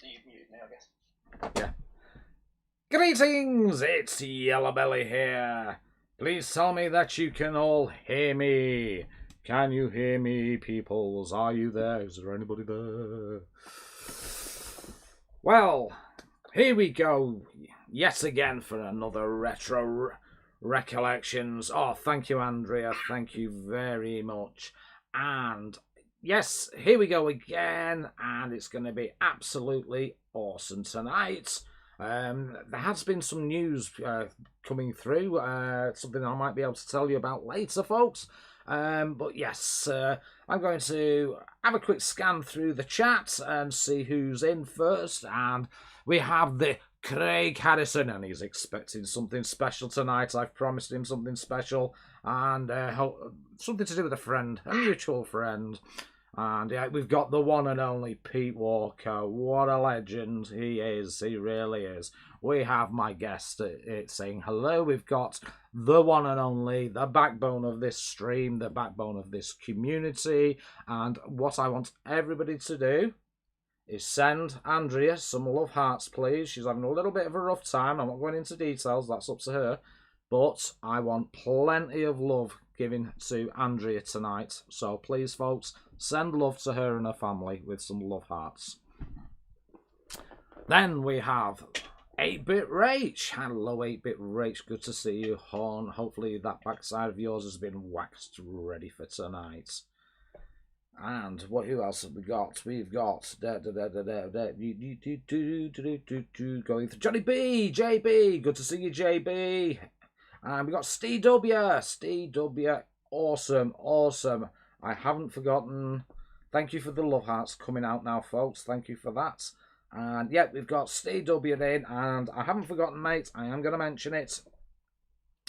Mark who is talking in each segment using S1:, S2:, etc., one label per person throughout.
S1: you've muted me, I guess.
S2: Yeah. Greetings, it's Yellowbelly here. Please tell me that you can all hear me. Can you hear me, peoples? Are you there? Is there anybody there? Well, here we go yet again for another retro recollections. Oh, thank you, Andrea. Thank you very much. And yes, here we go again, and it's going to be absolutely awesome tonight. There has been some news coming through, something I might be able to tell you about later, folks. But yes, I'm going to have a quick scan through the chat and see who's in first. And we have the Craig Harrison, and he's expecting something special tonight. I've promised him something special, and something to do with a friend, a mutual friend. And yeah, we've got the one and only Pete Walker. What a legend he is. He really is. We have my guest saying hello. We've got the one and only, the backbone of this stream, the backbone of this community. And what I want everybody to do is send Andrea some love hearts, please. She's having a little bit of a rough time. I'm not going into details. That's up to her. But I want plenty of love given to Andrea tonight. So please, folks, send love to her and her family with some love hearts. Then we have 8-Bit Rach. Hello, 8-Bit Rach. Good to see you, Horn. Hopefully that backside of yours has been waxed ready for tonight. And who else have we got? We've got going through Johnny B, JB. Good to see you, JB. And we got Steve W. Steve W. Awesome, awesome. I haven't forgotten. Thank you for the love hearts coming out now, folks. Thank you for that. And yeah, we've got Steve W in, and I haven't forgotten, mate. I am going to mention it.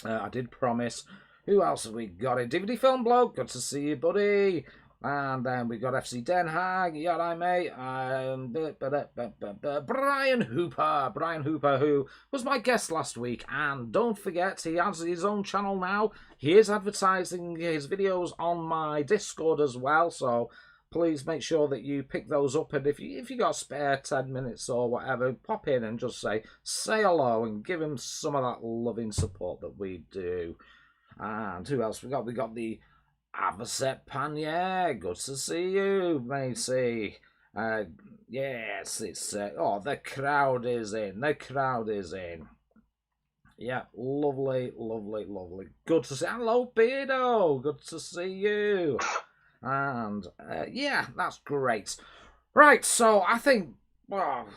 S2: I did promise. Who else have we got? A DVD Film Blog. Good to see you, buddy. And then we've got FC Den Haag, yeah, I mate. Brian Hooper, who was my guest last week. And don't forget, he has his own channel now. He is advertising his videos on my Discord as well. So please make sure that you pick those up. And if you got a spare 10 minutes or whatever, pop in and just say hello and give him some of that loving support that we do. And who else we got? We got the Avocet Panier, good to see you, matey. Yes, it's the crowd is in. The crowd is in. Yeah, lovely, lovely, lovely. Good to see. Hello, Beardo. Good to see you. And yeah, that's great. Right, so I think, well,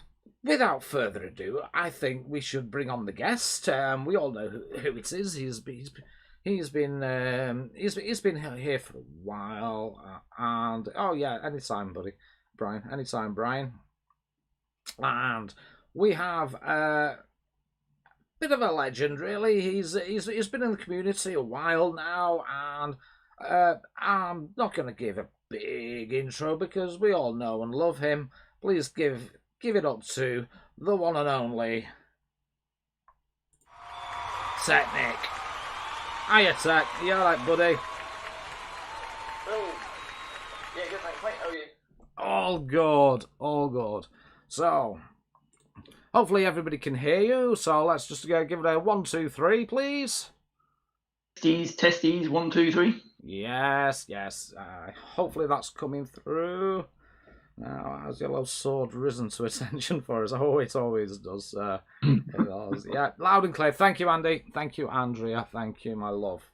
S2: without further ado, I think we should bring on the guest. We all know who it is. He's been here for a while, and oh yeah, anytime, buddy, Brian, anytime, Brian. And we have a bit of a legend, really. He's been in the community a while now, and I'm not going to give a big intro because we all know and love him. Please give it up to the one and only Technic. Hiya, Tech. You alright, buddy?
S1: Oh, yeah, good, thanks, mate. How are you?
S2: All good, all good. So, hopefully everybody can hear you. So let's just give it a 1, 2, 3, please.
S1: Testies, 1, 2, 3.
S2: Yes. Hopefully that's coming through. Now, has Yellow Sword risen to attention for us? Oh, it always does. Yeah, loud and clear. Thank you, Andy. Thank you, Andrea. Thank you, my love.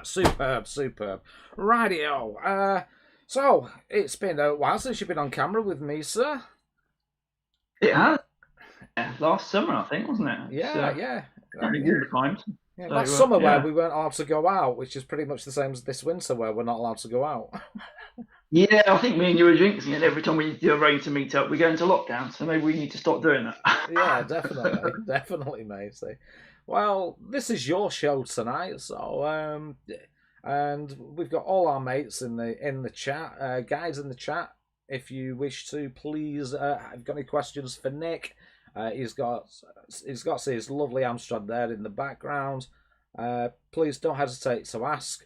S2: Superb. Rightio. So, it's been a while since you've been on camera with me, sir.
S1: It has. Yeah, last summer, I think, wasn't it?
S2: Yeah.
S1: Very good times.
S2: Yeah, so, last summer where we weren't allowed to go out, which is pretty much the same as this winter where we're not allowed to go out.
S1: Yeah, I think me and you were jinxing it. Every time we arrange to meet up, we go into lockdown, so maybe we need to stop doing that.
S2: Yeah, definitely, mate. Well, this is your show tonight, so and we've got all our mates in the chat, guys in the chat. If you wish to, please, I've got any questions for Nick. He's got his lovely Amstrad there in the background. Please don't hesitate to ask.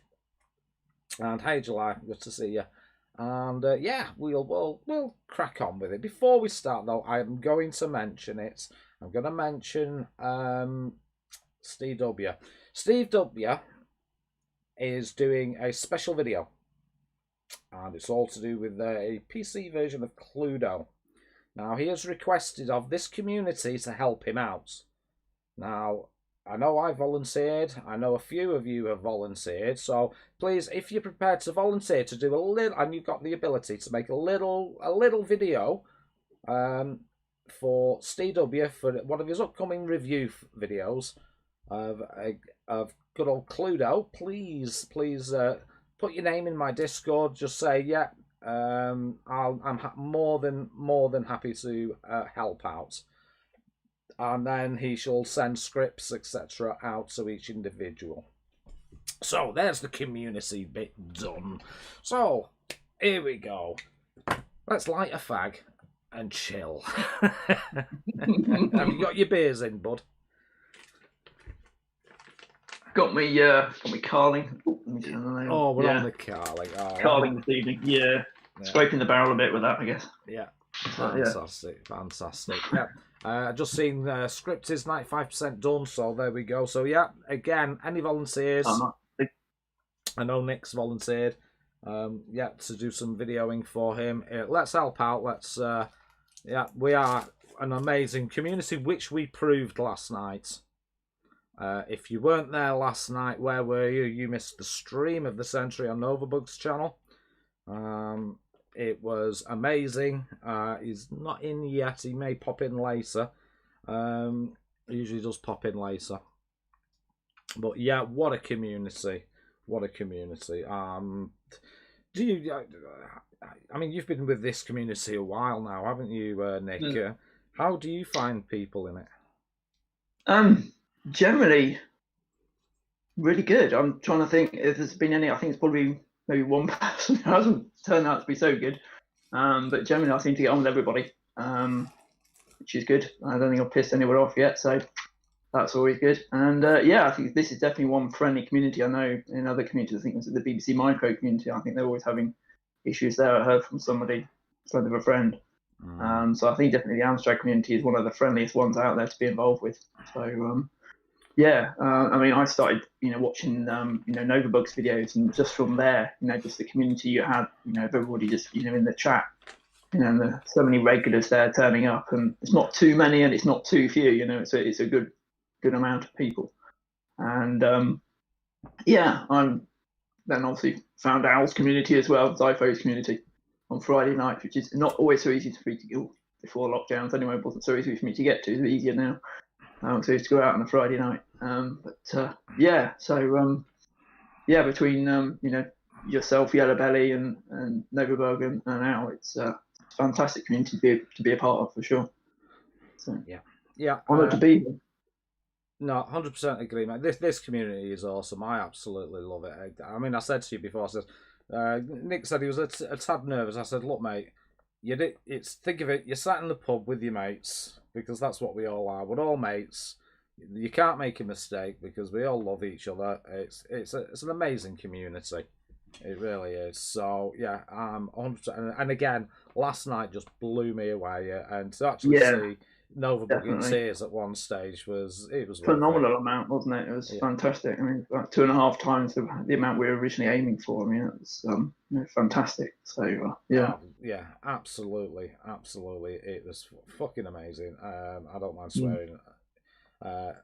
S2: And hey, July, good to see you. And yeah, we'll crack on with it. Before we start, though, I am going to mention it. I'm going to mention Steve W. Steve W. is doing a special video, and it's all to do with a PC version of Cluedo. Now, he has requested of this community to help him out. Now, I know I volunteered. I know a few of you have volunteered. So please, if you're prepared to volunteer to do a little, and you've got the ability to make a little video for Steve W for one of his upcoming review videos of good old Cluedo, please put your name in my Discord. Just say, yeah, I'm more than happy to help out. And then he shall send scripts, etc., out to each individual. So there's the community bit done. So here we go. Let's light a fag and chill. Have you got your beers in, bud?
S1: Got me carling.
S2: Oh, we're on the carling. Oh,
S1: carling this evening. Yeah. Scraping the barrel a bit with that, I guess.
S2: Yeah. Fantastic. Yeah. Just seen script is 95% done, so there we go. So yeah, again, any volunteers? I know Nick's volunteered. Yeah, to do some videoing for him. Let's help out. Let's. Yeah, we are an amazing community, which we proved last night. If you weren't there last night, where were you? You missed the stream of the century on Novabug's channel. It was amazing. He's not in yet. He may pop in later. He usually does pop in later. But yeah, what a community! What a community. Do you? I mean, you've been with this community a while now, haven't you, Nick? How do you find people in it?
S1: Generally, really good. I'm trying to think if there's been any. I think it's probably maybe one person who hasn't turned out to be so good. But generally, I seem to get on with everybody, which is good. I don't think I've pissed anyone off yet, so that's always good. And yeah, I think this is definitely one friendly community. I know in other communities, I think it's the BBC Micro community, I think they're always having issues there. I heard from somebody, friend of a friend. So I think definitely the Amstrad community is one of the friendliest ones out there to be involved with. So yeah, I mean, I started, watching, Novabug's videos, and just from there, just the community you had, everybody just, in the chat, and there's so many regulars there turning up, and it's not too many and it's not too few, it's a good amount of people. And yeah, I'm then obviously found Al's community as well, Zypho's community on Friday night, which is not always so easy for me to go before lockdowns anyway. It wasn't so easy for me to get to. It's easier now. So used to go out on a Friday night. But yeah, so yeah, between yourself, Yellowbelly, and Novabug and Al, it's a fantastic community to be a part of for sure. So
S2: yeah,
S1: honoured to be here.
S2: No, 100% agree, mate. This community is awesome. I absolutely love it. I mean, I said to you before, I said, Nick said he was a tad nervous. I said, look, mate, think of it, you're sat in the pub with your mates, because that's what we all are. We're all mates. You can't make a mistake because we all love each other. It's an amazing community. It really is. So yeah, 100%. And again, last night just blew me away, and to actually see Novabug in tears at one stage was
S1: phenomenal amount, wasn't it? It was fantastic. I mean, like 2.5 times the amount we were originally aiming for. I mean, it was fantastic. So
S2: yeah, absolutely. It was fucking amazing. I don't mind swearing. And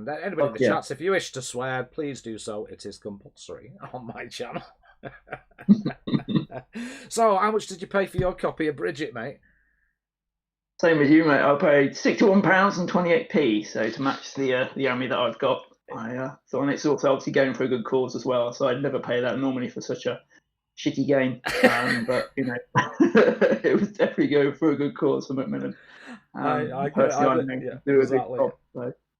S2: anybody in the chats, if you wish to swear, please do so. It is compulsory on my channel. So, how much did you pay for your copy of Bridget, mate?
S1: Same as you, mate. I paid £61.28p, so to match the army that I've got. I thought, and it's also obviously going for a good cause as well, so I'd never pay that normally for such a shitty game. But it was definitely going for a good cause for Macmillan.
S2: Exactly.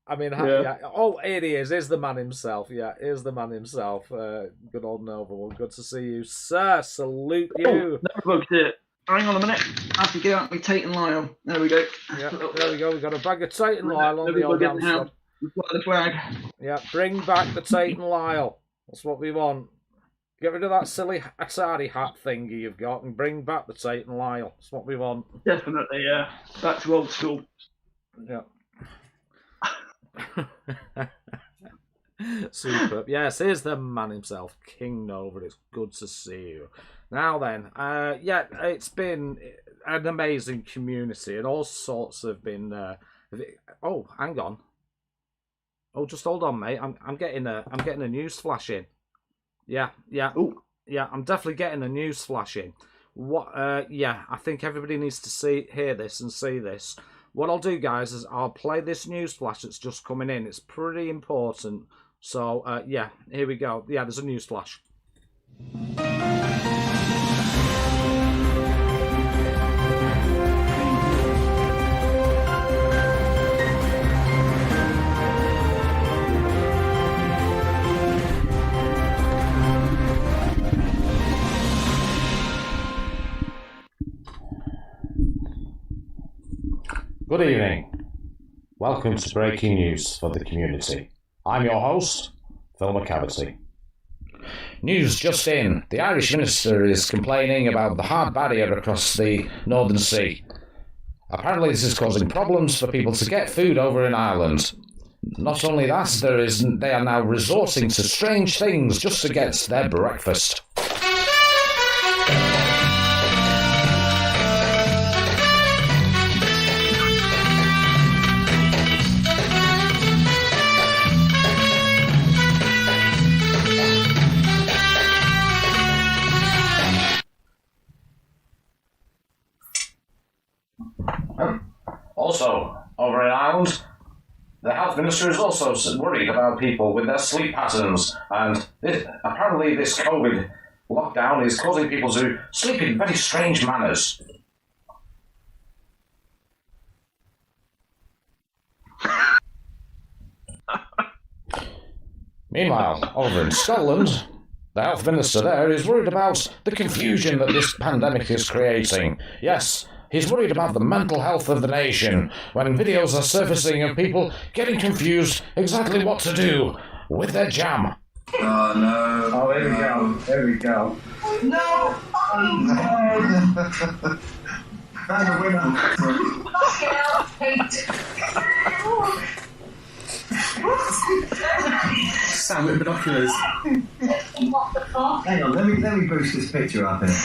S2: I mean, oh, here he is. Here's the man himself. Yeah, here's the man himself. Good old Nova. Good to see you, sir. Salute you.
S1: Novabug's here. Hang on a minute. I have to get out my Tate and Lyle. There we go.
S2: Yeah, there we go. We've got a bag of Tate and Lyle on the old Amstrad.
S1: We've got the flag.
S2: Yeah, bring back the Tate and Lyle. That's what we want. Get rid of that silly Atari hat thingy you've got and bring back the Tate and Lyle. That's what we want.
S1: Definitely, yeah. Back to old school.
S2: Yeah. Superb. Yes, here's the man himself, King Nova. It's good to see you. Now then, yeah, it's been an amazing community, and all sorts have been. Oh, hang on. Oh, just hold on, mate. I'm getting a news flash in. Yeah.
S1: Ooh.
S2: Yeah, I'm definitely getting a news flash in. What? Yeah, I think everybody needs to hear this and see this. What I'll do, guys, is I'll play this news flash that's just coming in. It's pretty important. So, yeah, here we go. Yeah, there's a news flash.
S3: Good evening. Welcome to Breaking News for the Community. I'm your host, Phil McCavity.
S2: News just in. The Irish minister is complaining about the hard barrier across the Northern Sea. Apparently this is causing problems for people to get food over in Ireland. Not only that, they are now resorting to strange things just to get their breakfast. Also, over in Ireland, the health minister is also worried about people with their sleep patterns, and apparently this COVID lockdown is causing people to sleep in very strange manners. Meanwhile, over in Scotland, the health minister there is worried about the confusion that this pandemic is creating. Yes, he's worried about the mental health of the nation when videos are surfacing of people getting confused exactly what to do with their jam.
S4: Oh no.
S5: Oh, here we go. Here we go.
S4: No!
S5: Found a winner. Sam with binoculars.
S4: What the fuck?
S5: Hang on, let me boost this picture up here.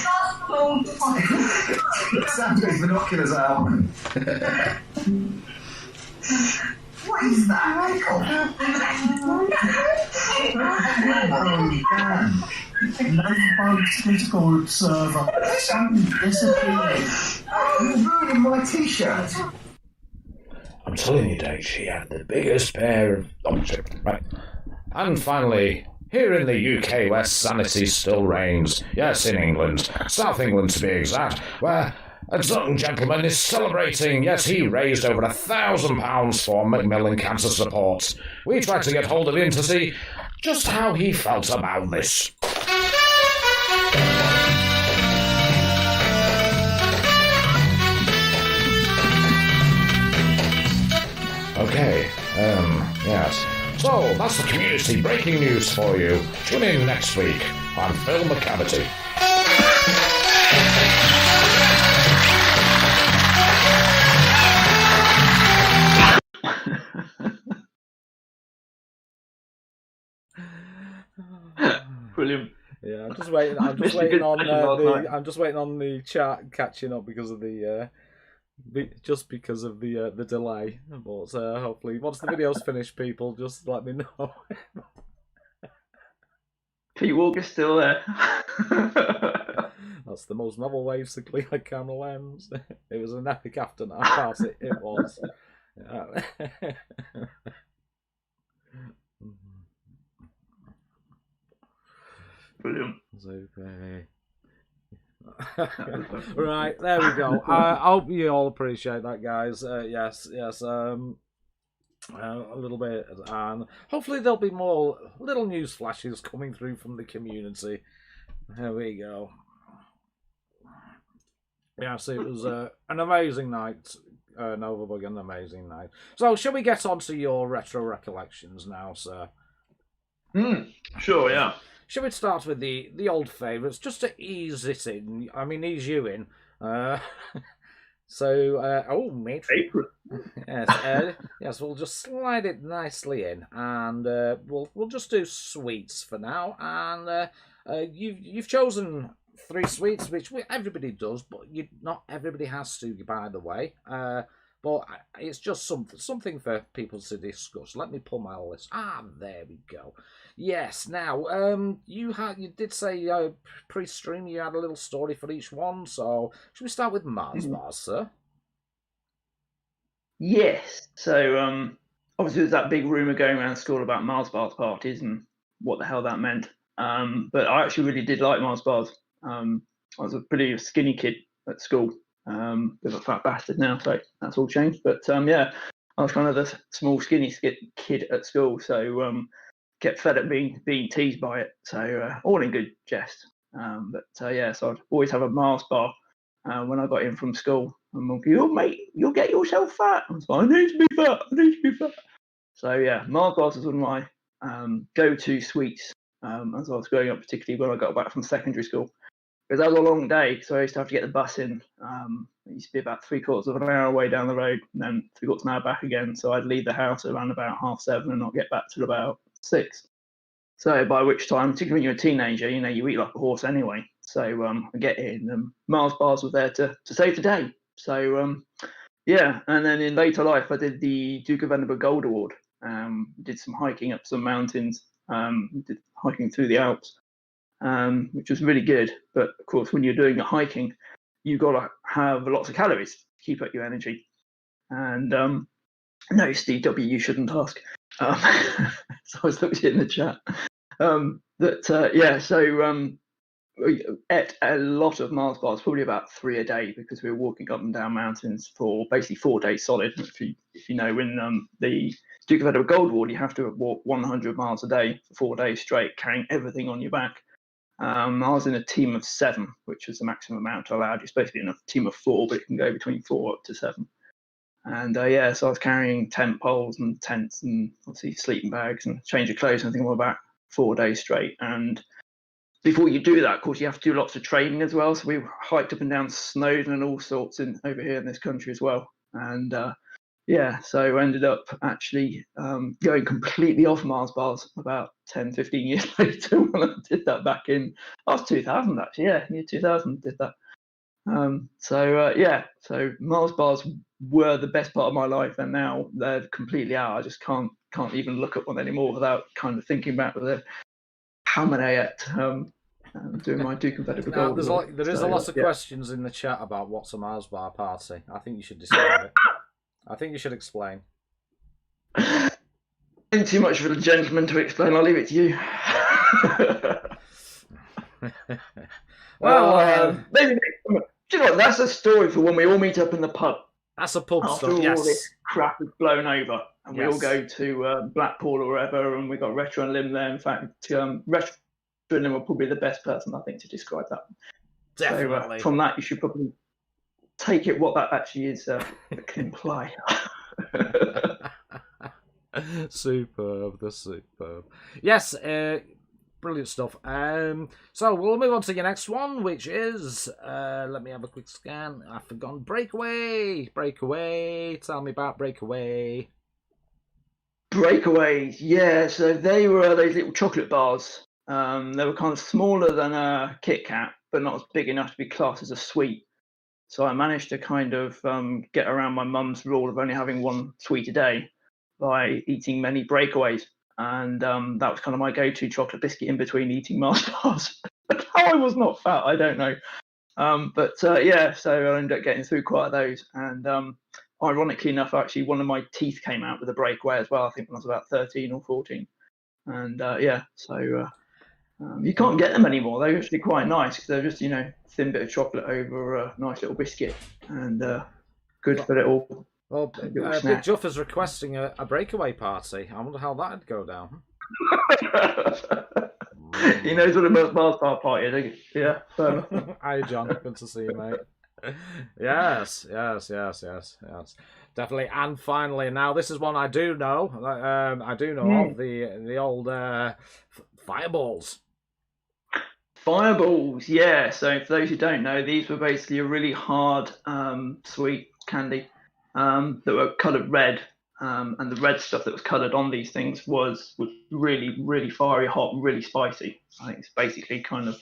S5: Sam's got his binoculars out.
S4: What is that, Michael?
S5: Oh, damn.
S6: Ladybug's Discord server. Something disappeared.
S5: You're ruining my t-shirt.
S3: I'm telling you, Dave, she had the biggest pair of... Right. And finally, here in the UK where sanity still reigns, yes, in England, South England to be exact, where a young gentleman is celebrating, yes, he raised over £1,000 for Macmillan Cancer Support. We tried to get hold of him to see just how he felt about this. Okay, yes. So, that's the community breaking news for you. Tune in next week. I'm Phil McCavity.
S1: Brilliant.
S2: Yeah, I'm just waiting. I'm just waiting on I'm just waiting on the chat catching up because of the the delay. But hopefully, once the video's finished, people just let me know.
S1: Pete Walker's still there.
S2: That's the most novel ways to clean a camera lens. It was an epic afternight party. It was. Yeah.
S1: Brilliant.
S2: Super. Right, there we go. I hope you all appreciate that, guys. Yes. A little bit, and hopefully there'll be more little news flashes coming through from the community. There we go. Yeah, so it was an amazing night, Novabug, an amazing night. So, shall we get on to your retro recollections now, sir?
S1: Sure, yeah.
S2: Should we start with the old favourites, just to ease it in? I mean, ease you in. Oh, mate. Yes, we'll just slide it nicely in, and we'll just do sweets for now. And you've chosen 3 sweets, which everybody does, but not everybody has to. By the way, but it's just something for people to discuss. Let me pull my list. There we go. Yes. Now, you did say pre-stream you had a little story for each one. So should we start with Mars bars, sir?
S1: Yes. So obviously there's that big rumor going around school about Mars bars parties and what the hell that meant. But I actually really did like Mars bars. I was a pretty skinny kid at school. Bit of a fat bastard now, so that's all changed. But yeah, I was kind of the small skinny kid at school, so kept fed up being teased by it. So all in good jest. Yeah, so I'd always have a Mars bar when I got in from school. And I'm like, mate, you'll get yourself fat. I was like, I need to be fat. So yeah, Mars bars was one of my go-to sweets as I was growing up, particularly when I got back from secondary school. Because that was a long day, so I used to have to get the bus in. It used to be about 3/4 of an hour away down the road, and then 3/4 of an hour back again. So I'd leave the house around about 7:30 and not get back till about 6. So by which time, particularly when you're a teenager, you eat like a horse anyway. So I get in, and Mars bars were there to save the day. So yeah, and then in later life, I did the Duke of Edinburgh Gold Award. Did some hiking up some mountains, did hiking through the Alps. Which was really good. But of course, when you're doing your hiking, you've got to have lots of calories to keep up your energy. And no, Steve W, you shouldn't ask. So I was looking in the chat. So we ate a lot of Mars bars, probably about 3 a day, because we were walking up and down mountains for basically 4 days solid. If you know, in the Duke of Edinburgh Gold Award, you have to walk 100 miles a day for 4 days straight, carrying everything on your back. I was in a team of 7, which was the maximum amount allowed. You're supposed to be in a team of 4, but it can go between 4 up to 7. And yeah, so I was carrying tent poles and tents and obviously sleeping bags and change of clothes and everything on my back 4 days straight. And before you do that, of course, you have to do lots of training as well. So we hiked up and down Snowdon and all sorts over here in this country as well. And yeah, so I ended up actually going completely off Mars bars about 10, 15 years later when I did that back in, I was 2000 actually, yeah, year 2000 did that. Yeah, so Mars bars were the best part of my life, and now they're completely out. I just can't even look at one anymore without kind of thinking about how many I ate doing my Duke of Edinburgh Gold.
S2: There is a lot of questions in the chat about what's a Mars bar party. I think you should describe it. I think you should explain.
S1: Too much for the gentleman to explain. I'll leave it to you. Well, maybe. Do you know what? That's a story for when we all meet up in the pub.
S2: That's a pub
S1: after
S2: stuff.
S1: all this crap is blown over, and we all go to Blackpool or wherever, and we got Retro and Lim there. In fact, Retro and Lim are probably the best person I think to describe that.
S2: Definitely.
S1: So from that, you should probably take it what that actually is that can imply.
S2: Superb. Yes, brilliant stuff. So we'll move on to your next one, which is let me have a quick scan. I've forgotten. Breakaway. Tell me about Breakaway.
S1: Breakaways, yeah. So they were those little chocolate bars. They were kind of smaller than a Kit Kat, but not as big enough to be classed as a sweet. So I managed to kind of get around my mum's rule of only having 1 sweet a day by eating many breakaways. And that was kind of my go-to chocolate biscuit in between eating Mars bars. How I was not fat, I don't know. Yeah, so I ended up getting through quite those. And ironically enough, actually, one of my teeth came out with a breakaway as well, I think when I was about 13 or 14. And yeah, so you can't get them anymore. They're actually quite nice because they're just, thin bit of chocolate over a nice little biscuit. And good for little...
S2: Well, Big Juff is requesting a breakaway party. I wonder how that'd go down.
S1: He knows what a Mars bar party is. Yeah, fair enough.
S2: Hi, John. Good to see you, mate. Yes. Definitely. And finally, now this is one I do know. Of the old fireballs.
S1: Fireballs, yeah. So for those who don't know, these were basically a really hard sweet candy that were coloured red, and the red stuff that was coloured on these things was really, really fiery, hot, really spicy. I think it's basically kind of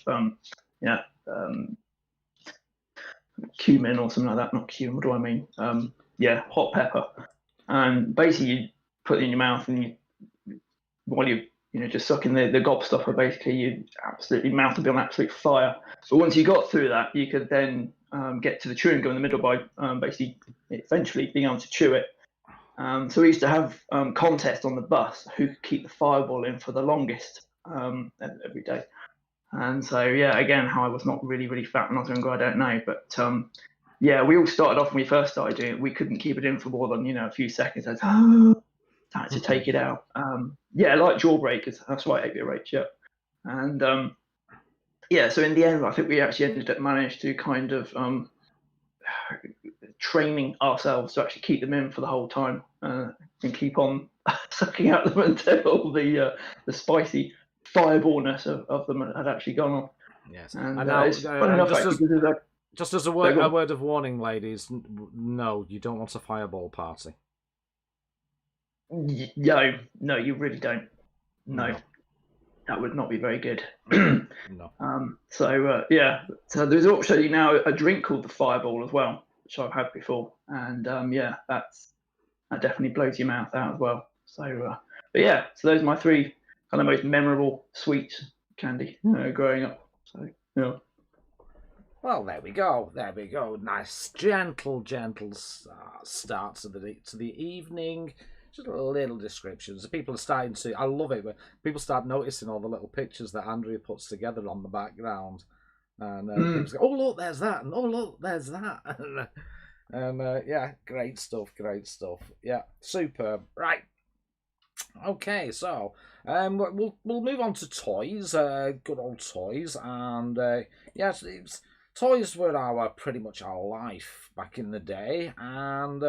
S1: cumin or something like that. Not cumin. What do I mean? Hot pepper. And basically, you put it in your mouth, and while you just sucking the gobstopper, basically, you absolutely mouth would be on absolute fire. But once you got through that, you could then get to the chewing gum in the middle by basically eventually being able to chew it. So we used to have contests on the bus who could keep the fireball in for the longest every day. And so, again, how I was not really, really fat when I was younger, I don't know. But we all started off when we first started doing it. We couldn't keep it in for more than a few seconds. I had to take it out. Like jawbreakers. That's right, 8-bit rage, yeah. And so in the end, I think we actually ended up managed to kind of training ourselves to actually keep them in for the whole time and keep on sucking out them until the spicy fireballness of them had actually gone on.
S2: Yes.
S1: And
S2: now,
S1: just
S2: as a word of warning, ladies, no, you don't want a fireball party.
S1: No, you really don't. No. That would not be very good.
S2: No.
S1: So there's also now a drink called the Fireball as well, which I've had before, and that definitely blows your mouth out as well. So so those are my three kind of most memorable sweet candy growing up. So yeah.
S2: Well, there we go. Nice, gentle start to the evening. Just little descriptions. People are starting to. I love it when people start noticing all the little pictures that Andrea puts together on the background, and people go, "Oh look, there's that," and "Oh look, there's that," and great stuff. Yeah, superb. Right. Okay, so we'll move on to toys. Good old toys, and toys were pretty much our life back in the day, and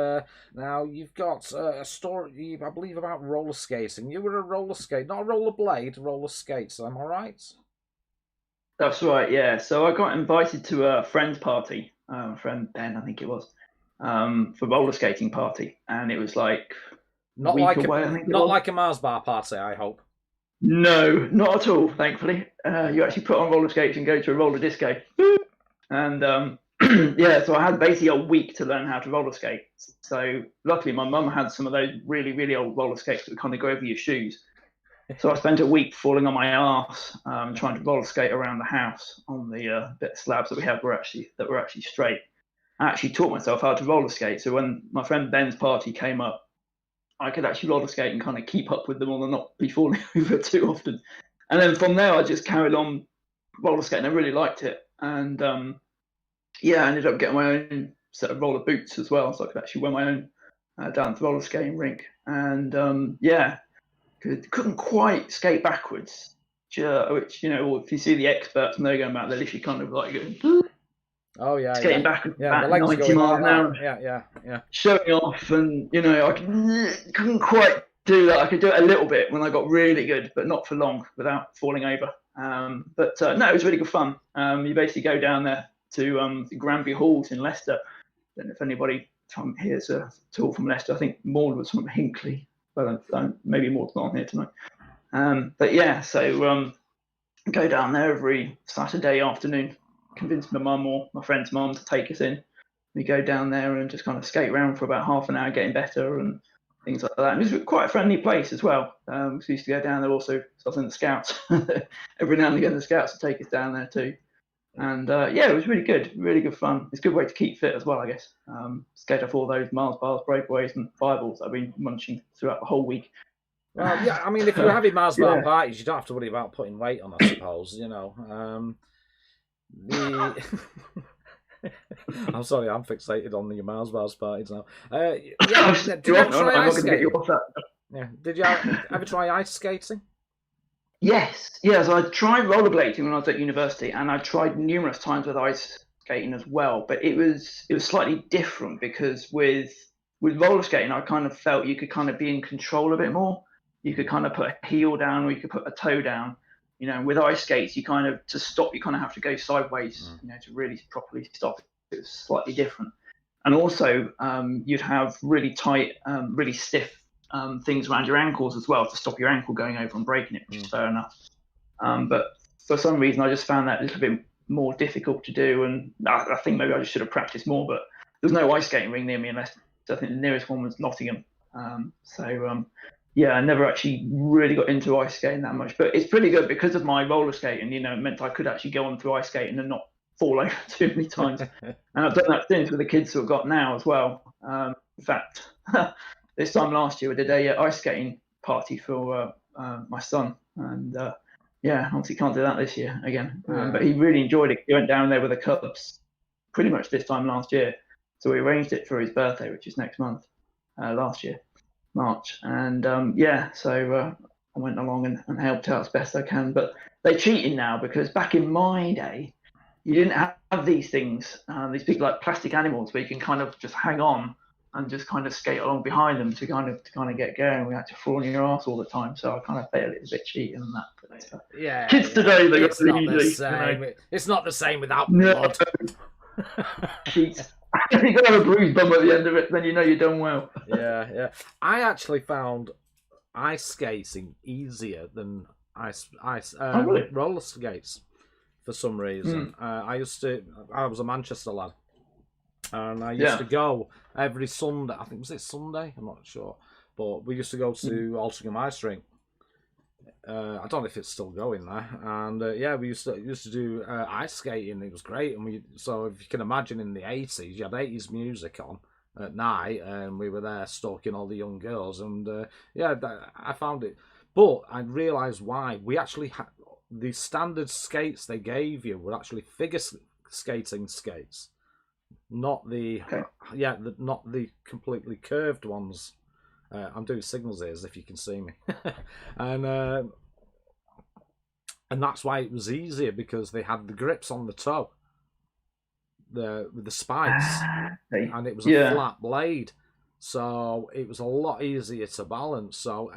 S2: now you've got a story, I believe, about roller skating. You were a roller skate, not a roller blade, roller skates. Am I right?
S1: That's right. Yeah. So I got invited to a friend's party, friend Ben, I think it was, for roller skating party, and it was like
S2: not like a Mars bar party, I hope.
S1: No, not at all. Thankfully, you actually put on roller skates and go to a roller disco. And so I had basically a week to learn how to roller skate. So luckily my mum had some of those really, really old roller skates that kind of go over your shoes. So I spent a week falling on my arse trying to roller skate around the house on the bit of slabs that we had were actually straight. I actually taught myself how to roller skate. So when my friend Ben's party came up, I could actually roller skate and kind of keep up with them all and not be falling over too often. And then from there, I just carried on roller skating. I really liked it. And I ended up getting my own set of roller boots as well, so I could actually wear my own down to the roller skating rink. And couldn't quite skate backwards, which if you see the experts and they're going back, they're literally kind of like going, skating backwards,
S2: the legs
S1: 90 miles an hour,
S2: yeah,
S1: showing off. And I couldn't quite do that. I could do it a little bit when I got really good, but not for long without falling over. But it was really good fun. You basically go down there to the Granby Halls in Leicester. I don't know if anybody from here is at all from Leicester. I think Maud was from Hinckley, but maybe Maud's not on here tonight. So go down there every Saturday afternoon, convince my mum or my friend's mum to take us in. We go down there and just kind of skate around for about half an hour, getting better and things like that. And it was quite a friendly place as well. We used to go down there also, so I was in the Scouts. Every now and again, the Scouts would take us down there too. And it was really good fun. It's a good way to keep fit as well, I guess. Skate off all those Mars bars, breakaways and fireballs that I've been munching throughout the whole week.
S2: Well, yeah, I mean, if you're having Mars bar parties, you don't have to worry about putting weight on, I suppose, I'm sorry, I'm fixated on the Mars bars parties now. Did you ever try ice skating? Did you ever try ice skating?
S1: Yes. So I tried rollerblading when I was at university, and I tried numerous times with ice skating as well. But it was slightly different because with roller skating, I kind of felt you could kind of be in control a bit more. You could kind of put a heel down or you could put a toe down. with ice skates, you kind of to stop, you kind of have to go sideways, to really properly stop. It was slightly different, and also you'd have really tight, really stiff things around your ankles as well to stop your ankle going over and breaking it, which is fair enough. But for some reason, I just found that a little bit more difficult to do, and I think maybe I just should have practiced more. But there's no ice skating ring near me, unless I think the nearest one was Nottingham. I never actually really got into ice skating that much. But it's pretty good because of my roller skating. It meant I could actually go on through ice skating and not fall over too many times. And I've done that since with the kids who I've got now as well. In fact, this time last year we did a ice skating party for my son, and obviously can't do that this year again. But he really enjoyed it. He went down there with the Cubs pretty much this time last year. So we arranged it for his birthday, which is next month, last year, March. And so I went along and helped out as best I can. But they're cheating now, because back in my day, you didn't have these things, these big like plastic animals where you can kind of just hang on and just kind of skate along behind them to kind of get going. We had to fall on your ass all the time, so I kind of felt it a bit cheating and that. But, kids today, they got really easy.
S2: It's not the same without blood.
S1: Cheats. You got to have a bruised bum at the end of it, then you've done well.
S2: Yeah. I actually found ice skating easier than
S1: really?
S2: roller skates for some reason. I was a Manchester lad, and I used to go every Sunday. I think, was it Sunday? I'm not sure, but we used to go to Altrincham Ice Rink. I don't know if it's still going there, and we used to do ice skating. It was great, and so if you can imagine, in the 80s, you had 80s music on at night, and we were there stalking all the young girls, and I found it. But I realised why. We actually had the standard skates they gave you were actually figure skating skates, not the not the completely curved ones. I'm doing signals here as if you can see me. And that's why it was easier, because they had the grips on the toe, with the spikes, and it was a flat blade, so it was a lot easier to balance. So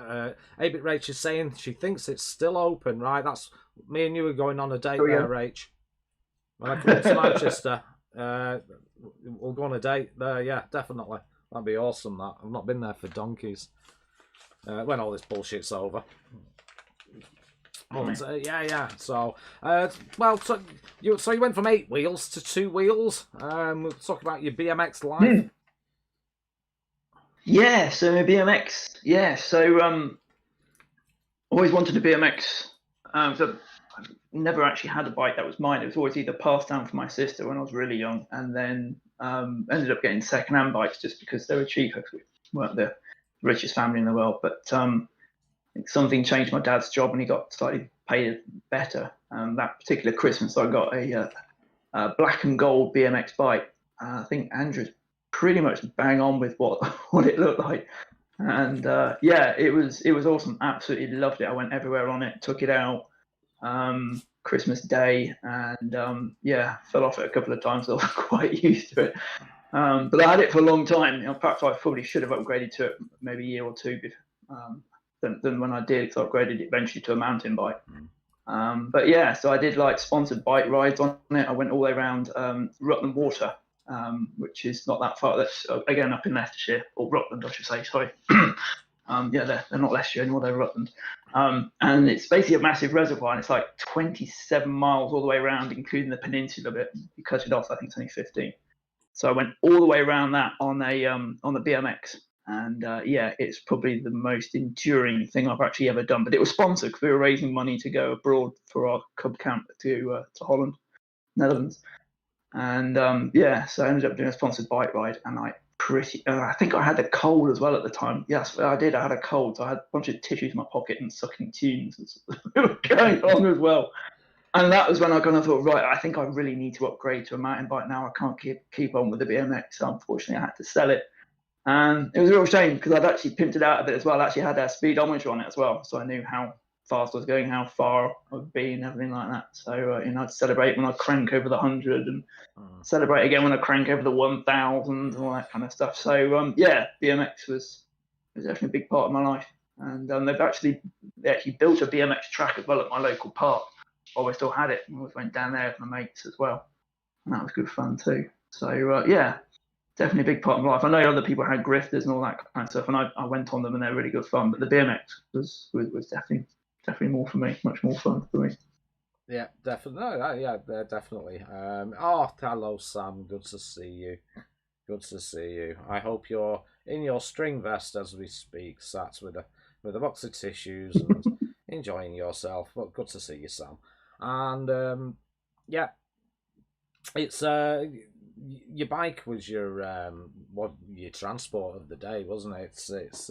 S2: A-Bit Rach is saying she thinks it's still open, right? That's me and you are going on a date there, Rach. When I come up to Manchester, we'll go on a date there, yeah, definitely. That'd be awesome, that. I've not been there for donkeys. When all this bullshit's over. But, So, so you went from 8 wheels to 2 wheels. We'll talk about your BMX life.
S1: Yeah, so my BMX. Yeah, so always wanted a BMX. So I never actually had a bike that was mine. It was always either passed down from my sister when I was really young, and then ended up getting second-hand bikes just because they were cheaper, because we weren't the richest family in the world. But I think something changed my dad's job, and he got slightly paid better. That particular Christmas, I got a black and gold BMX bike. I think Andrew's pretty much bang on with what it looked like. And it was awesome. Absolutely loved it. I went everywhere on it, took it out Christmas Day, and fell off it a couple of times. So I was quite used to it. But I had it for a long time. Perhaps I probably should have upgraded to it maybe a year or two than when I did, because I upgraded it eventually to a mountain bike. So I did like sponsored bike rides on it. I went all the way around Rutland Water, which is not that far. That's again up in Leicestershire, or Rutland, I should say. Sorry. They're not Leicestershire anymore. They're Rutland. And it's basically a massive reservoir, and it's like 27 miles all the way around, including the peninsula bit. You cut it off, I think it's only 15. So I went all the way around that on the BMX, and it's probably the most enduring thing I've actually ever done. But it was sponsored because we were raising money to go abroad for our cub camp to Holland, Netherlands. And so I ended up doing a sponsored bike ride, and I think I had a cold as well at the time. Yes, I did. I had a cold, so I had a bunch of tissues in my pocket and sucking tunes going on as well. And that was when I kind of thought, right, I think I really need to upgrade to a mountain bike now. I can't keep on with the BMX. So unfortunately, I had to sell it. And it was a real shame, because I'd actually pimped it out a bit as well. I actually had a speedometer on it as well, so I knew how fast I was going, how far I would be, and everything like that. So I'd celebrate when I crank over the 100, and celebrate again when I crank over the 1,000, and all that kind of stuff. So BMX was definitely a big part of my life. And they actually built a BMX track as well at my local park while we still had it. And we went down there with my mates as well, and that was good fun too. So yeah, definitely a big part of my life. I know other people had grifters and all that kind of stuff, and I went on them and they're really good fun. But the BMX was definitely more for me, much more fun for me.
S2: Yeah, definitely. No, yeah, definitely. Oh, hello, Sam. Good to see you. Good to see you. I hope you're in your string vest as we speak, sat with a box of tissues and enjoying yourself. Well, good to see you, Sam. And yeah, it's your bike was your transport of the day, wasn't it? It's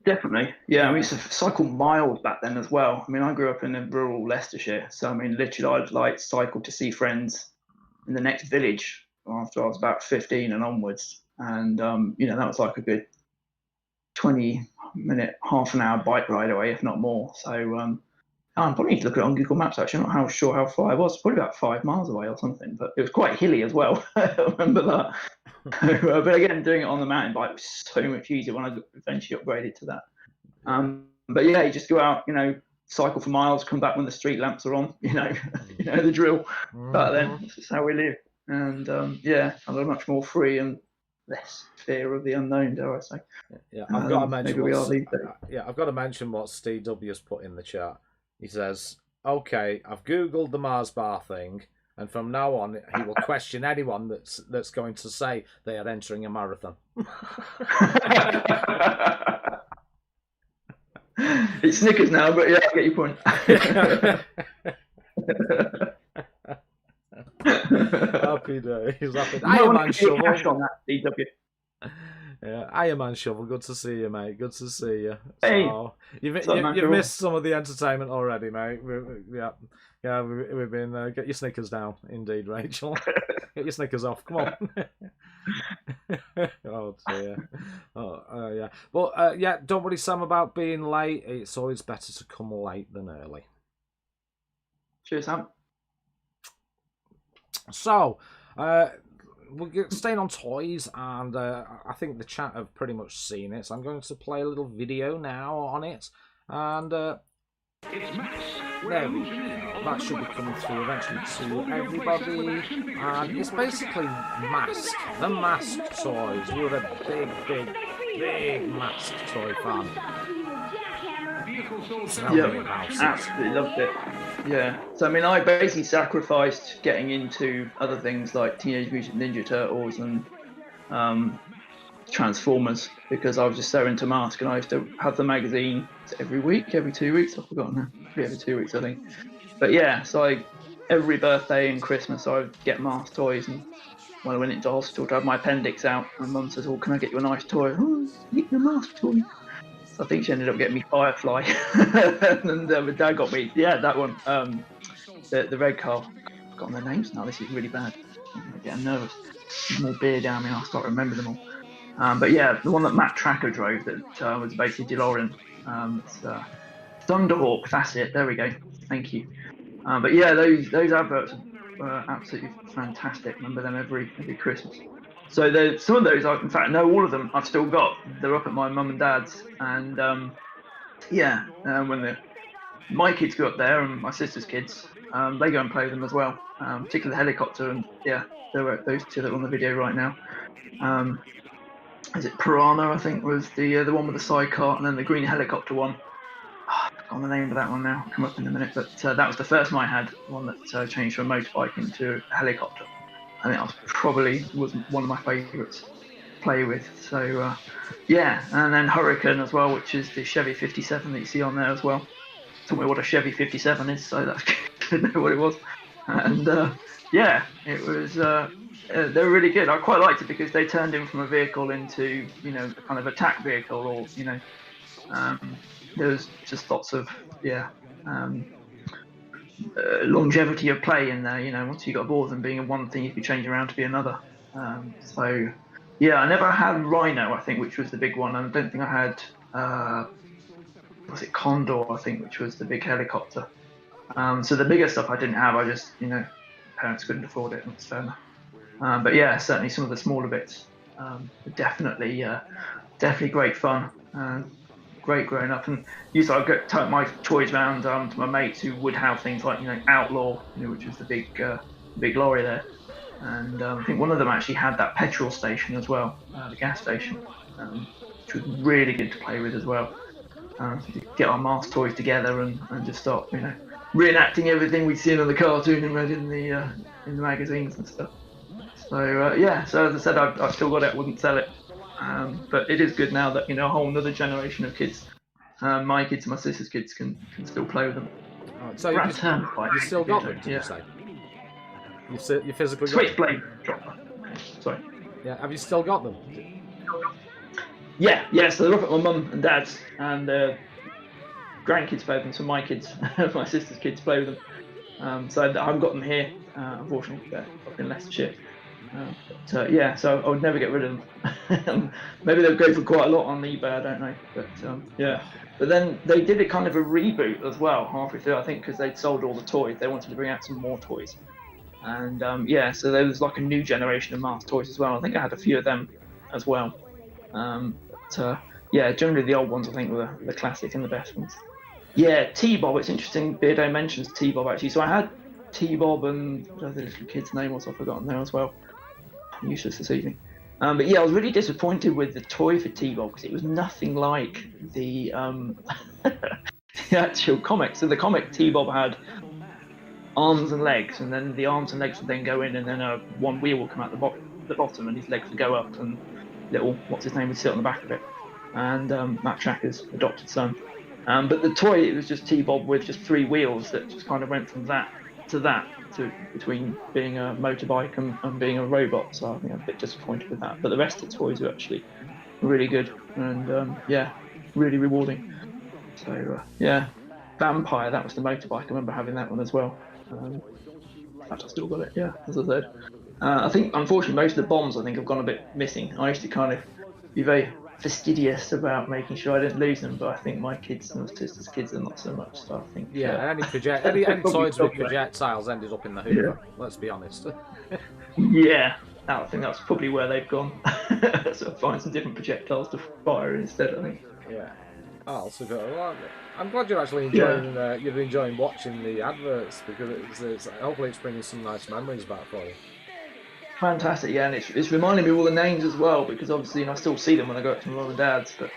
S1: Definitely, yeah. I mean, used to cycle miles back then as well. I mean, I grew up in rural Leicestershire, so I mean, literally, I'd like cycle to see friends in the next village after I was about 15 and onwards, and that was like a good 20-minute, half an hour bike ride away, if not more. So I probably need to look at it on Google Maps. Actually, I'm not sure how far I was. Probably about 5 miles away or something, but it was quite hilly as well. I remember that. But again, doing it on the mountain bike was so much easier when I eventually upgraded to that. But yeah, you just go out, cycle for miles, come back when the street lamps are on. The drill. But then this is how we live, and yeah, I was much more free and less fear of the unknown, dare I say?
S2: Yeah, I've got to mention.
S1: I've
S2: got to mention what Steve W has put in the chat. He says, "Okay, I've googled the Mars bar thing." And from now on, he will question anyone that's going to say they are entering a marathon.
S1: It's Snickers now, but yeah, I get your point.
S2: Happy days. Iron Man Shovel.
S1: On that, DW.
S2: Yeah, Iron Man Shovel. Good to see you, mate. Good to see you.
S1: Hey,
S2: so, you've missed some of the entertainment already, mate. We've been get your Snickers down, indeed, Rachel. Get your Snickers off. Come on. Oh dear. Oh yeah. But yeah, don't worry, Sam, about being late. It's always better to come late than early.
S1: Cheers, Sam.
S2: So, we're staying on toys, and I think the chat have pretty much seen it. So I'm going to play a little video now on it, and there we go. That should be coming through eventually to everybody. And it's basically Mask, the Mask toys. We're a big Mask toy fan.
S1: Yeah, absolutely loved it. Yeah, so I mean, I basically sacrificed getting into other things like Teenage Mutant Ninja Turtles and Transformers because I was just so into Mask, and I used to have the magazine every week, every 2 weeks. I've forgotten now. Every 2 weeks, I think. But yeah, so every birthday and Christmas, I would get Mask toys, and when I went into hospital to have my appendix out, my mum says, "Oh, can I get you a nice toy?" "Oh, get your Mask toy." I think she ended up getting me Firefly, and my dad got me, that one, the red car. I've forgotten their names now. This is really bad. I'm getting nervous. There's more beer down me. I start remembering them all. But yeah, the one that Matt Tracker drove that was basically DeLorean. It's Thunderhawk. That's it. There we go. Thank you. But yeah, those adverts were absolutely fantastic. Remember them every Christmas. So some of those, in fact, no, all of them I've still got. They're up at my mum and dad's, and when my kids go up there and my sister's kids, they go and play with them as well. Particularly the helicopter, and yeah, there were those two that are on the video right now. Is it Piranha? I think was the one with the sidecar, and then the green helicopter one. I've forgotten the name of that one now. I'll come up in a minute, but that was the first one I had, one that changed from a motorbike into a helicopter. I think that was one of my favourites to play with. So yeah, and then Hurricane as well, which is the Chevy 57 that you see on there as well. Told me what a Chevy 57 is, so that's good to know what it was. And yeah, it was. They were really good. I quite liked it because they turned in from a vehicle into a kind of attack vehicle, or there was just lots of longevity of play in there. Once you got bored of them being one thing, you could change around to be another. So yeah, I never had Rhino, I think, which was the big one, and I don't think I had was it Condor, I think, which was the big helicopter. So the bigger stuff I didn't have. I just parents couldn't afford it, and it's fair enough. But yeah, certainly some of the smaller bits, definitely great fun. great growing up, and used to go take my toys around to my mates who would have things like Outlaw, which was the big lorry there, and I think one of them actually had that petrol station as well, the gas station, which was really good to play with as well. So to get our mask toys together and just start reenacting everything we'd seen on the cartoon and read in the magazines and stuff. So so as I said, I've still got it. I wouldn't sell it, but it is good now that a whole other generation of kids, my kids and my sister's kids, can still play with them.
S2: Right, so you still got them? Did you say? You physically
S1: Switchblade dropper. Sorry.
S2: Yeah. Have you still got them?
S1: Yeah. So they're up at my mum and dad's, and grandkids play with them. So my kids, my sister's kids, play with them. So I haven't got them here, unfortunately. They're up in Leicestershire. So I would never get rid of them. Maybe they'll go for quite a lot on eBay, I don't know. But But then they did a kind of a reboot as well halfway through, I think, because they'd sold all the toys. They wanted to bring out some more toys. And so there was like a new generation of mask toys as well. I think I had a few of them as well. Generally the old ones I think were the classic and the best ones. Yeah, T-Bob, it's interesting. Beardo mentions T-Bob actually. So I had T-Bob and the little kid's name was, I've forgotten now as well. I'm useless this evening. But I was really disappointed with the toy for T-Bob because it was nothing like the the actual comic. So the comic T-Bob had arms and legs, and then the arms and legs would then go in, and then one wheel would come out the bottom, and his legs would go up, and little what's his name would sit on the back of it. And Matt Tracker's adopted son. But the toy, it was just T-Bob with just 3 wheels that just kind of went from that to between being a motorbike and being a robot. So I think I'm a bit disappointed with that. But the rest of the toys are actually really good and really rewarding. So Vampire, that was the motorbike. I remember having that one as well. In fact, I still got it. Yeah, as I said. I think unfortunately most of the bombs I think have gone a bit missing. I used to kind of be very fastidious about making sure I didn't lose them, but I think my kids and my sister's kids are not so much. So I think
S2: any toys with projectiles ended up in the Hoover. Let's be honest.
S1: I think that's probably where they've gone. So find some different projectiles to fire instead. I think.
S2: Yeah. Oh, so good. Well, I'm glad you're actually enjoying. You're enjoying watching the adverts because it's hopefully it's bringing some nice memories back for you.
S1: Fantastic, and it's reminding me of all the names as well because obviously I still see them when I go up to my mum and dad's. But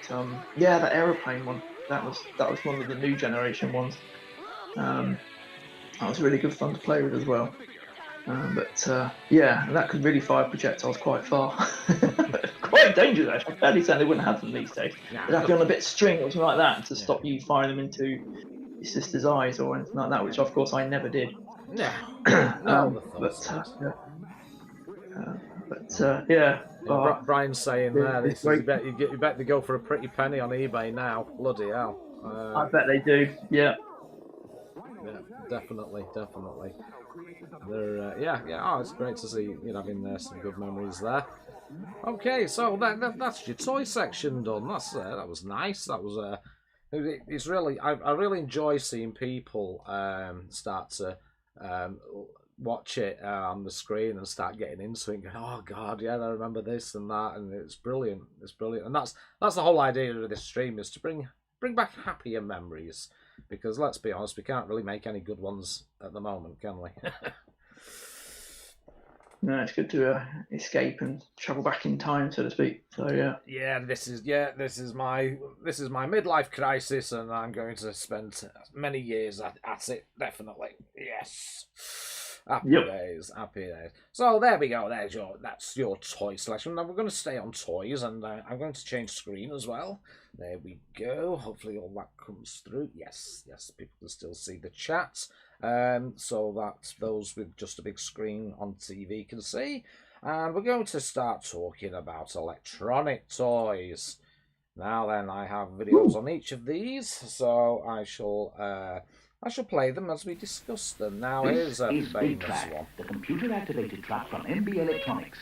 S1: that aeroplane one, that was one of the new generation ones. That was really good fun to play with as well. That could really fire projectiles quite far. Quite dangerous actually. I'm fairly certain they wouldn't have them these days. They'd have to be on a bit of string or something like that to stop you firing them into your sister's eyes or anything like that, which of course I never did.
S2: Brian's saying there, you bet they go for a pretty penny on eBay now. Bloody hell.
S1: I bet they do, yeah.
S2: Yeah, definitely. They're, it's great to see you having some good memories there. Okay, so that's your toy section done. That was nice. That was it's really I really enjoy seeing people start to watch it on the screen and start getting into it and going, oh god, yeah, I remember this and that, and it's brilliant. And that's the whole idea of this stream, is to bring back happier memories, because let's be honest, we can't really make any good ones at the moment, can we?
S1: No, it's good to escape and travel back in time, so to speak. So
S2: this is my midlife crisis, and I'm going to spend many years at it. Definitely, yes. Happy days. So there we go. That's your toy selection. Now we're going to stay on toys, and I'm going to change screen as well. There we go. Hopefully all that comes through. Yes. People can still see the chat. So that those with just a big screen on TV can see. And we're going to start talking about electronic toys. Now then, I have videos on each of these, so I shall play them as we discuss them. Now here's a famous one.
S7: The computer-activated track from MB Electronics.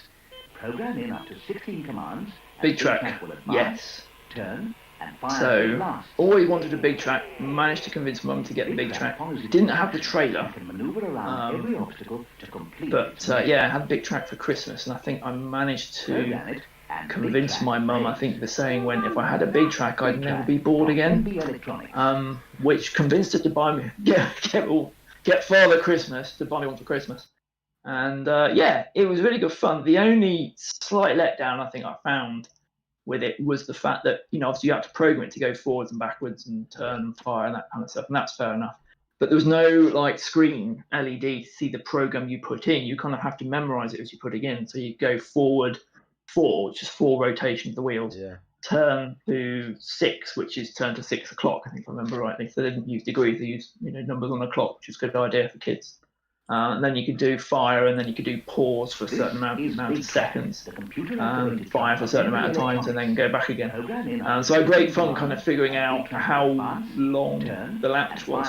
S7: Program in up to 16 commands.
S1: Big track, yes.
S7: Turn and fire.
S1: So, always wanted a big track. Managed to convince Mum to get the big track. Didn't have the trailer.
S7: Maneuver around every obstacle to complete.
S1: But I had a big track for Christmas, and I think I managed to convinced my mum. I think the saying went, if I had a big track, I'd never be bored again. Which convinced her to buy me, get Father Christmas to buy me one for Christmas. And yeah, it was really good fun. The only slight letdown I think I found with it was the fact that, obviously you had to program it to go forwards and backwards and turn and fire and that kind of stuff, and that's fair enough. But there was no screen LED to see the program you put in. You kind of have to memorize it as you put it in. So you go forward 4, which is 4 rotations of the wheels. Yeah. Turn to 6, which is turn to 6 o'clock, I think I remember rightly. So they didn't use degrees, they used numbers on the clock, which is a good idea for kids. And then you could do fire, and then you could do pause for a certain amount of seconds, fire for a certain amount of times, and then go back again. So I had great fun kind of figuring out how long the latch was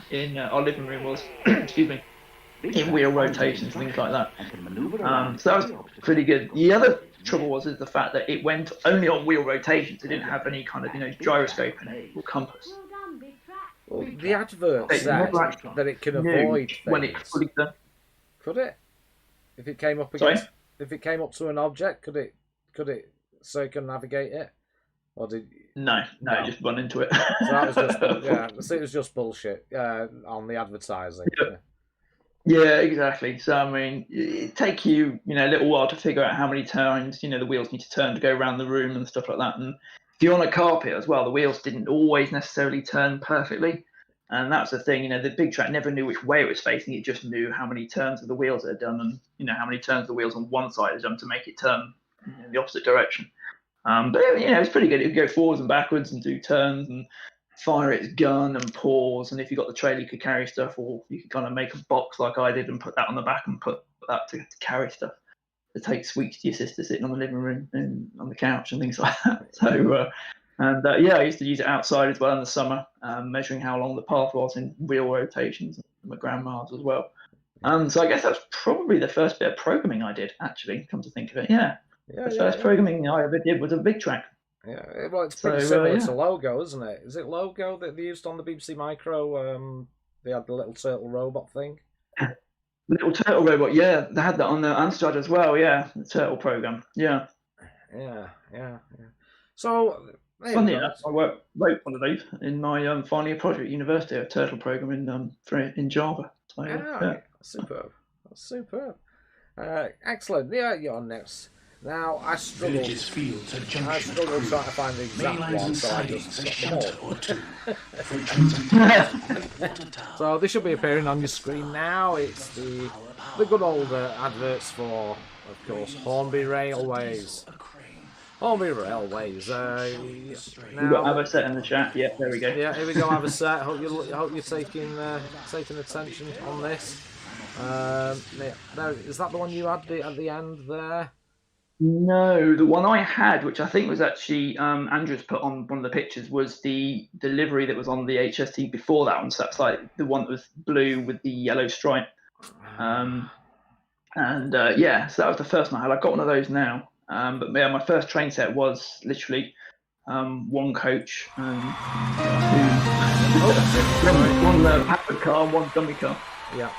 S1: in our living room was, excuse me, in wheel rotations and things like that. So that was pretty good. The other trouble was the fact that it went only on wheel rotations. It didn't have any kind of gyroscope in it or compass.
S2: Well, the advert said that it can avoid things.
S1: When it's fully done.
S2: Could it? If it came up against, if it came up to an object, could it so it can navigate it? Or did
S1: No, just run into it.
S2: So that was just it was just bullshit on the advertising.
S1: Yeah, exactly. So I mean, it take you a little while to figure out how many times the wheels need to turn to go around the room and stuff like that. And if you're on a carpet as well, the wheels didn't always necessarily turn perfectly. And that's the thing, the big track never knew which way it was facing. It just knew how many turns of the wheels it had done and, how many turns the wheels on one side had done to make it turn in the opposite direction. But, it was pretty good. It would go forwards and backwards and do turns and fire its gun and pause. And if you got the trailer, you could carry stuff, or you could kind of make a box like I did and put that on the back and put that to carry stuff. To take sweets to your sister sitting on the living room and on the couch and things like that. So, I used to use it outside as well in the summer, measuring how long the path was in wheel rotations and my grandma's as well. So I guess that's probably the first bit of programming I did, actually, come to think of it. The first programming I ever did was a big track.
S2: Yeah, well, it's pretty similar to Logo, isn't it? Is it Logo that they used on the BBC Micro? They had the little turtle robot thing.
S1: Little turtle robot, yeah. They had that on the Amstrad as well, yeah. The turtle program, yeah.
S2: Yeah. So,
S1: funny enough, I wrote one of those in my final year project at university, a turtle program in Java. So,
S2: superb. That's superb. Excellent. Yeah, you're next. Now, I struggled trying to find the exact one, so I just got them all. So this should be appearing on your screen now. It's the good old adverts for, of course, Hornby Railways. Hornby Railways.
S1: We've got Averset in the chat. Yeah, there we go.
S2: Yeah, here we go, Averset. Hope you're taking attention on this. Is that the one you had at the end there?
S1: No, the one I had, which I think was actually Andrew's put on one of the pictures, was the delivery that was on the HST before that one. So that's like the one that was blue with the yellow stripe. So that was the first one I had. I've got one of those now. But yeah, my first train set was literally one coach and one powered car, one dummy car.
S2: Yeah,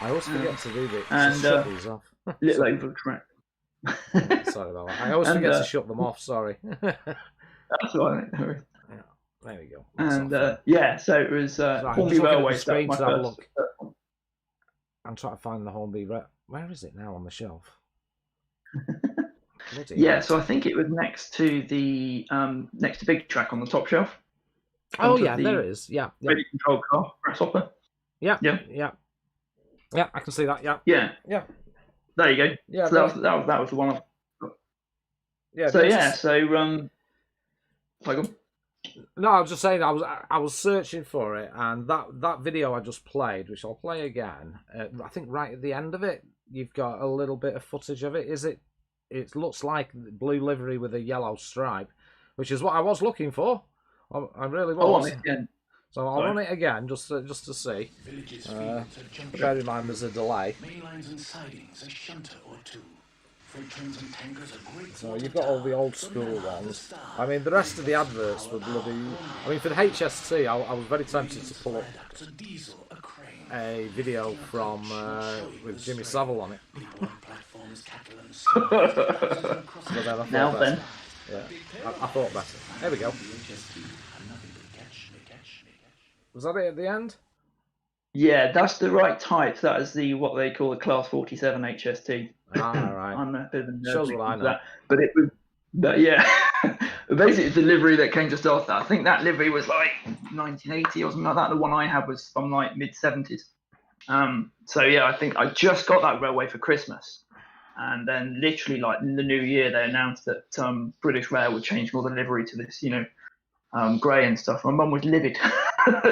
S2: I always forget to do this.
S1: And
S2: shut these off.
S1: Little oval track.
S2: Sorry about that. I always forget to shut them off. Sorry.
S1: That's all right.
S2: Yeah, there we go.
S1: So it was Hornby Railway.
S2: Screen to have a look. I'm trying to find the Hornby. Where is it now on the shelf?
S1: So I think it was next to the big track on the top shelf.
S2: Oh yeah, there it is. Yeah.
S1: Ready control car, grasshopper.
S2: Yeah. I can see that.
S1: Yeah. There you go.
S2: Yeah,
S1: so that was the one.
S2: Yeah. No, I was just saying I was searching for it, and that video I just played, which I'll play again. I think right at the end of it, you've got a little bit of footage of it. It looks like blue livery with a yellow stripe, which is what I was looking for. I really was. So I'll run it again just to see. Bear in mind there's a delay. So you've got all the old school ones. I mean, the rest of the adverts were bloody. I mean, for the HST, I was very tempted to pull up a video from with Jimmy Savile on it. then I thought
S1: Now
S2: better.
S1: then.
S2: Yeah, I thought better. There we go. Was that it at the end?
S1: Yeah, that's the right type. That is the what they call the Class 47 HST.
S2: Right.
S1: I'm a bit of a nerd
S2: Shows
S1: when it
S2: what I
S1: comes to
S2: know.
S1: that. But it was, but yeah, basically it's the livery that came just after that. I think that livery was like 1980 or something like that. The one I had was from like mid 70s. So yeah, I think I just got that railway for Christmas, and then literally like in the new year they announced that British Rail were changing all the livery to this, grey and stuff. My mum was livid.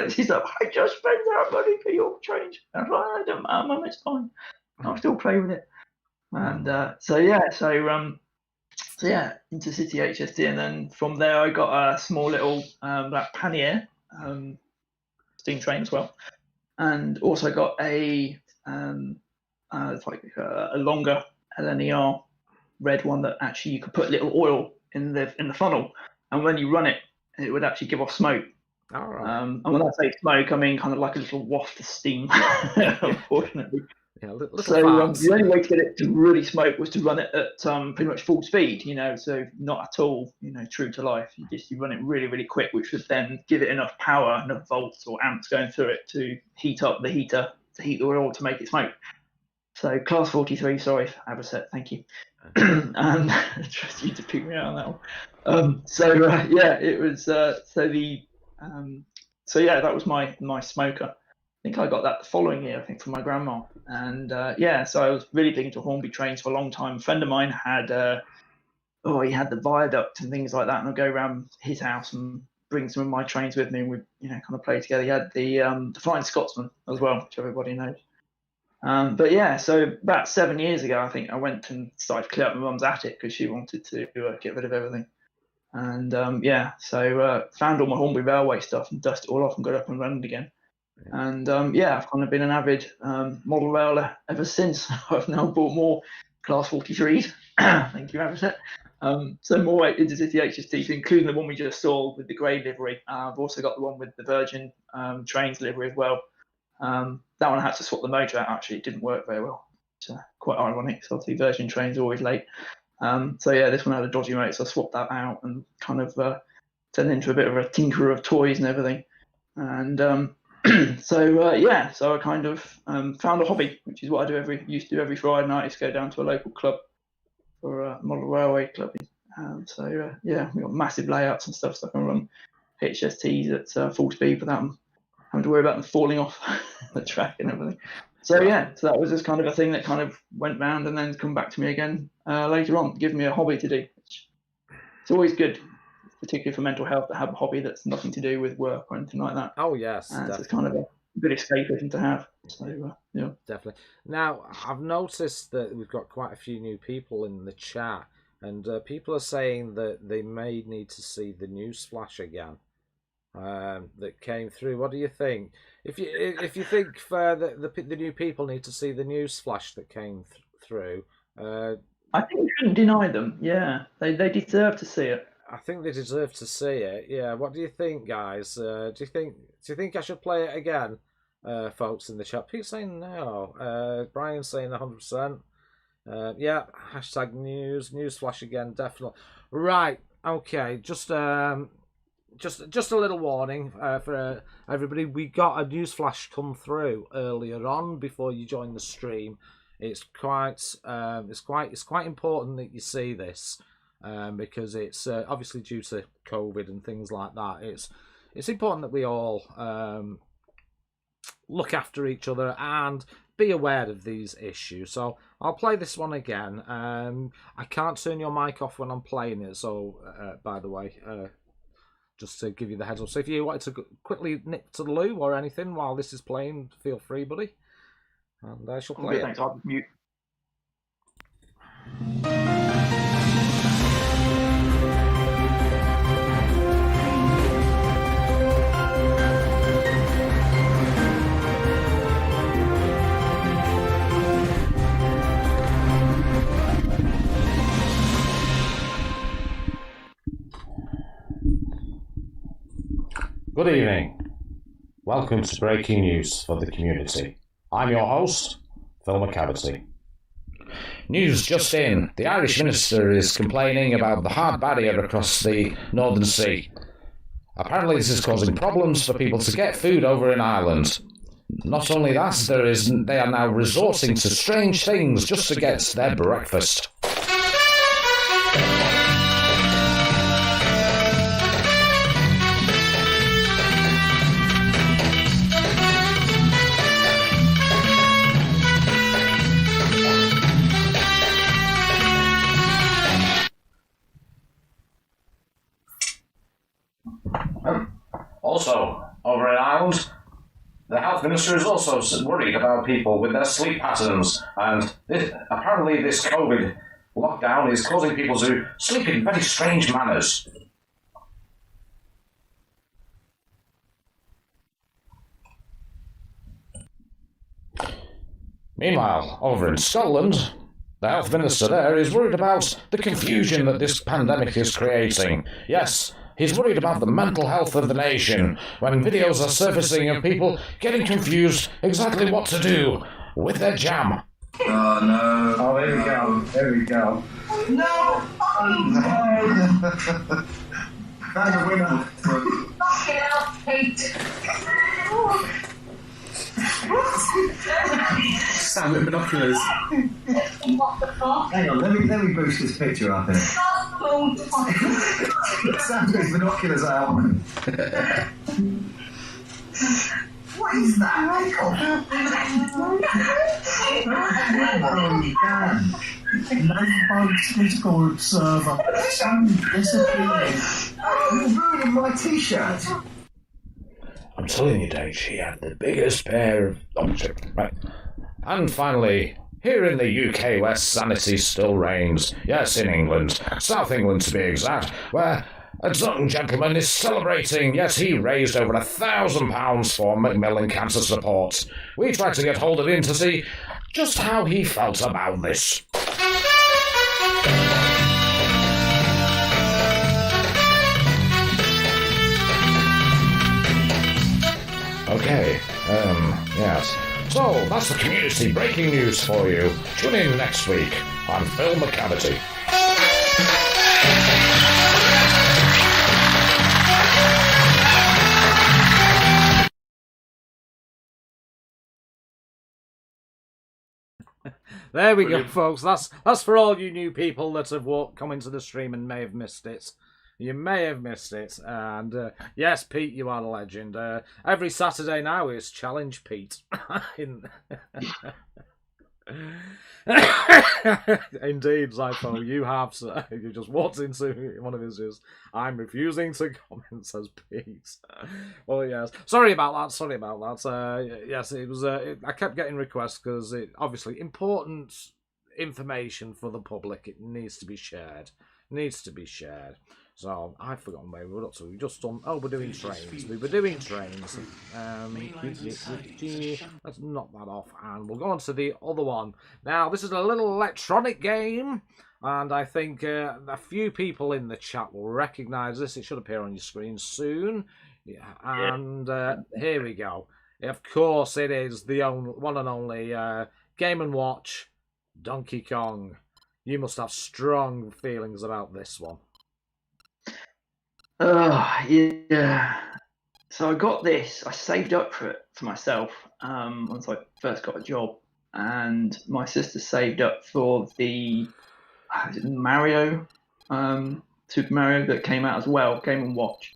S1: She's like, I just spent that money for your change. I was like, I don't matter, Mum, it's fine. I'll still play with it. And so yeah, Intercity HST, and then from there I got a small little black pannier steam train as well, and also got a it's like a longer LNER red one that actually you could put little oil in the funnel, and when you run it, it would actually give off smoke.
S2: All right.
S1: And when I say smoke, I mean kind of like a little waft of steam, unfortunately.
S2: Yeah, little
S1: So
S2: farts.
S1: the only way to get it to really smoke was to run it at pretty much full speed, so not at all, true to life. You run it really, really quick, which would then give it enough power, enough volts or amps going through it to heat up the heater, to heat the oil to make it smoke. So Class 43, sorry, Aberset, thank you. And I trust you to pick me out on that one. It was that was my smoker. I think I got that the following year, I think, from my grandma. And so I was really big into Hornby trains for a long time. A friend of mine had he had the viaduct and things like that, and I'd go around his house and bring some of my trains with me, and we'd kind of play together. He had the Flying Scotsman as well, which everybody knows. So about 7 years ago, I think I went and started to clear up my mum's attic because she wanted to get rid of everything. And found all my Hornby Railway stuff and dusted it all off and got up and running again. And I've kind of been an avid model railer ever since. I've now bought more Class 43s. Thank you, Aberset. So more Intercity HSTs, including the one we just saw with the grey livery. I've also got the one with the Virgin Trains livery as well. That one I had to swap the motor out. Actually, it didn't work very well. It's quite ironic. So obviously Virgin Trains are always late. This one had a dodgy motor, so I swapped that out and kind of turned into a bit of a tinkerer of toys and everything. And so I kind of found a hobby, which is what I used to do every Friday night, is go down to a local club for a model railway club. We've got massive layouts and stuff, so I can run HSTs at full speed without having to worry about them falling off the track and everything. So that was just kind of a thing that kind of went round and then come back to me again later on, giving me a hobby to do. It's always good, particularly for mental health, to have a hobby that's nothing to do with work or anything like that.
S2: Oh yes,
S1: so it's kind of a good escapism to have. So
S2: definitely. Now I've noticed that we've got quite a few new people in the chat, and people are saying that they may need to see the news flash again that came through. What do you think? If you think the new people need to see the news flash that came through,
S1: I think we shouldn't deny them. Yeah, they deserve to see it.
S2: I think they deserve to see it. Yeah. What do you think, guys? Do you think I should play it again, folks in the chat? Pete's saying no. Brian's saying 100%. Hashtag news flash again, definitely. Right. Okay. Just a little warning for everybody. We got a news flash come through earlier on before you join the stream. It's quite important that you see this. Because it's obviously due to COVID and things like that. It's important that we all look after each other and be aware of these issues. So I'll play this one again. I can't turn your mic off when I'm playing it. So by the way, just to give you the heads up. So if you wanted to quickly nip to the loo or anything while this is playing, feel free, buddy. And I shall play it.
S1: Thanks. I'll mute.
S3: Good evening. Welcome to Breaking News for the Community. I'm your host, Phil McCavity. News just in. The Irish minister is complaining about the hard barrier across the Northern Sea. Apparently this is causing problems for people to get food over in Ireland. Not only that, they are now resorting to strange things just to get their breakfast. Also, over in Ireland, the health minister is also worried about people with their sleep patterns, and apparently this COVID lockdown is causing people to sleep in very strange manners. Meanwhile, over in Scotland, the health minister there is worried about the confusion that this pandemic is creating. Yes, he's worried about the mental health of the nation when videos are surfacing of people getting confused exactly what to do with their jam.
S5: Oh no.
S6: Oh, here we go. Here we go.
S4: No!
S5: That's a winner.
S4: Knock it out, Pete!
S6: Sam with binoculars.
S4: What the fuck?
S5: Hang on, let me boost this picture up here. Sam's got his binoculars out.
S4: What is that, Michael?
S5: Oh, Dan.
S6: Notified Discord server. Sam disappearing.
S5: You're ruining my t-shirt.
S3: I'm telling you, Dave, she had the biggest pair of... Right. And finally, here in the UK where sanity still reigns, yes, in England, South England to be exact, where a young gentleman is celebrating, yes, he raised over £1,000 for Macmillan Cancer Support. We tried to get hold of him to see just how he felt about this. Okay, yes. So, that's the community breaking news for you. Tune in next week on Film Cavity.
S2: There we go, folks. That's for all you new people that have come into the stream and may have missed it. You may have missed it. And yes, Pete, you are the legend. Every Saturday now is Challenge Pete. Indeed, Zypho, you have. You just walked into one of his videos. I'm refusing to comment, says Pete. Well, yes. Sorry about that. Yes, it was. I kept getting requests because it obviously important information for the public. It needs to be shared. So I've forgotten where we were up to. We've just done. Oh, we're doing trains. We were doing trains. Let's knock that off, and we'll go on to the other one. Now, this is a little electronic game, and I think a few people in the chat will recognise this. It should appear on your screen soon. Yeah, and here we go. Of course, it is the one and only Game & Watch Donkey Kong. You must have strong feelings about this one.
S1: Yeah. So I got this. I saved up for it for myself once I first got a job, and my sister saved up for the Mario, Super Mario that came out as well, Game & Watch.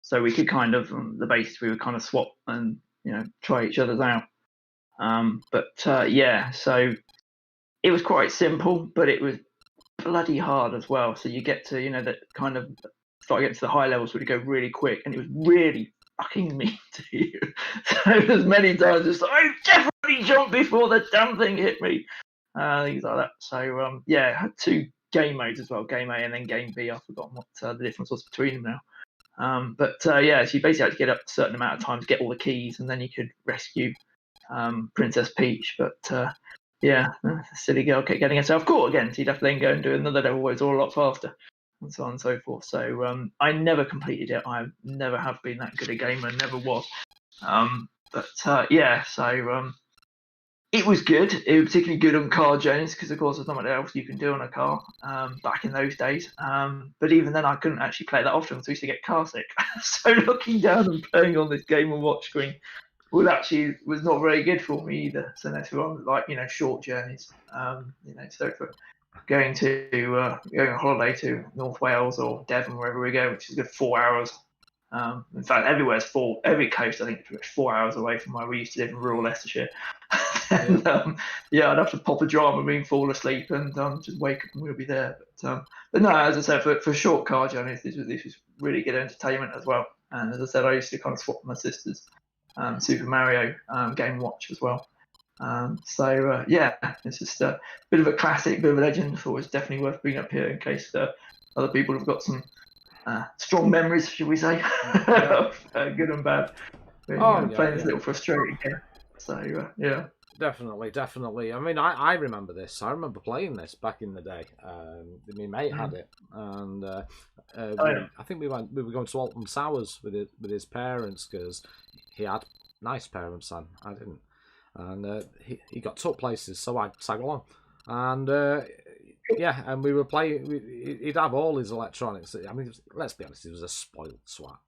S1: So we could kind of, on the basis we would kind of swap and try each other's out. Yeah, so it was quite simple, but it was bloody hard as well. So you get to that kind of start getting to the high levels where you go really quick, and it was really fucking mean to you. So there's many times it's like, I definitely jumped before the damn thing hit me. Things like that. So I had two game modes as well, game A and then game B. I've forgotten what the difference was between them now. So you basically had to get up a certain amount of time to get all the keys, and then you could rescue Princess Peach. But the silly girl kept getting herself caught again, so you'd have to then go and do another level where it's all a lot faster, and so on and so forth. So I never completed it. I never have been that good a gamer, never was. It was good. It was particularly good on car journeys because, of course, there's not much else you can do on a car back in those days. But even then, I couldn't actually play that often, so I used to get car sick. So looking down and playing on this Game and Watch screen was not very good for me either. So that's on like short journeys. So for going on holiday to North Wales or Devon, wherever we go, which is a good 4 hours. In fact, every coast I think is 4 hours away from where we used to live in rural Leicestershire. And I'd have to pop a Dramamine, fall asleep, and just wake up and we'll be there. But no, as I said, for short car journeys, this was really good entertainment as well. And as I said, I used to kind of swap with my sister's Super Mario Game Watch as well. It's just a bit of a classic, bit of a legend. I thought it was definitely worth bringing up here in case other people have got some strong memories, should we say, of good and bad. Playing this little frustrating game. So yeah.
S2: Definitely. I mean, I remember this. I remember playing this back in the day. My mate had it, and I think we were going to Alton Towers with his parents because he had nice parents and I didn't, and he got took places, so I tag along, and and we were playing. He'd have all his electronics. I mean, let's be honest, he was a spoiled swat.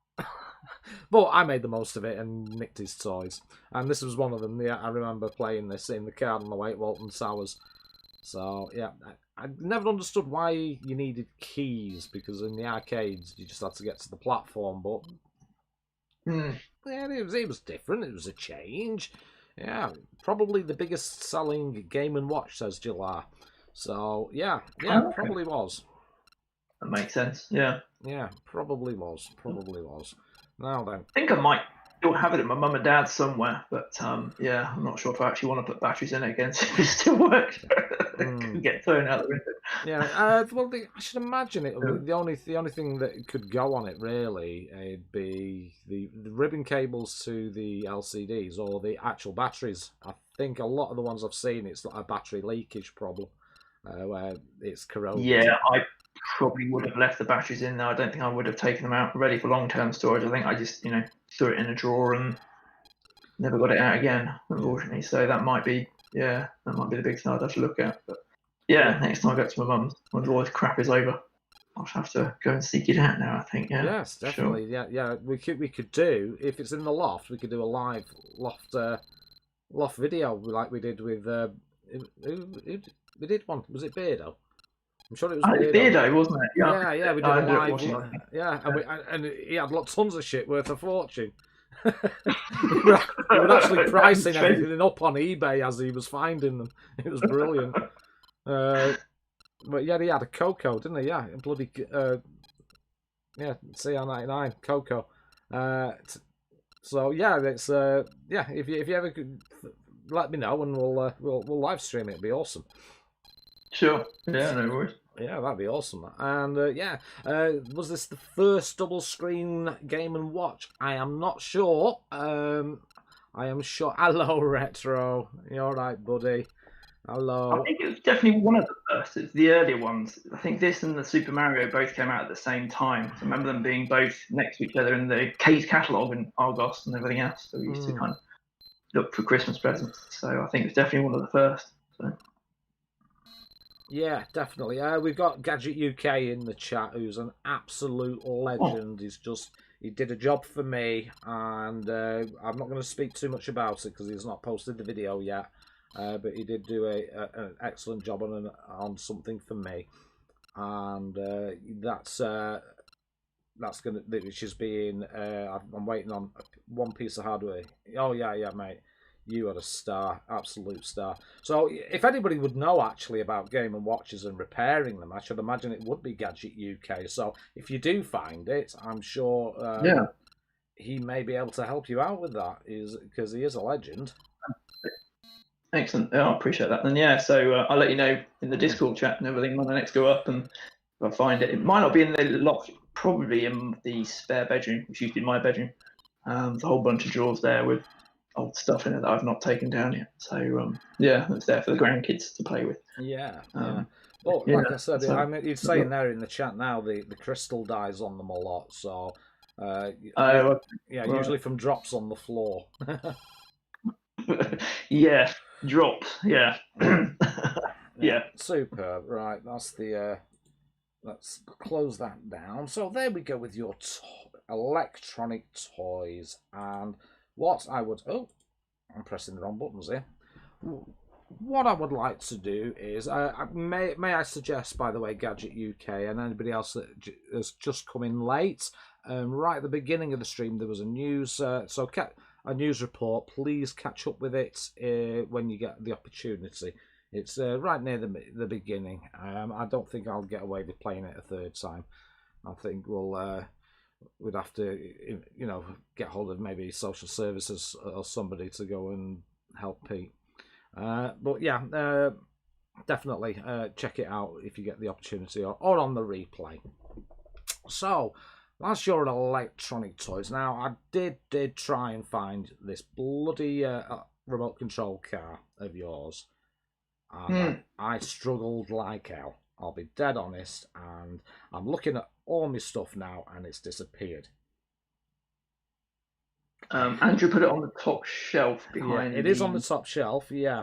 S2: But I made the most of it and nicked his toys. And this was one of them. Yeah, I remember playing this in the car on the way to Walton Towers. So, yeah, I never understood why you needed keys, because in the arcades you just had to get to the platform. But yeah, it was different. It was a change. Yeah, probably the biggest selling Game and Watch, says Gillar. So, yeah, probably was.
S1: That makes sense, yeah.
S2: Yeah, probably was. Now then.
S1: I think I might still have it at my mum and dad's somewhere, but I'm not sure if I actually want to put batteries in it again so it still works. It could get thrown out the window.
S2: Yeah, I should imagine it. The only thing that could go on it really would be the ribbon cables to the LCDs or the actual batteries. I think a lot of the ones I've seen, it's like a battery leakage problem where it's corroded.
S1: Yeah, I probably would have left the batteries in there. I don't think I would have taken them out ready for long-term storage. I think I just, threw it in a drawer and never got it out again, unfortunately. So that might be the big thing I'd have to look at. But yeah, next time I go to my mum's, when all this crap is over, I'll have to go and seek it out now, I think. Yeah.
S2: Yes, definitely. Sure. Yeah. We could do, if it's in the loft, we could do a live loft video like we did with we did one. Was it Beardo? I'm sure it was
S1: Beardo, wasn't it?
S2: Yeah, we did a live. Yeah, and he had tons of shit worth a fortune. we were actually pricing everything up on eBay as he was finding them. It was brilliant. But yeah, he had a Coco, didn't he? Yeah, bloody CR99 Coco. So yeah, it's if you ever could let me know and we'll live stream it. It'd be awesome.
S1: Sure. Yeah, no worries.
S2: Yeah, that'd be awesome. And was this the first double screen Game and Watch? I am not sure. I am sure. Hello, Retro. You all right, buddy? Hello.
S1: I think it was definitely one of the first. It's the earlier ones. I think this and the Super Mario both came out at the same time. So I remember them being both next to each other in the case catalogue and Argos and everything else. So we used to kind of look for Christmas presents. So I think it's definitely one of the first. So.
S2: Yeah, definitely. We've got Gadget UK in the chat, who's an absolute legend. He did a job for me, and I'm not going to speak too much about it because he's not posted the video yet. But he did do an excellent job on something for me, and that's which is being. I'm waiting on one piece of hardware. Oh yeah, mate. You are a star, absolute star. So if anybody would know actually about Game and Watches and repairing them, I should imagine it would be Gadget UK. So if you do find it, I'm sure he may be able to help you out with that, because he is a legend.
S1: Excellent. I appreciate that. And so I'll let you know in the Discord chat and everything when I next go up, and if I find it. It might not be in the loft, probably in the spare bedroom, which used to be my bedroom. There's a whole bunch of drawers there with old stuff in it that I've not taken down yet. So it's there for the grandkids to play with.
S2: Yeah. Well, like I said, you're saying there in the chat now the crystal dies on them a lot. So usually from drops on the floor.
S1: Yeah. drops. Yeah. Yeah.
S2: Superb. Right, that's the. Let's close that down. So there we go with your electronic toys. And what I would... Oh, I'm pressing the wrong buttons here. What I would like to do is... may I suggest, by the way, Gadget UK and anybody else that has just come in late, right at the beginning of the stream there was a news... a news report. Please catch up with it when you get the opportunity. It's right near the beginning. I don't think I'll get away with playing it a third time. I think we'd have to, get hold of maybe social services or somebody to go and help Pete. But yeah, definitely check it out if you get the opportunity or on the replay. So that's your electronic toys. Now I did try and find this bloody remote control car of yours. I struggled like hell. I'll be dead honest, and I'm looking at all my stuff now, and it's disappeared.
S1: Andrew put it on the top shelf behind.
S2: Yeah, it is on the top shelf. Yeah,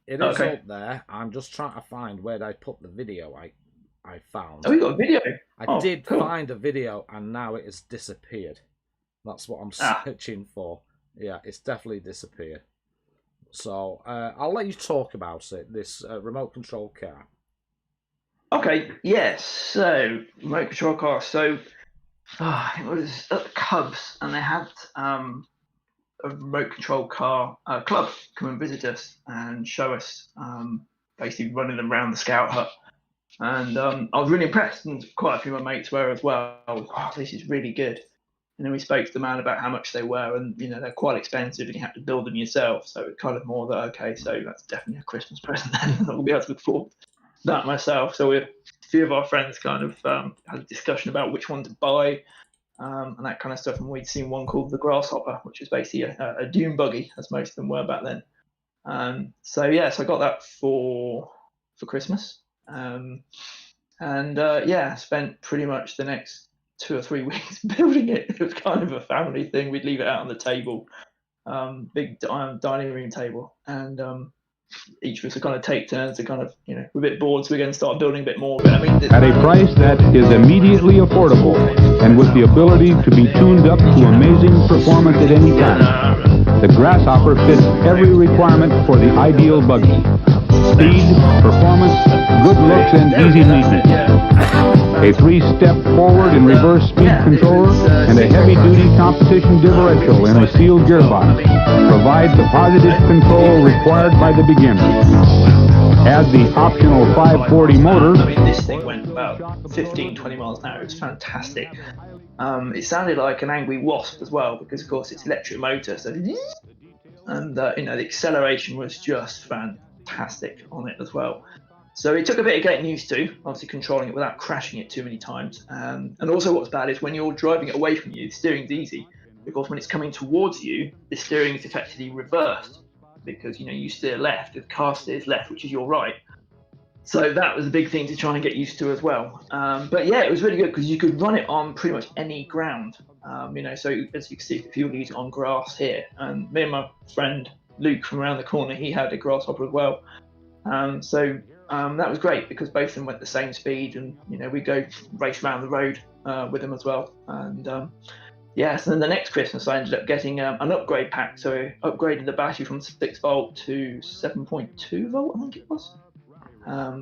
S2: it is up there. I'm just trying to find where I put the video. I found.
S1: Oh, you got a video?
S2: I did find a video, and now it has disappeared. That's what I'm searching for. Yeah, it's definitely disappeared. So I'll let you talk about it, this remote control car.
S1: Okay, yes. So, remote control car. So, it was at the Cubs, and they had a remote control car club come and visit us and show us basically running them around the scout hut. And I was really impressed, and quite a few of my mates were as well. Oh, this is really good. And then we spoke to the man about how much they were, and they're quite expensive, and you have to build them yourself. So it's kind of more that okay, so that's definitely a Christmas present. Then I'll be able to look forward to that myself. So a few of our friends kind of had a discussion about which one to buy, and that kind of stuff. And we'd seen one called the Grasshopper, which was basically a dune buggy, as most of them were back then. So I got that for Christmas, and spent pretty much the next 2 or 3 weeks building it. It was kind of a family thing. We'd leave it out on the table, big dining room table, and each of us would kind of take turns to kind of, we're a bit bored, so we're going to start building a bit more. But,
S8: at a price that is immediately affordable and with the ability to be tuned up to amazing performance at any time. The Grasshopper fits every requirement for the ideal buggy. Speed, performance, good looks, and easy maintenance. A 3-step forward and reverse speed controller and a heavy-duty competition differential in a sealed gearbox provide the positive control required by the beginner. Add the optional 540 motor.
S1: This thing went about 15, 20 miles an hour. It was fantastic. It sounded like an angry wasp as well, because of course it's electric motor. So, and the acceleration was just fantastic on it as well. So it took a bit of getting used to, obviously controlling it without crashing it too many times. And also what's bad is when you're driving it away from you, the steering's easy, because when it's coming towards you, the steering is effectively reversed, because you steer left, the car steers left, which is your right. So that was a big thing to try and get used to as well. But yeah, it was really good because you could run it on pretty much any ground. So as you can see, if you were using it on grass here, and me and my friend Luke from around the corner, he had a Grasshopper as well. That was great because both of them went the same speed, and we go race around the road with them as well. And so then the next Christmas I ended up getting an upgrade pack. So I upgraded the battery from 6 volt to 7.2 volt, I think it was.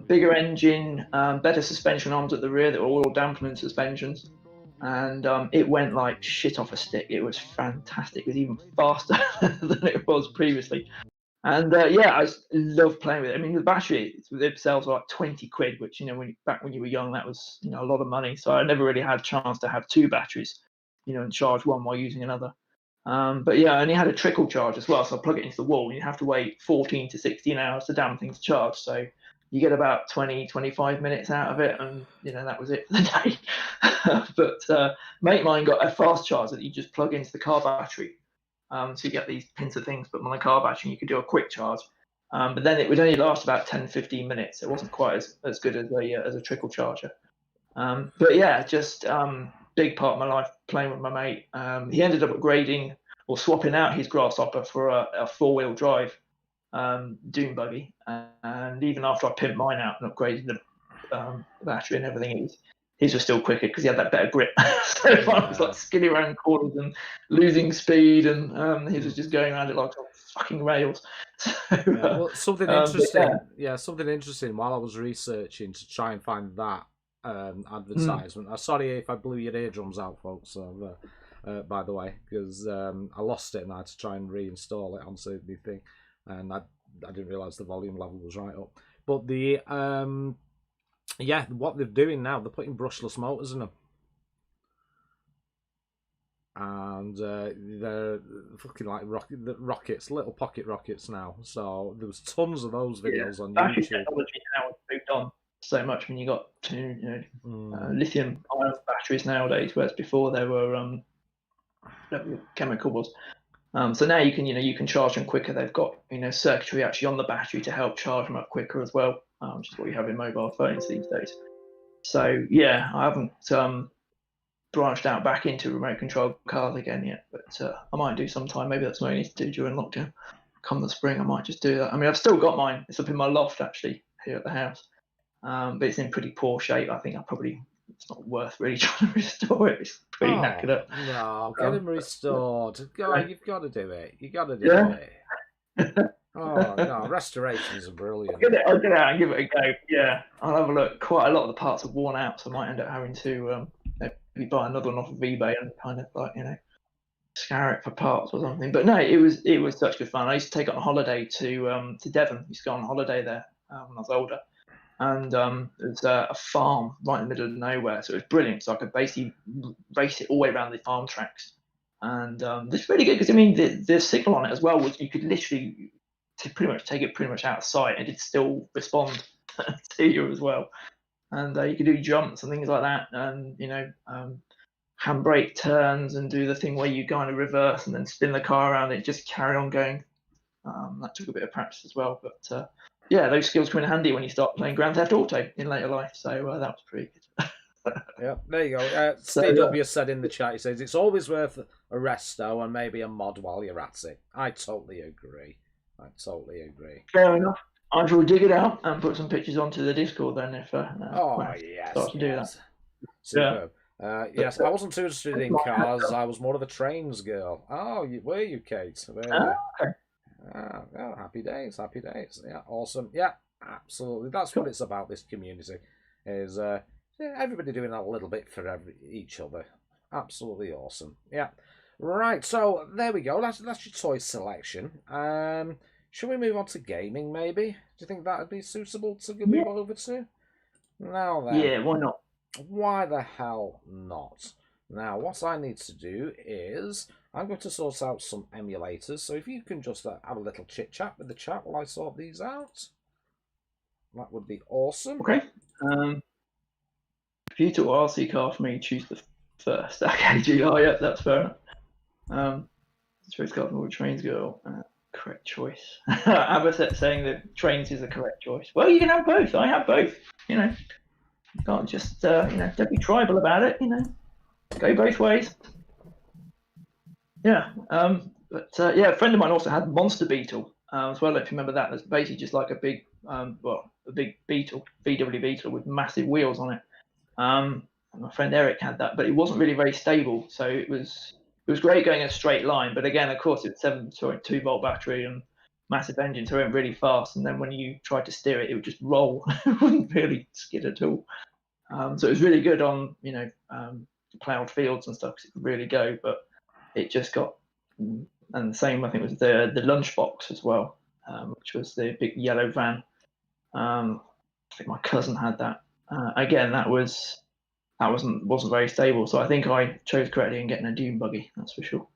S1: Bigger engine, better suspension arms at the rear that were oil dampening suspensions, and it went like shit off a stick. It was fantastic. It was even faster than it was previously. And I love playing with it. I mean, the battery itself was like 20 quid, which back when you were young, that was a lot of money. So I never really had a chance to have 2 batteries, and charge one while using another. I only had a trickle charge as well, so I plug it into the wall, and you have to wait 14 to 16 hours to damn thing to charge. So you get about 20, 25 minutes out of it, and that was it for the day. But mate of mine got a fast charger that you just plug into the car battery. So you get these pincer things put on the car battery, and you could do a quick charge. But then it would only last about 10, 15 minutes. It wasn't quite as good as a trickle charger. Big part of my life playing with my mate. He ended up upgrading or swapping out his Grasshopper for a 4-wheel drive dune buggy, and even after I pimped mine out and upgraded the battery and everything, his was still quicker because he had that better grip. So I was like skidding around corners and losing speed, and his was just going around it like fucking rails. So,
S2: well, something interesting. Something interesting while I was researching to try and find that advertisement. Sorry if I blew your eardrums out, folks. So, by the way, because I lost it and I had to try and reinstall it onto the thing, and I didn't realise the volume level was right up. But the what they're doing now, they're putting brushless motors in them. And they're fucking like rockets, little pocket rockets now. So there was tons of those videos on
S1: battery
S2: YouTube.
S1: Technology now has moved on so much when you got to lithium-ion batteries nowadays, whereas before they were chemicals. So now you can charge them quicker. They've got circuitry actually on the battery to help charge them up quicker as well, which is what you have in mobile phones these days. So yeah, I haven't branched out back into remote control cars again yet, but I might do sometime. Maybe that's what I need to do during lockdown. Come the spring, I might just do that. I mean, I've still got mine. It's up in my loft actually here at the house, but it's in pretty poor shape. I think it's not worth really trying to restore it. It's pretty knackered up.
S2: No, get them restored. God, you've got to do it. You got to do it. Oh no, restorations are brilliant.
S1: I'll get out and give it a go. Yeah, I'll have a look. Quite a lot of the parts are worn out, so I might end up having to maybe buy another one off of eBay and kind of like scour it for parts or something. But no, it was such good fun. I used to take it on holiday to Devon. I used to go on holiday there when I was older, and it was a farm right in the middle of nowhere, so it was brilliant. So I could basically race it all the way around the farm tracks, and it's really good because I mean the signal on it as well was you could literally pretty much take it pretty much out of sight and it'd still respond to you as well. And you could do jumps and things like that, and handbrake turns and do the thing where you kind of reverse and then spin the car around it, just carry on going. That took a bit of practice as well, but those skills come in handy when you start playing Grand Theft Auto in later life. So that was pretty good.
S2: Yeah, there you go. Steve W said in the chat, he says it's always worth a resto and maybe a mod while you're at it. I totally agree.
S1: Fair enough. I shall dig it out and put some pictures onto the Discord then if
S2: start to
S1: do that.
S2: Superb. Yes, I wasn't too interested in cars. I was more of a trains girl. Oh, were you, Kate?
S1: Okay.
S2: Oh, happy days. Yeah, awesome. Yeah, absolutely. That's what it's about, this community, is everybody doing a little bit for each other. Absolutely awesome. Yeah. Right, so there we go. That's your toy selection. Should we move on to gaming, maybe? Do you think that would be suitable to move over to? Now then.
S1: Yeah, why not?
S2: Why the hell not? Now, what I need to do is I'm going to sort out some emulators. So if you can just have a little chit-chat with the chat while I sort these out, that would be awesome.
S1: Okay. Computer or RC car for me, choose the first. Okay, yeah, that's fair enough. Space car or trains girl. Correct choice. Abaset saying that trains is the correct choice. Well, you can have both. I have both. You can't just don't be tribal about it. Go both ways. Yeah. A friend of mine also had Monster Beetle as well. If you remember that, that's basically just like a big Beetle, VW Beetle with massive wheels on it. My friend Eric had that, but it wasn't really very stable. So it was great going a straight line, but again, of course, it's 2-volt battery and massive engine, so it went really fast. And then when you tried to steer it, it would just roll. It wouldn't really skid at all. So it was really good on plowed fields and stuff, because it could really go. But it just got, and the same I think was the lunchbox as well, which was the big yellow van. I think my cousin had that. Again, that wasn't very stable, so I think I chose correctly in getting a dune buggy, that's for sure.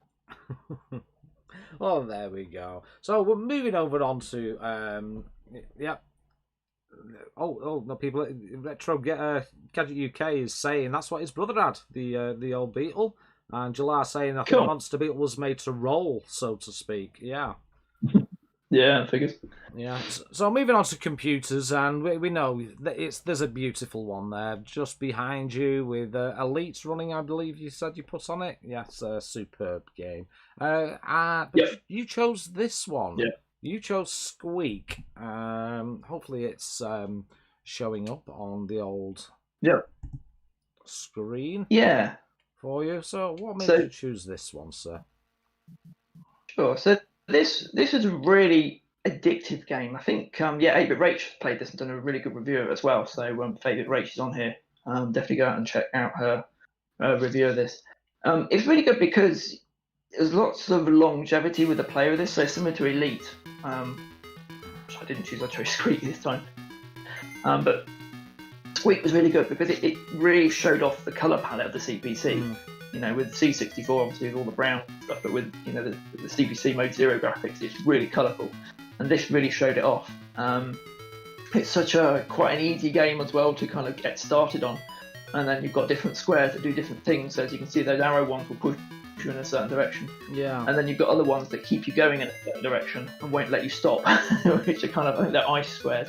S2: Oh, there we go. So we're moving over on to no, people. Retro Gadget UK is saying that's what his brother had, the old Beetle, and July saying I think the Monster Beetle was made to roll, so to speak. Yeah.
S1: Yeah, figures.
S2: Yeah. So moving on to computers, and we know that there's a beautiful one there just behind you with Elite running. I believe you said you put on it. Yes, a superb game. But you chose this one.
S1: Yeah.
S2: You chose Squeak. Hopefully it's showing up on the old screen for you. So what made you choose this one, sir?
S1: Sure. So this is a really addictive game. I think 8-Bit Rach played this and done a really good review of it as well. So 8-Bit Rach is on here. Definitely go out and check out her review of this. It's really good because there's lots of longevity with the player of this. So similar to Elite, which I didn't choose. I chose Squeak this time. But Squeak was really good because it really showed off the color palette of the CPC. You know, with C64 obviously with all the brown stuff, but with the CPC Mode 0 graphics, it's really colourful, and this really showed it off. It's quite an easy game as well to kind of get started on, and then you've got different squares that do different things. So as you can see, those arrow ones will push you in a certain direction, and then you've got other ones that keep you going in a certain direction and won't let you stop, which are kind of, I think they're ice squares.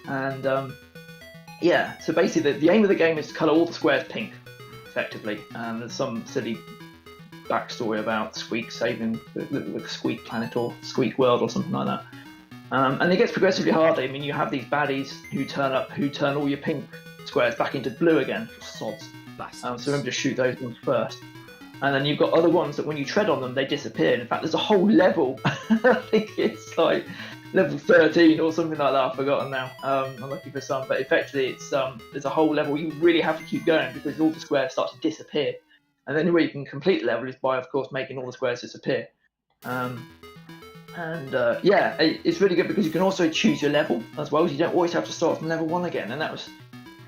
S1: And so basically the aim of the game is to colour all the squares pink, effectively. There's some silly backstory about Squeak saving the Squeak planet or Squeak world or something like that. And it gets progressively harder. I mean, you have these baddies who turn all your pink squares back into blue again. Sods. So remember to shoot those ones first. And then you've got other ones that when you tread on them, they disappear. In fact, there's a whole level. I think it's like level 13 or something like that. I've forgotten now. I'm looking for some, but effectively, it's there's a whole level you really have to keep going because all the squares start to disappear. And the only way you can complete the level is by, of course, making all the squares disappear. It's really good because you can also choose your level as well. So you don't always have to start from level 1 again. And that was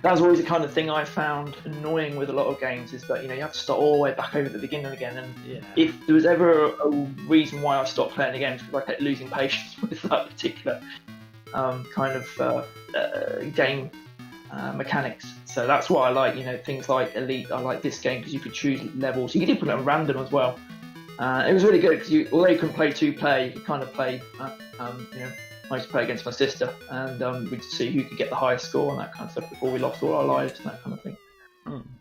S1: always the kind of thing I found annoying with a lot of games, is that you have to start all the way back over at the beginning again. And if there was ever a reason why I stopped playing the game, it's because I kept losing patience with that particular game mechanics. So that's why I like things like Elite. I like this game because you could choose levels. You could put it at random as well. It was really good because although you can play 2-player, you could kind of play I used to play against my sister, and we'd see who could get the highest score and that kind of stuff before we lost all our lives and that kind of thing.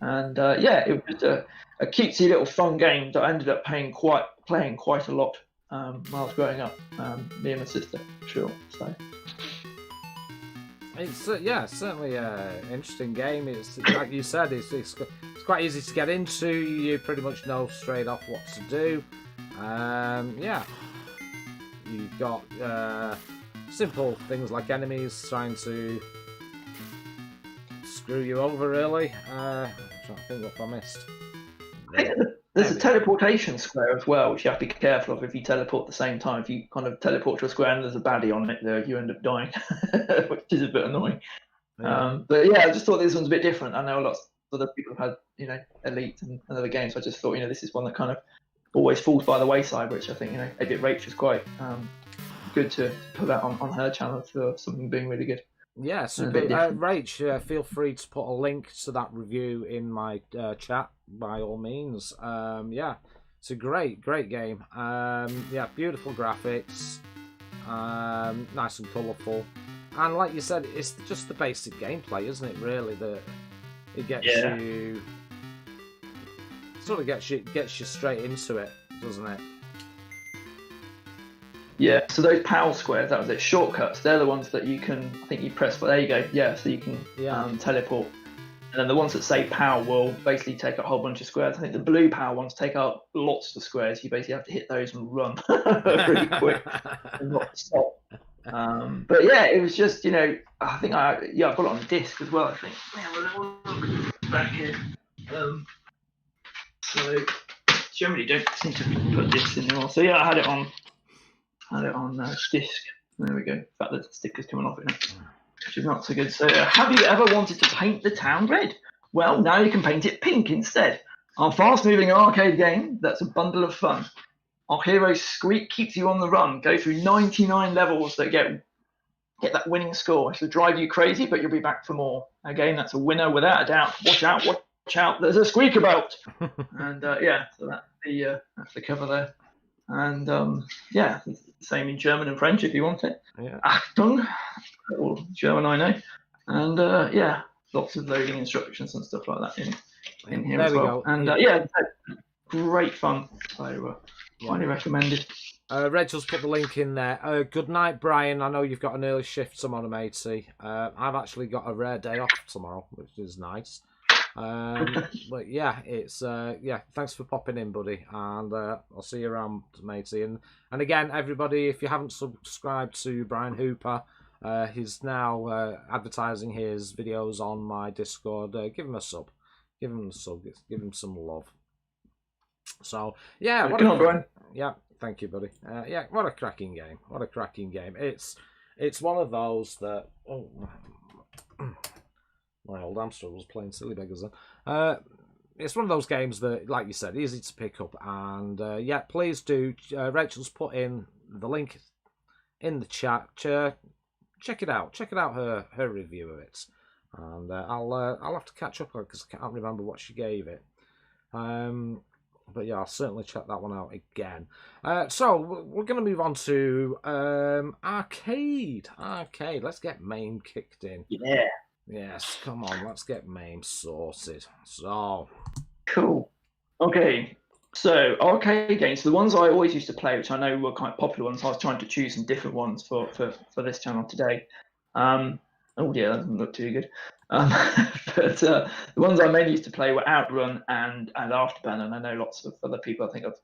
S1: And it was just a cutesy little fun game that I ended up playing quite a lot while I was growing up. Me and my sister, sure. So
S2: it's certainly an interesting game. It's like you said, it's quite easy to get into. You pretty much know straight off what to do. You've got simple things like enemies trying to screw you over, really. I'm trying to think what I missed.
S1: There's a teleportation square as well, which you have to be careful of if you teleport at the same time. If you kind of teleport to a square and there's a baddie on it, there you end up dying, which is a bit annoying. But I just thought this one's a bit different. I know lots of other people have had, Elite and other games, so I just thought, this is one that kind of always falls by the wayside, which I think, 8-Bit Rach is quite good to put that on her channel for something being really good.
S2: Yeah, so Rach, feel free to put a link to that review in my chat by all means. It's a great game. Beautiful graphics, nice and colourful, and like you said, it's just the basic gameplay, isn't it? Really, that it gets you, sort of gets you straight into it, doesn't it?
S1: Yeah, so those PAL squares, that was it, shortcuts, they're the ones that you can, I think you press, there you go, so you can teleport. And then the ones that say PAL will basically take up a whole bunch of squares. I think the blue PAL ones take up lots of squares. You basically have to hit those and run really quick and not stop. But it was just, I think I've got it on disc as well, I think. Let me have a little look back here. So generally don't seem to put discs in there. So I had it on disc. There we go. In fact, the sticker's coming off it now, which is not so good. So, have you ever wanted to paint the town red? Well, now you can paint it pink instead. Our fast-moving arcade game that's a bundle of fun. Our hero Squeak keeps you on the run. Go through 99 levels that get that winning score. It'll drive you crazy, but you'll be back for more. A game that's a winner without a doubt. Watch out! There's a Squeak about. And so that's the cover there. And same in German and French if you want it. Achtung, or German I know. And lots of loading instructions and stuff like that in here as well. And great fun. So highly recommended.
S2: Rachel's put the link in there. Good night, Brian. I know you've got an early shift tomorrow, matey. I've actually got a rare day off tomorrow, which is nice. But yeah, it's thanks for popping in, buddy, and I'll see you around, matey. And again, everybody, if you haven't subscribed to Brian Hooper, he's now advertising his videos on my Discord. Give him a sub, give him some love. So yeah,
S1: Brian.
S2: Yeah, thank you, buddy. Yeah, what a cracking game! What a cracking game! It's one of those that my old Amstrad was playing silly beggars then. It's one of those games that, like you said, easy to pick up. And yeah, please do. Rachel's put in the link in the chat. Check it out. Check it out. Her review of it. And I'll have to catch up because I can't remember what she gave it. But yeah, I'll certainly check that one out again. So we're going to move on to arcade. Let's get MAME kicked in.
S1: Yeah.
S2: Yes, come on, let's get MAME sorted. So
S1: cool. Okay, so arcade games, the ones I always used to play, which I know were quite popular ones. I was trying to choose some different ones for this channel today. Oh yeah, that doesn't look too good. But the ones I mainly used to play were Outrun and Afterburner, and I know lots of other people I think have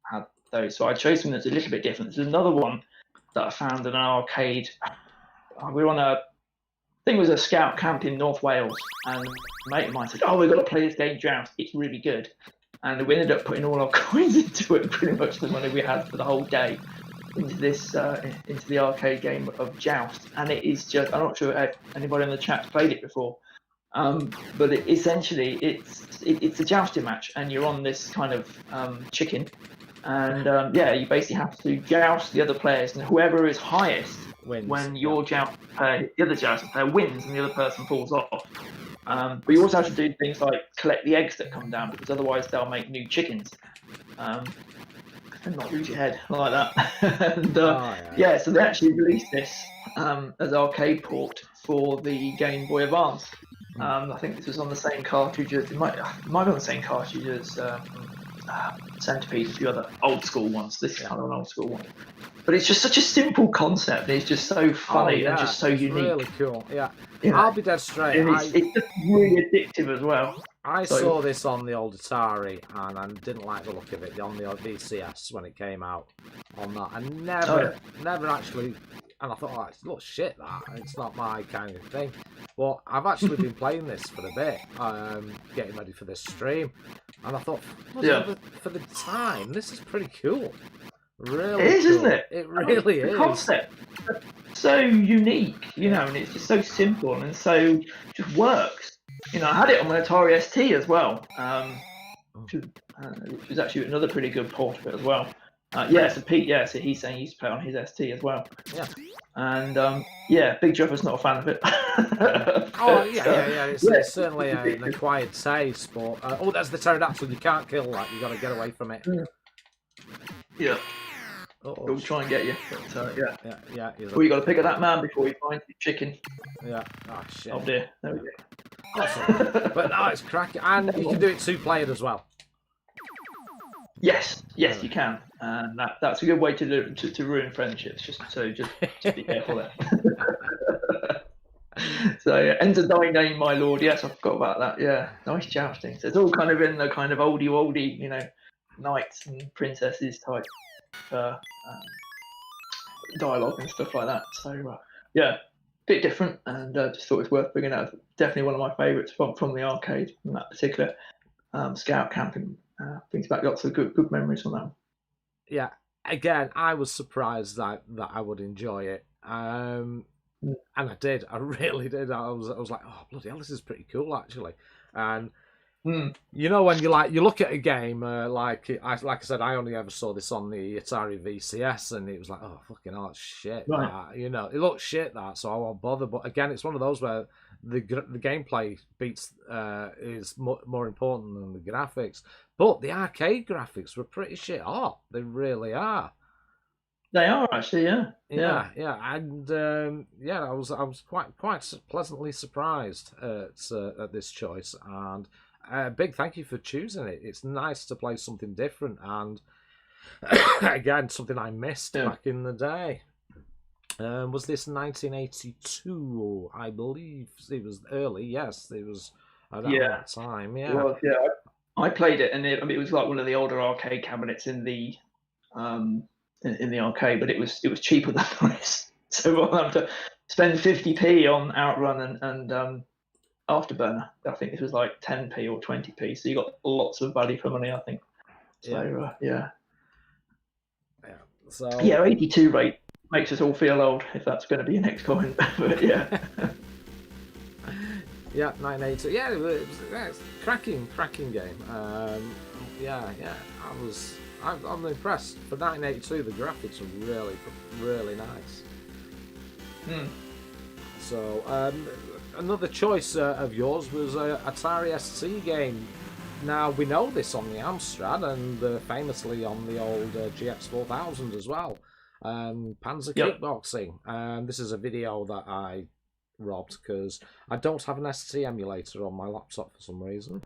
S1: had those. So I chose something that's a little bit different. There's another one that I found in an arcade. We were on a I think it was a scout camp in North Wales, and a mate of mine said, "Oh, we've got to play this game Joust. It's really good." And we ended up putting all our coins into it, pretty much the money we had for the whole day, into this into the arcade game of Joust. And it is just—I'm not sure if anybody in the chat's played it before, but essentially it's a jousting match, and you're on this kind of chicken, and yeah, you basically have to joust the other players, and whoever is highest
S2: wins.
S1: When your joust player, the other joust player wins and the other person falls off. But you also have to do things like collect the eggs that come down, because otherwise they'll make new chickens. And not lose your head like that. And yeah, so they actually released this as arcade port for the Game Boy Advance. I think this was on the same cartridge as, it might be on the same cartridge as Centipede, a few other old school ones. This is kind of an old school one. But it's just such a simple concept. It's just so funny and just so unique.
S2: Really cool. Yeah.
S1: Yeah.
S2: I'll be dead straight.
S1: And it's just really addictive as well.
S2: I saw this on the old Atari and I didn't like the look of it on the old VCS when it came out on that. I never actually, and I thought, oh, it looks shit, that. It's not my kind of thing. But I've actually been playing this for a bit, getting ready for this stream. And I thought, for the time, this is pretty cool. Really
S1: it is,
S2: cool.
S1: Isn't it?
S2: It really is.
S1: The concept, so unique, you know, and it's just so simple and so just works. You know, I had it on my Atari ST as well, which was actually another pretty good port of it as well. So Pete, so he's saying he used to play on his ST as well. Yeah. And yeah, Big Juffer's not a fan of it.
S2: It's certainly an acquired taste, but there's the pterodactyl. You can't kill that. You got to get away from it.
S1: Yeah. He'll try and get you. But,
S2: yeah.
S1: Well, you got to pick at that man before you find your chicken.
S2: Yeah. Oh shit.
S1: Oh dear. There we go.
S2: Awesome. But no, it's cracking, and you can do it 2-player as well.
S1: Yes, you can, and that's a good way to ruin friendships. Just be careful there. So enter thy name, my lord. Yes, I forgot about that. Yeah, nice jousting. So it's all kind of in the kind of oldie, you know, knights and princesses type dialogue and stuff like that. So yeah, bit different, and just thought it was worth bringing out. Definitely one of my favourites from the arcade, from that particular scout camping. Brings back lots of good memories from that.
S2: Yeah, again, I was surprised that I would enjoy it, and I did. I really did. I was like, oh bloody hell, this is pretty cool actually. And you know, when you look at a game like I said, I only ever saw this on the Atari VCS, and it was like, oh fucking hell, that's shit.
S1: Right.
S2: That. You know, it looks shit that, so I won't bother. But again, it's one of those where the gameplay is more important than the graphics. But the arcade graphics were pretty shit hot. They really are.
S1: They are actually, yeah.
S2: And I was quite pleasantly surprised at this choice, and big thank you for choosing it. It's nice to play something different, and Again, something I missed
S1: Yeah.
S2: back in the day. Was this 1982? I believe it was early. Yes, it was around that time. Yeah.
S1: Well, yeah, I played it, and it was like one of the older arcade cabinets in the arcade, but it was cheaper than this. So we'll have to spend 50p on Outrun and Afterburner. I think this was like 10p or 20p, so you got lots of value for money, I think. So yeah.
S2: So
S1: 82 rate makes us all feel old, if that's going to be your next comment. But yeah.
S2: Yeah, 982. Yeah, it was cracking game. I'm impressed. For 1982, the graphics were really nice. So another choice of yours was Atari ST game. Now we know this on the Amstrad and famously on the old GX4000 as well. Panzer Kickboxing. This is a video that I robbed because I don't have an ST emulator on my laptop for some reason.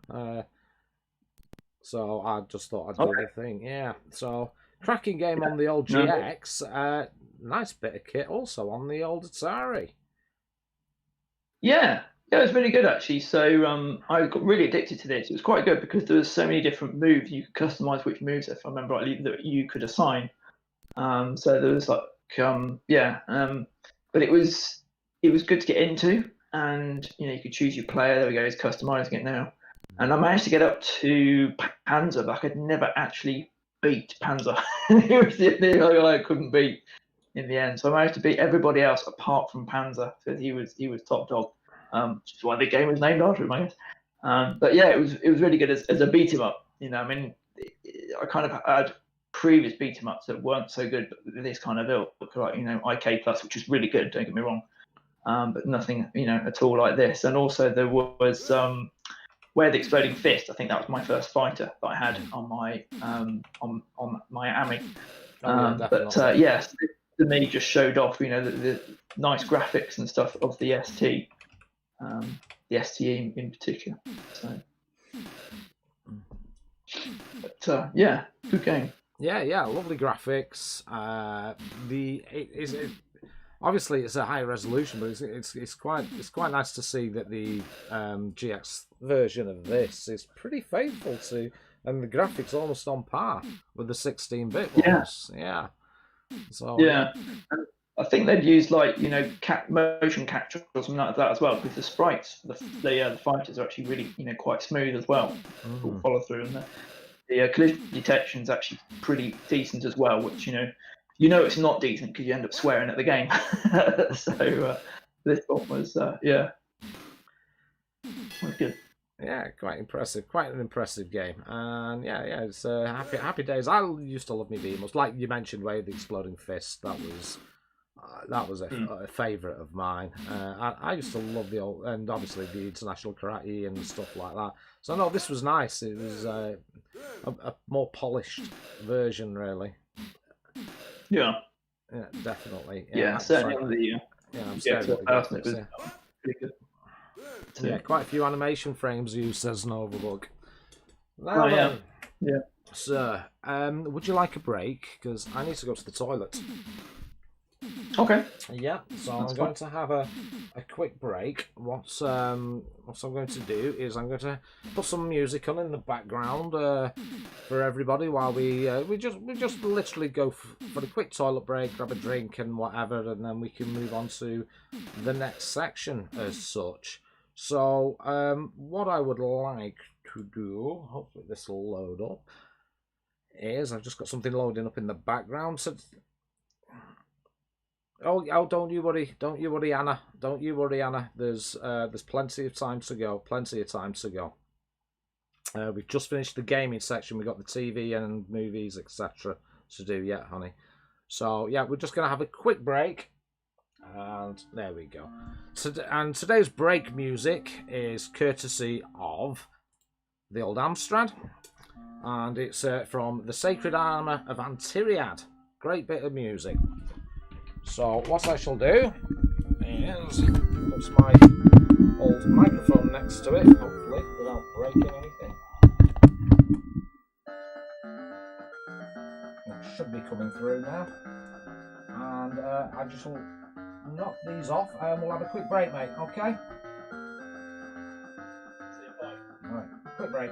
S2: So I just thought I'd do the thing. Yeah. So cracking game on the old GX. Nice bit of kit also on the old Atari. Yeah, it was really good actually. So I got really addicted to this. It was quite good because there was so many different moves. You could customize which moves, if I remember rightly, that you could assign. So there was like but it was good to get into, and you could choose your player. There we go, it's customizing it now. And I managed to get up to Panzer, but I could never actually beat Panzer. It was the only guy I couldn't beat in the end. So I managed to beat everybody else apart from Panzer, because he was top dog. Which is why the game was named after him, I guess. But yeah, it was really good as a beat 'em up. I mean, I kind of had previous beat 'em ups that weren't so good, but this kind of ilk, like IK Plus, which was really good. Don't get me wrong, but nothing at all like this. And also there was Where the Exploding Fist. I think that was my first fighter that I had on my on my AMI. But yes, to me just showed off the nice graphics and stuff of the ST. The STE in particular. So, but yeah, good game. Yeah, lovely graphics. Obviously it's a high resolution, but it's quite nice to see that the GX version of this is pretty faithful to, and the graphics almost on par with the 16-bit ones. Yeah. So
S1: yeah. I think they've used motion capture or something like that as well, because the sprites, the fighters are actually really quite smooth as well. Follow through, and the collision detection is actually pretty decent as well, which it's not decent because you end up swearing at the game. So this one was was good.
S2: Yeah, quite impressive. Quite an impressive game. And yeah, it's happy days. I used to love me beat-em-ups. Like you mentioned, Wave the Exploding Fist. That was a favourite of mine. I used to love the old, and obviously the International Karate and stuff like that. So no, this was nice. It was a more polished version, really.
S1: Yeah,
S2: definitely.
S1: Yeah, certainly on the
S2: it was
S1: pretty good.
S2: Yeah, quite a few animation frames used as an overlook.
S1: Yeah.
S2: Sir, would you like a break? Because I need to go to the toilet.
S1: Okay.
S2: Yeah, so I'm going to have a quick break. What I'm going to do is I'm going to put some music on in the background for everybody while we just literally go for a quick toilet break, grab a drink and whatever, and then we can move on to the next section as such. So what I would like to do, hopefully this will load up, is I've just got something loading up in the background. So. Oh, don't you worry, Anna. Don't you worry, Anna. There's plenty of time to go. We've just finished the gaming section. We've got the TV and movies, etc. to do yet, honey. So yeah, we're just gonna have a quick break, and there we go. And today's break music is courtesy of the old Amstrad, and it's from the Sacred Armour of Antiriad. Great bit of music. So what I shall do is put my old microphone next to it, hopefully without breaking anything. should be coming through now. And I just will knock these off and we'll have a quick break, mate, okay? Right, quick break.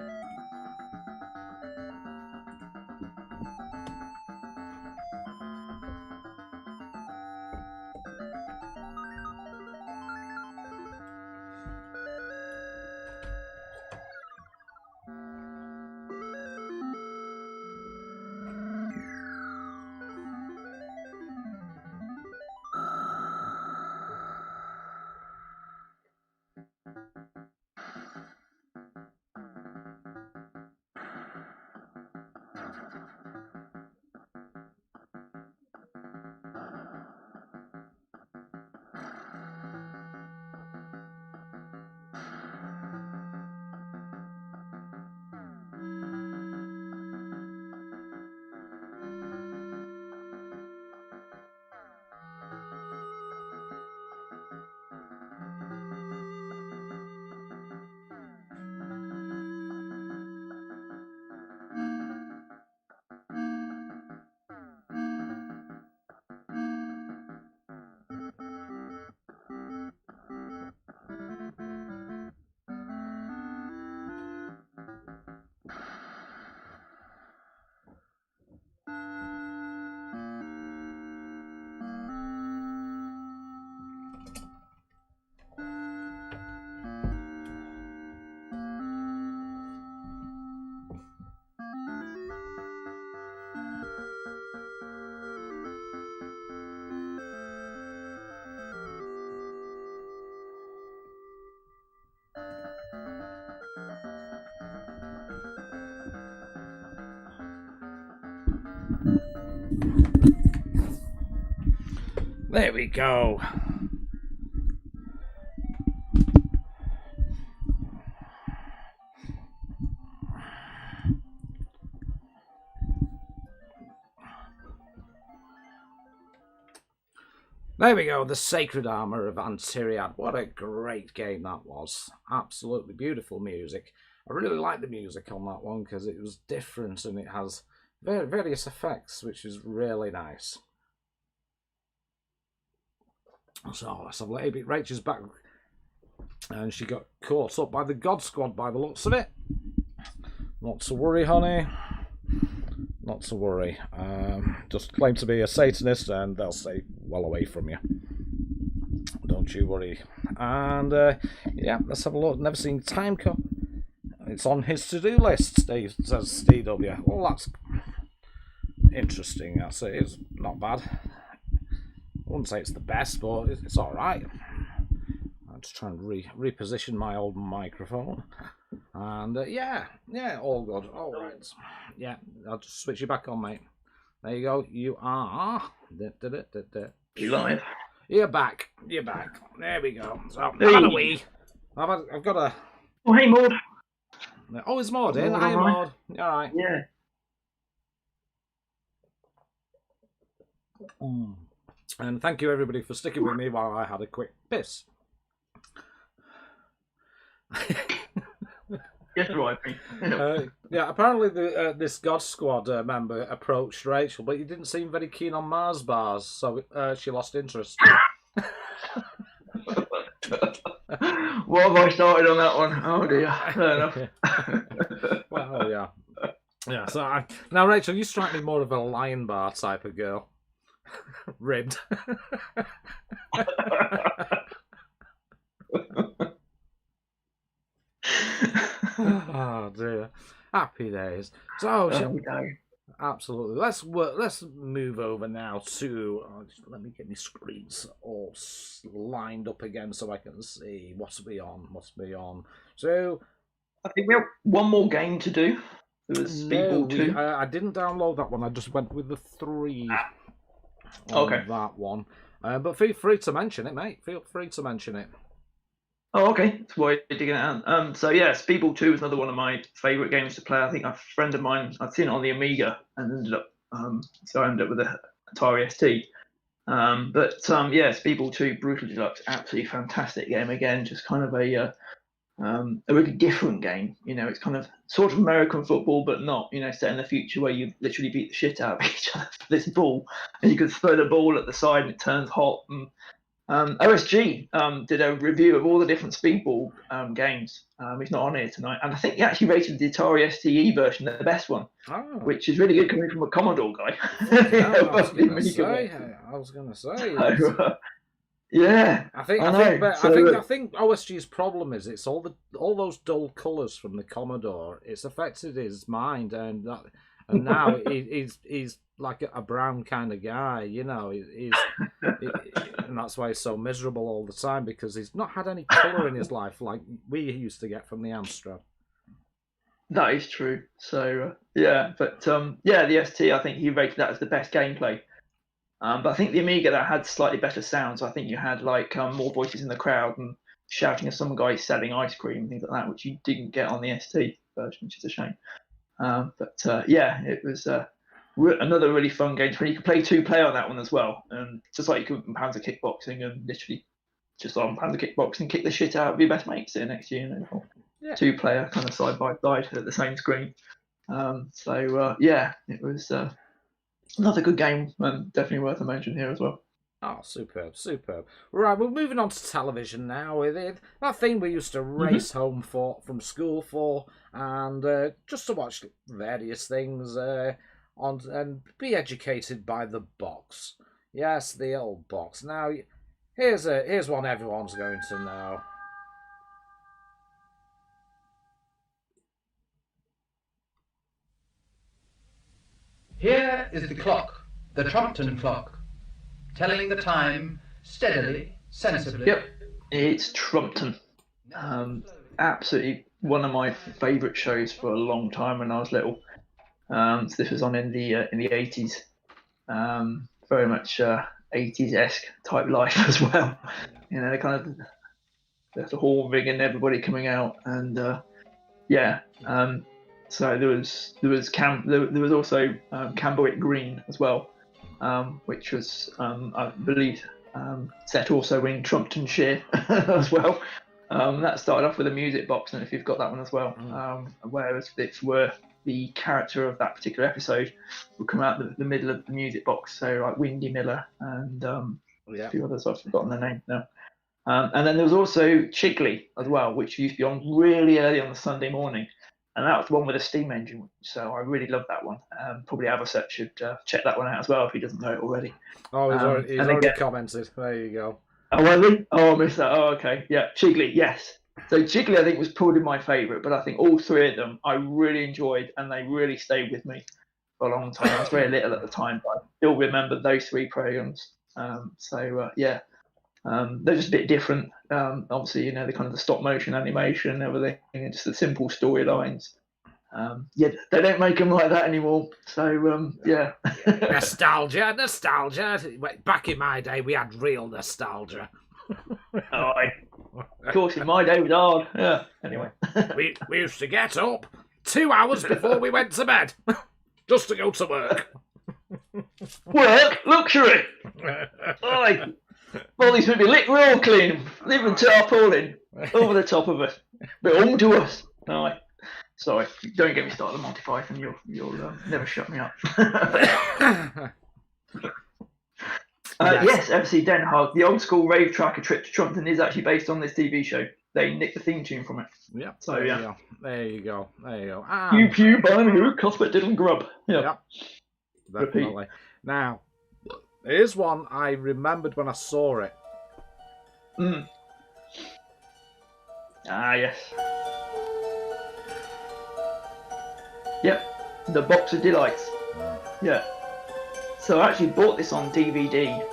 S2: There we go. There we go, The Sacred Armour of Antiriad. What a great game that was. Absolutely beautiful music. I really like the music on that one because it was different and it has various effects, which is really nice. So let's have a little bit. Rachel's back and she got caught up by the God Squad by the looks of it. Not to worry, honey. Not to worry. Just claim to be a Satanist and they'll stay well away from you. Don't you worry. And yeah, let's have a look. Never seen Time Cop. It's on his to-do list, Steve, says DW. Well, that's interesting. That's it. It's not bad. I wouldn't say it's the best, but it's alright. I'm just trying to reposition my old microphone. And yeah, all good. All right. Yeah, I'll just switch you back on, mate. There you go. You are.
S1: You live?
S2: You're back. You're back. There we go. So, I've had a wee. I've got a...
S1: Oh, hey, Maud.
S2: Oh, it's Maud in.
S1: Maud,
S2: Hi,
S1: all right.
S2: Maud. You all right?
S1: Yeah.
S2: And thank you, everybody, for sticking with me while I had a quick piss.
S1: Yes, right.
S2: Yeah, apparently this God Squad member approached Rachel, but he didn't seem very keen on Mars bars, so she lost interest.
S1: What have I started on that one? Oh dear. Fair enough.
S2: Well, yeah. Yeah, so now, Rachel, you strike me more of a lion bar type of girl. Ribbed. Oh dear. Happy days. So absolutely. Let's move over now to let me get my screens all lined up again so I can see what's on. So
S1: I think we have one more game to do. It was Speedball 2.
S2: I didn't download that one. I just went with the 3 on
S1: Okay.
S2: that one. But feel free to mention it, mate. Feel free to mention it.
S1: Oh, okay. That's why you're digging it out. So yeah, Speedball 2 is another one of my favourite games to play. I think a friend of mine, I'd seen it on the Amiga and ended up, so I ended up with a Atari ST. Yeah, Speedball 2 Brutal Deluxe, absolutely fantastic game again. Just kind of a a really different game. You know, it's kind of sort of American football, but not. You know, set in the future where you literally beat the shit out of each other for this ball, and you can throw the ball at the side and it turns hot. And OSG did a review of all the different speedball games. He's not on here tonight, and I think he actually rated the Atari STE version the best one, which is really good coming from a Commodore guy.
S2: I was going to say.
S1: Yeah,
S2: I think OSG's problem is it's all those dull colours from the Commodore. It's affected his mind, and now he's like a brown kind of guy, you know. And that's why he's so miserable all the time, because he's not had any colour in his life like we used to get from the Amstrad.
S1: That is true. So the ST, I think he rated that as the best gameplay. But I think the Amiga that had slightly better sounds. I think you had like more voices in the crowd and shouting at some guy selling ice cream and things like that, which you didn't get on the ST version, which is a shame. It was another really fun game. When you could play 2-player on that one as well, and just like you could in Panzer Kickboxing, and literally just on Panzer Kickboxing, kick the shit out of your best mate sitting next to you, you know, 2-player kind of side by side at the same screen. It was another good game, and definitely worth a mention here as well.
S2: Oh, superb. Right, we're moving on to television now with it. That thing we used to race home from school for, and just to watch various things and be educated by the box. Yes, the old box. Now, here's one everyone's going to know.
S9: Here is the clock, the Trumpton clock, telling the time steadily, sensibly.
S1: Yep, it's Trumpton. Absolutely one of my favourite shows for a long time when I was little. So this was on in the 80s. Very much 80s-esque type life as well. You know, there's the horn ringing, everybody coming out, and so there was also Camberwick Green as well, which was I believe set also in Trumptonshire as well. That started off with a music box, and if you've got that one as well, whereas it's where the character of that particular episode would come out the middle of the music box, so like Windy Miller and a few others, I've forgotten their name now. And then there was also Chigley as well, which used to be on really early on the Sunday morning. And that was the one with a steam engine, so I really loved that one. Probably Avocet should check that one out as well if he doesn't know it already.
S2: Oh, he's already commented. There you go.
S1: Oh, really? Oh, I missed that. Oh, okay. Yeah, Chigley, yes. So Chigley, I think, was probably my favourite, but I think all three of them I really enjoyed, and they really stayed with me for a long time. I was very little at the time, but I still remember those three programmes. They're just a bit different. Obviously, you know, the kind of the stop motion animation and everything, and just the simple storylines. They don't make them like that anymore. So,
S2: nostalgia. Back in my day, we had real nostalgia.
S1: Of course, in my day, it was hard. Yeah. Anyway,
S2: we used to get up 2 hours before we went to bed, just to go to work.
S1: Work, luxury. All these would be lit real clean, leaving tarpaulin over the top of us, but home to us. Sorry, don't get me started on Monty Python. You'll never shut me up. Yes, FC Den Haag, the old school rave track, A Trip to Trumpton, is actually based on this TV show. They nicked the theme tune from it.
S2: Yeah.
S1: So
S2: there you go.
S1: Pew pew, Barnum Who, Cuthbert Diddle Grub.
S2: Yeah. Definitely. Repeat. Now, here's one I remembered when I saw it.
S1: Yes. Yep, The Box of Delights. Yeah. So I actually bought this on DVD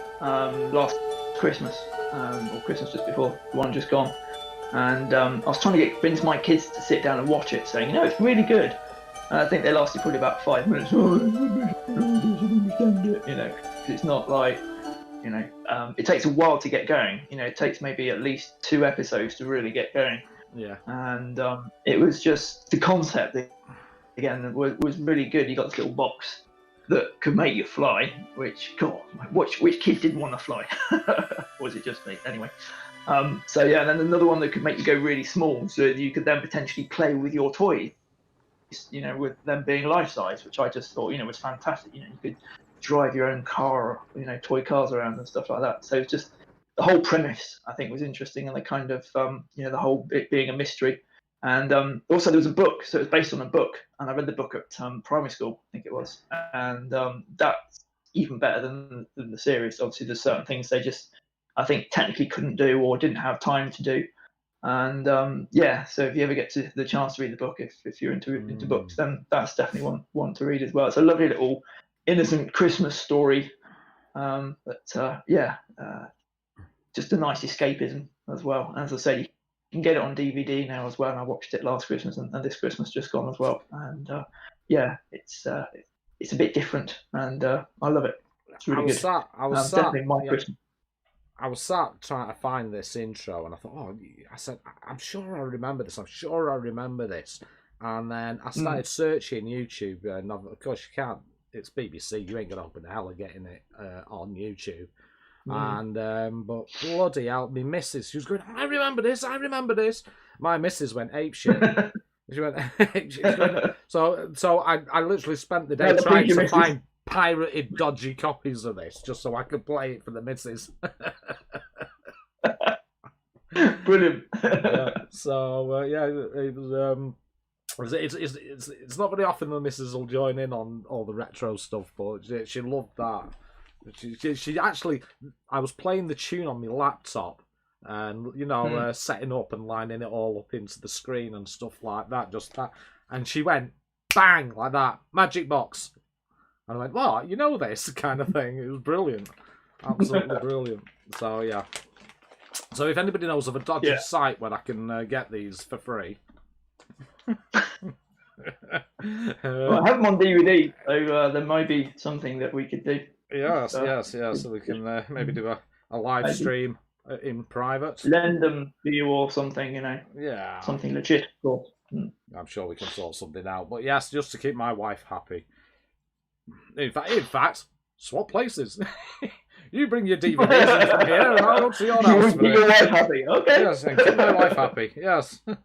S1: last Christmas, or Christmas just before, the one just gone. And I was trying to convince my kids to sit down and watch it, saying, you know, it's really good. And I think they lasted probably about 5 minutes. Oh, I don't understand it, you know. It's not like, you know, it takes a while to get going. You know, it takes maybe at least 2 episodes to really get going.
S2: Yeah.
S1: And it was just the concept, again, was really good. You got this little box that could make you fly, which, God, which kid didn't want to fly? Or was it just me? Anyway. So yeah, and then another one that could make you go really small, so that you could then potentially play with your toys, with them being life size, which I just thought, was fantastic. You could drive your own car, toy cars around and stuff like that. So it's just the whole premise, I think, was interesting, and the kind of, the whole it being a mystery. And also there was a book, so it was based on a book, and I read the book at primary school, I think it was, and that's even better than the series. Obviously, there's certain things they just, I think, technically couldn't do or didn't have time to do. And so if you ever get the chance to read the book, if you're into books, then that's definitely one to read as well. It's a lovely little innocent Christmas story, just a nice escapism as well. And as I say, you can get it on DVD now as well. And I watched it last Christmas and this Christmas just gone as well. And it's a bit different, and I love it. It's really good. Definitely my Christmas.
S2: I was sat trying to find this intro, and I thought, I said, I'm sure I remember this. And then I started searching YouTube, and of course you can't. It's BBC. You ain't gonna open the hell of getting it on YouTube. And but bloody hell, my missus, she was going, I remember this. My missus went apeshit. She went apeshit. So I literally spent the day trying to find pirated dodgy copies of this just so I could play it for the missus.
S1: Brilliant.
S2: It's not very often the missus will join in on all the retro stuff, but she loved that. She actually, I was playing the tune on my laptop and setting up and lining it all up into the screen and stuff like that, and she went bang like that, magic box. And I went, what? You know this kind of thing. It was brilliant. Absolutely brilliant. So, yeah. So, if anybody knows of a dodgy site where I can get these for free.
S1: Well, I have them on DVD, so there might be something that we could do.
S2: Yes. So, we can maybe do a live stream in private.
S1: Lend them to you or something,
S2: Yeah.
S1: Something legit, of course.
S2: I'm sure we can sort something out. But, yes, just to keep my wife happy. In fact, swap places. You bring your DVDs in from here, and I'll go to your house.
S1: Keep your wife happy, okay?
S2: Yes, and keep my wife happy. Yes. There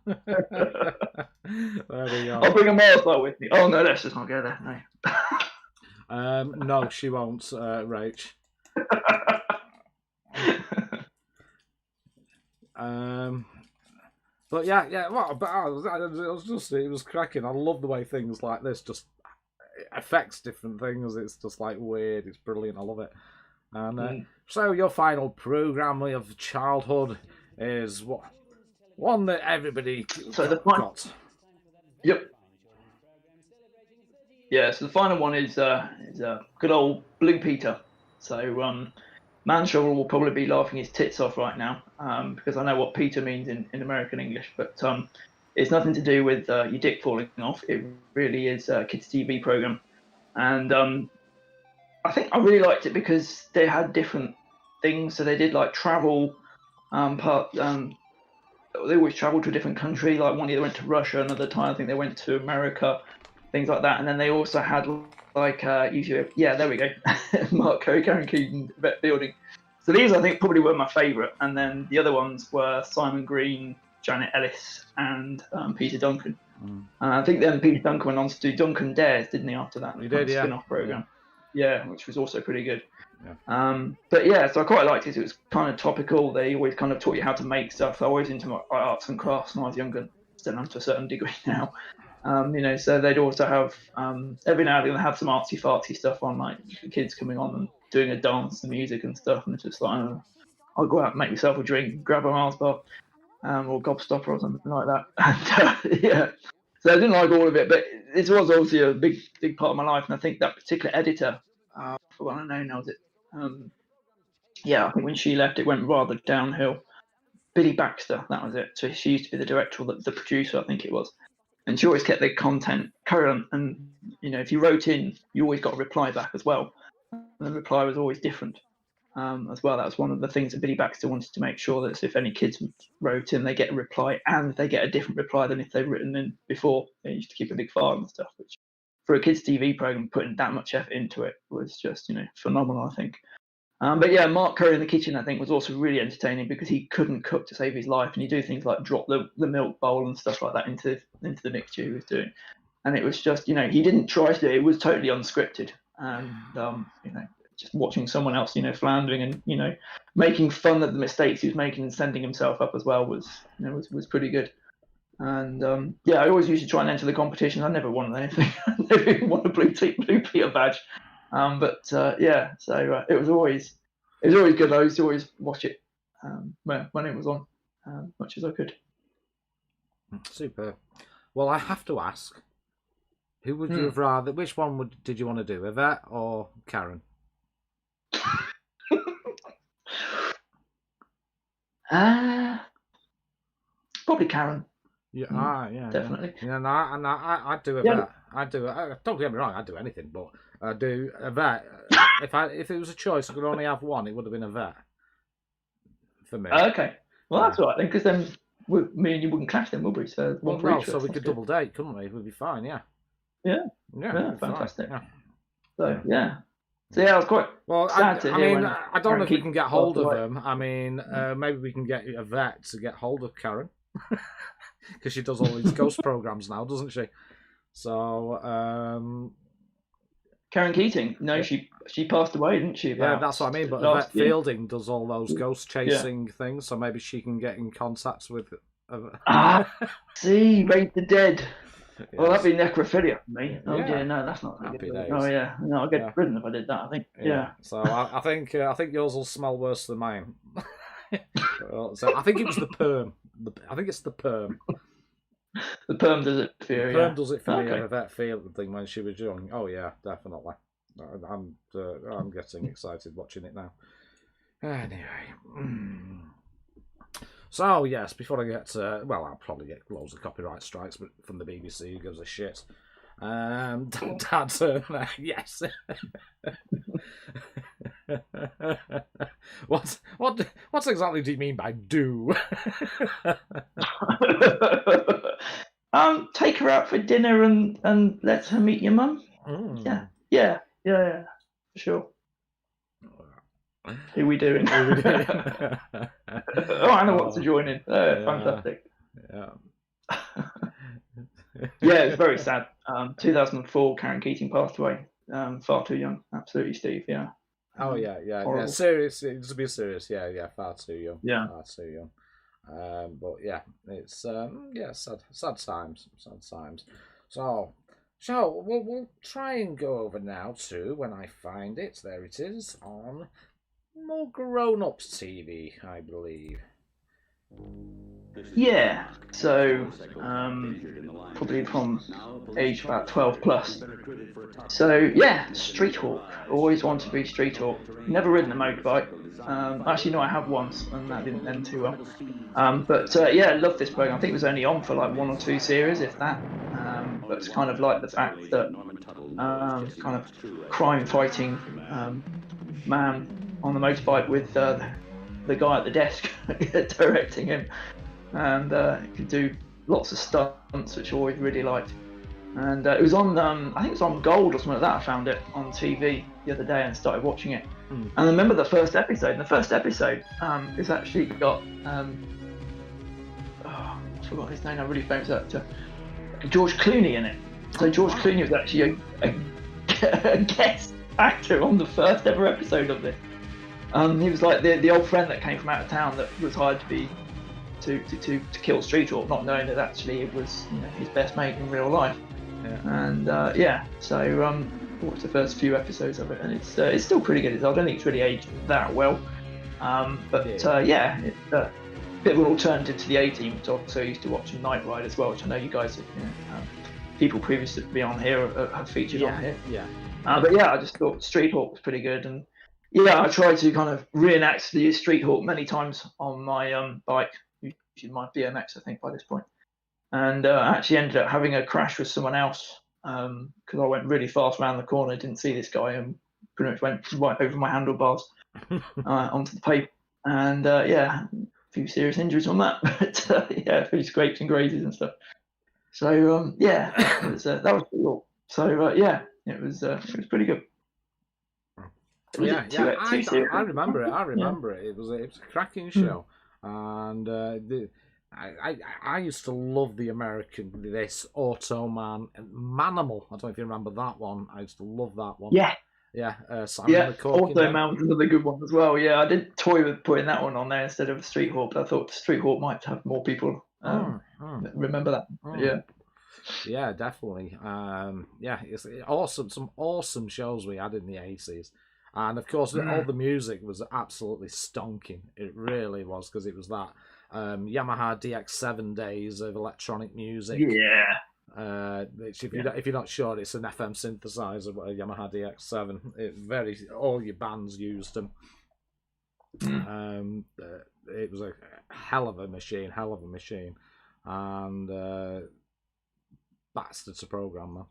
S2: we go.
S1: I'll bring a Mars with me. Oh no, let's just not go there. No.
S2: No, she won't, Rach. But yeah. Well, but it was cracking. I love the way things like this just affects different things. It's just like weird. It's brilliant. I love it. And so your final program of childhood is what one that everybody got.
S1: Yep. Yeah. So the final one is good old Blue Peter. So Manshaw will probably be laughing his tits off right now because I know what Peter means in American English, but it's nothing to do with your dick falling off. It really is a kids' TV program, and I think I really liked it because they had different things. So they did like travel they always traveled to a different country. Like one year they went to Russia, another time I think they went to America, things like that. And then they also had like usually, there we go, Mark Curry, Karen Keaton, Vet Fielding. So these I think probably were my favourite. And then the other ones were Simon Green, Janet Ellis, and Peter Duncan. I think then Peter Duncan went on to do Duncan Dares, didn't he? After that,
S2: he did, yeah.
S1: Spin-off program, which was also pretty good. But yeah, so I quite liked it. It was kind of topical. They always kind of taught you how to make stuff. I was always into my arts and crafts when I was younger. Still am to a certain degree now. So they'd also have every now and then they have some artsy fartsy stuff on, like kids coming on and doing a dance and music and stuff. And it's just like I'll go out and make myself a drink, grab a Mars bar, or Gobstopper or something like that. And so I didn't like all of it, but this was obviously a big part of my life. And I think that particular editor, for what I know now, I think when she left, it went rather downhill. Billy Baxter, that was it. So she used to be the director, or the producer, I think it was. And she always kept the content current. And, if you wrote in, you always got a reply back as well. And the reply was always different as well. That was one of the things that Billy Baxter wanted to make sure that if any kids wrote in, they get a reply and they get a different reply than if they'd written in before. They used to keep a big file and stuff, which for a kids' TV program, putting that much effort into it was just, phenomenal, I think. But yeah, Mark Curry in the kitchen, I think, was also really entertaining because he couldn't cook to save his life, and he'd do things like drop the milk bowl and stuff like that into the mixture he was doing, and it was just, he didn't try to do it; it was totally unscripted, and just watching someone else, floundering and making fun of the mistakes he was making and sending himself up as well was pretty good. And I always used to try and enter the competition. I never won anything. I never even won a blue Peter badge. So it was always good. I used to always watch it when it was on, much as I could.
S2: Super. Well, I have to ask, who would you have rather? Which one did you want to do, Yvette or Karen?
S1: Probably Karen.
S2: Yeah,
S1: definitely.
S2: Yeah, no, I'd do Yvette. I'd do it. Don't get me wrong, I'd do anything, but I'd do Yvette. If it was a choice, I could only have one. It would have been Yvette for me.
S1: Okay, well that's all right then, because then me and you wouldn't clash then, would we? So one for each.
S2: So we could double date, couldn't we? We'd be fine. Yeah.
S1: Yeah, fantastic.
S2: Yeah.
S1: So yeah. So I was quite sad to hear.
S2: I don't know if we can get hold of them. I mean, maybe we can get Yvette to get hold of Karen. Because she does all these ghost programs now, doesn't she? So
S1: Karen Keating, no, she passed away, didn't she?
S2: Yeah, that's what I mean. But Yvette Fielding does all those ghost chasing things, so maybe she can get in contact with.
S1: See, raid the dead. Yes. Well, that'd be necrophilia for me. Oh dear, no, that's not
S2: Happy
S1: good.
S2: days.
S1: Oh yeah, no, I'll get ridden if I did that. I think. Yeah.
S2: So I think yours will smell worse than mine. So I think it was the perm. I think it's the perm.
S1: The perm does it for you.
S2: The perm does it for me. That feeling thing when she was young. Oh yeah, definitely. I'm getting excited watching it now. Anyway. So yes, before I get I'll probably get loads of copyright strikes, but from the BBC, who gives a shit? Dad Turner, yes. What exactly do you mean by do?
S1: Take her out for dinner and let her meet your mum. Yeah, for sure. Who we doing? Oh, Anna wants to join in. Fantastic.
S2: Yeah.
S1: Yeah, it's very sad. 2004, Karen Keating passed away. Far too young. Absolutely, Steve. Yeah.
S2: Oh yeah. Serious. It's to be serious. Yeah. Far too young.
S1: Yeah.
S2: Far too young. But yeah, it's sad times. So we'll try and go over now to, when I find it. There it is on More Grown Ups TV, I believe.
S1: Yeah, so probably from age about 12 plus. So yeah, Street Hawk. Always wanted to be Street Hawk. Never ridden a motorbike. Actually, no, I have once, and that didn't end too well. But I love this program. I think it was only on for like 1 or 2 series, if that. But it's kind of like the fact that kind of crime-fighting man on the motorbike with the guy at the desk directing him, and he could do lots of stunts, which I always really liked. And it was on, I think it was on Gold or something like that. I found it on TV the other day and started watching it. And I remember the first episode. And the first episode is actually got, I forgot his name. A really famous actor, George Clooney in it. So George Clooney was actually a guest actor on the first ever episode of this. He was like the old friend that came from out of town that was hired to kill Street Hawk, not knowing that actually it was his best mate in real life. And so I watched the first few episodes of it, and it's still pretty good. I don't think it's really aged that well, it's a bit of an alternative to the A-Team, which I also used to watch in Night Ride as well, which I know you guys have, people previously to be on here have featured on here. I just thought Street Hawk was pretty good, and I tried to kind of reenact the Street Hawk many times on my bike, usually my BMX, I think, by this point. And I actually ended up having a crash with someone else because I went really fast around the corner, didn't see this guy, and pretty much went right over my handlebars onto the pavement. And a few serious injuries on that, but a few scrapes and grazes and stuff. So that was pretty cool. So it was pretty good.
S2: Yeah,
S1: two series.
S2: I remember it. I remember it. It was a cracking show, and I used to love the American Automan and Manimal. I don't know if you remember that one. I used to love that one.
S1: Yeah.
S2: Yeah, Simon McCorkin.
S1: Automan was another good one as well. Yeah, I did toy with putting that one on there instead of Street Hawk. I thought Street Hawk might have more people remember that. Yeah.
S2: Yeah, definitely. It's awesome. Some awesome shows we had in the 80s. And of course, all the music was absolutely stonking. It really was, because it was that Yamaha DX7 days of electronic music.
S1: Yeah.
S2: Which if you're not sure, it's an FM synthesizer, but a Yamaha DX7. All your bands used them. It was a hell of a machine, and bastard to program though.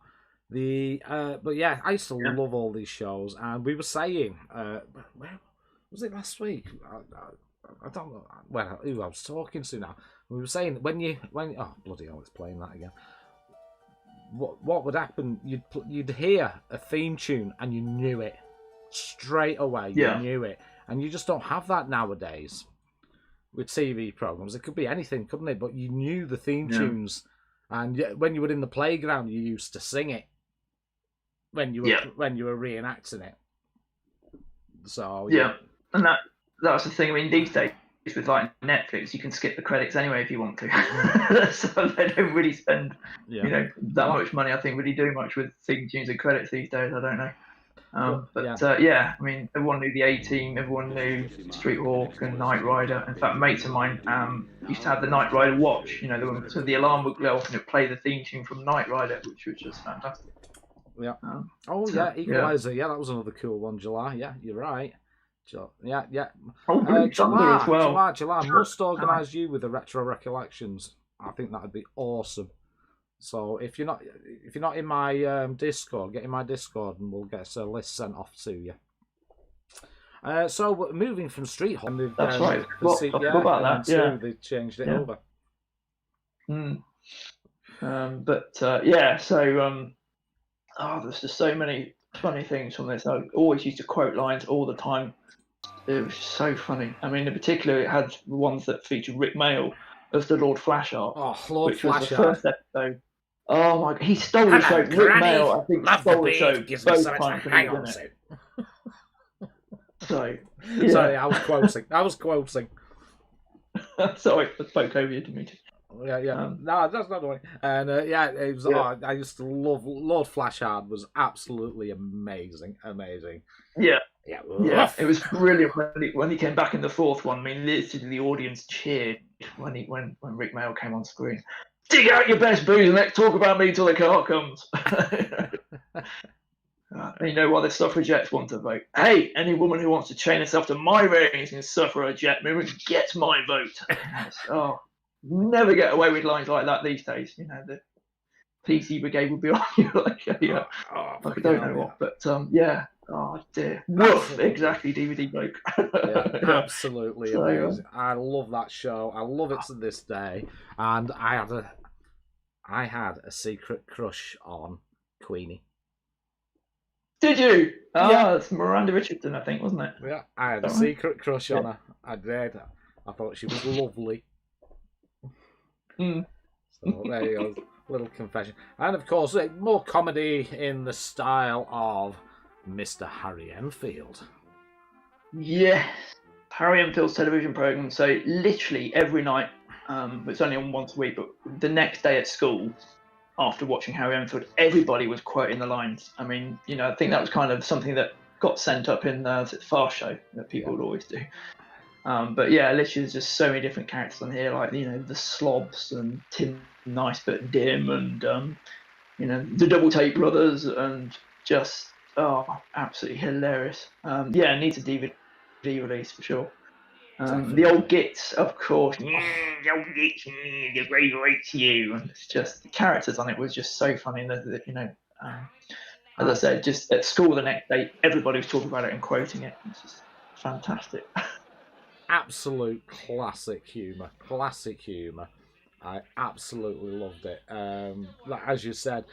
S2: But yeah, I used to love all these shows, and we were saying, where was it last week? I don't know who I was talking to now. We were saying when oh bloody hell, it's playing that again. What would happen? You'd hear a theme tune and you knew it straight away. You knew it, and you just don't have that nowadays with TV programs. It could be anything, couldn't it? But you knew the theme tunes, and when you were in the playground, you used to sing it when you were reenacting it. So
S1: and that was the thing. I mean, these days with like Netflix, you can skip the credits anyway if you want to. So they don't really spend that much money, I think, really do much with theme tunes and credits these days. I don't know. I mean, everyone knew the A-Team, everyone knew Street Hawk and Knight Rider. In fact, mates of mine used to have the Knight Rider watch. So the alarm would go off and it would play the theme tune from Knight Rider, which was just fantastic.
S2: Yeah. Equalizer. Yeah, that was another cool one. July. Yeah, you're right. Yeah.
S1: July as well.
S2: July. Must organise you with the Retro Recollections. I think that'd be awesome. So if you're not in my Discord, get in my Discord and we'll get a list sent off to you. So moving from Street Hawk,
S1: that's right. About that.
S2: They changed it over.
S1: There's just so many funny things from this. I always used to quote lines all the time. It was so funny. I mean, in particular, it had ones that featured Rick Mayall as the Lord Flashheart.
S2: Oh, Lord
S1: which
S2: Flashheart.
S1: Was the first episode. Oh my! He stole the show. Rick Mayall, I think, stole the show both times when he was in it. So,
S2: sorry, I was quoting.
S1: Sorry, I spoke over you, Dimitri.
S2: Yeah. No, that's not the way. And it was. I used to love Lord Flashheart. Was absolutely amazing.
S1: Yeah. It was brilliant when he came back in the fourth one. I mean, literally the audience cheered when Rick Mayall came on screen. Dig out your best booze and let's talk about me till the car comes. You know why the suffragettes want to vote? Hey, any woman who wants to chain herself to my ratings in suffragette movement gets my vote. Never get away with lines like that these days. The PC brigade would be on you like I don't know what, but oh dear, woof, exactly, DVD bloke.
S2: Absolutely amazing. I love that show. I love it to this day, and I had a secret crush on Queenie.
S1: Did you? It's Miranda Richardson, I think, wasn't it?
S2: Yeah, I had a secret crush on her. I did. I thought she was lovely. So there you go, little confession. And of course, more comedy in the style of Mr. Harry Enfield.
S1: Yes, Harry Enfield's television program. So literally every night, it's only on once a week, but the next day at school, after watching Harry Enfield, everybody was quoting the lines. I mean, I think that was kind of something that got sent up in the Fast Show that people would always do. But yeah, literally there's just so many different characters on here, like, the Slobs and Tim Nice but Dim and, the Double Tape Brothers, and just, absolutely hilarious. Needs a DVD release for sure. The old Gits, of course. The old Gits, the great rates you. And it's just, the characters on it was just so funny that as I said, just at school the next day, everybody was talking about it and quoting it. It's just fantastic.
S2: Absolute classic humour. I absolutely loved it. As you said,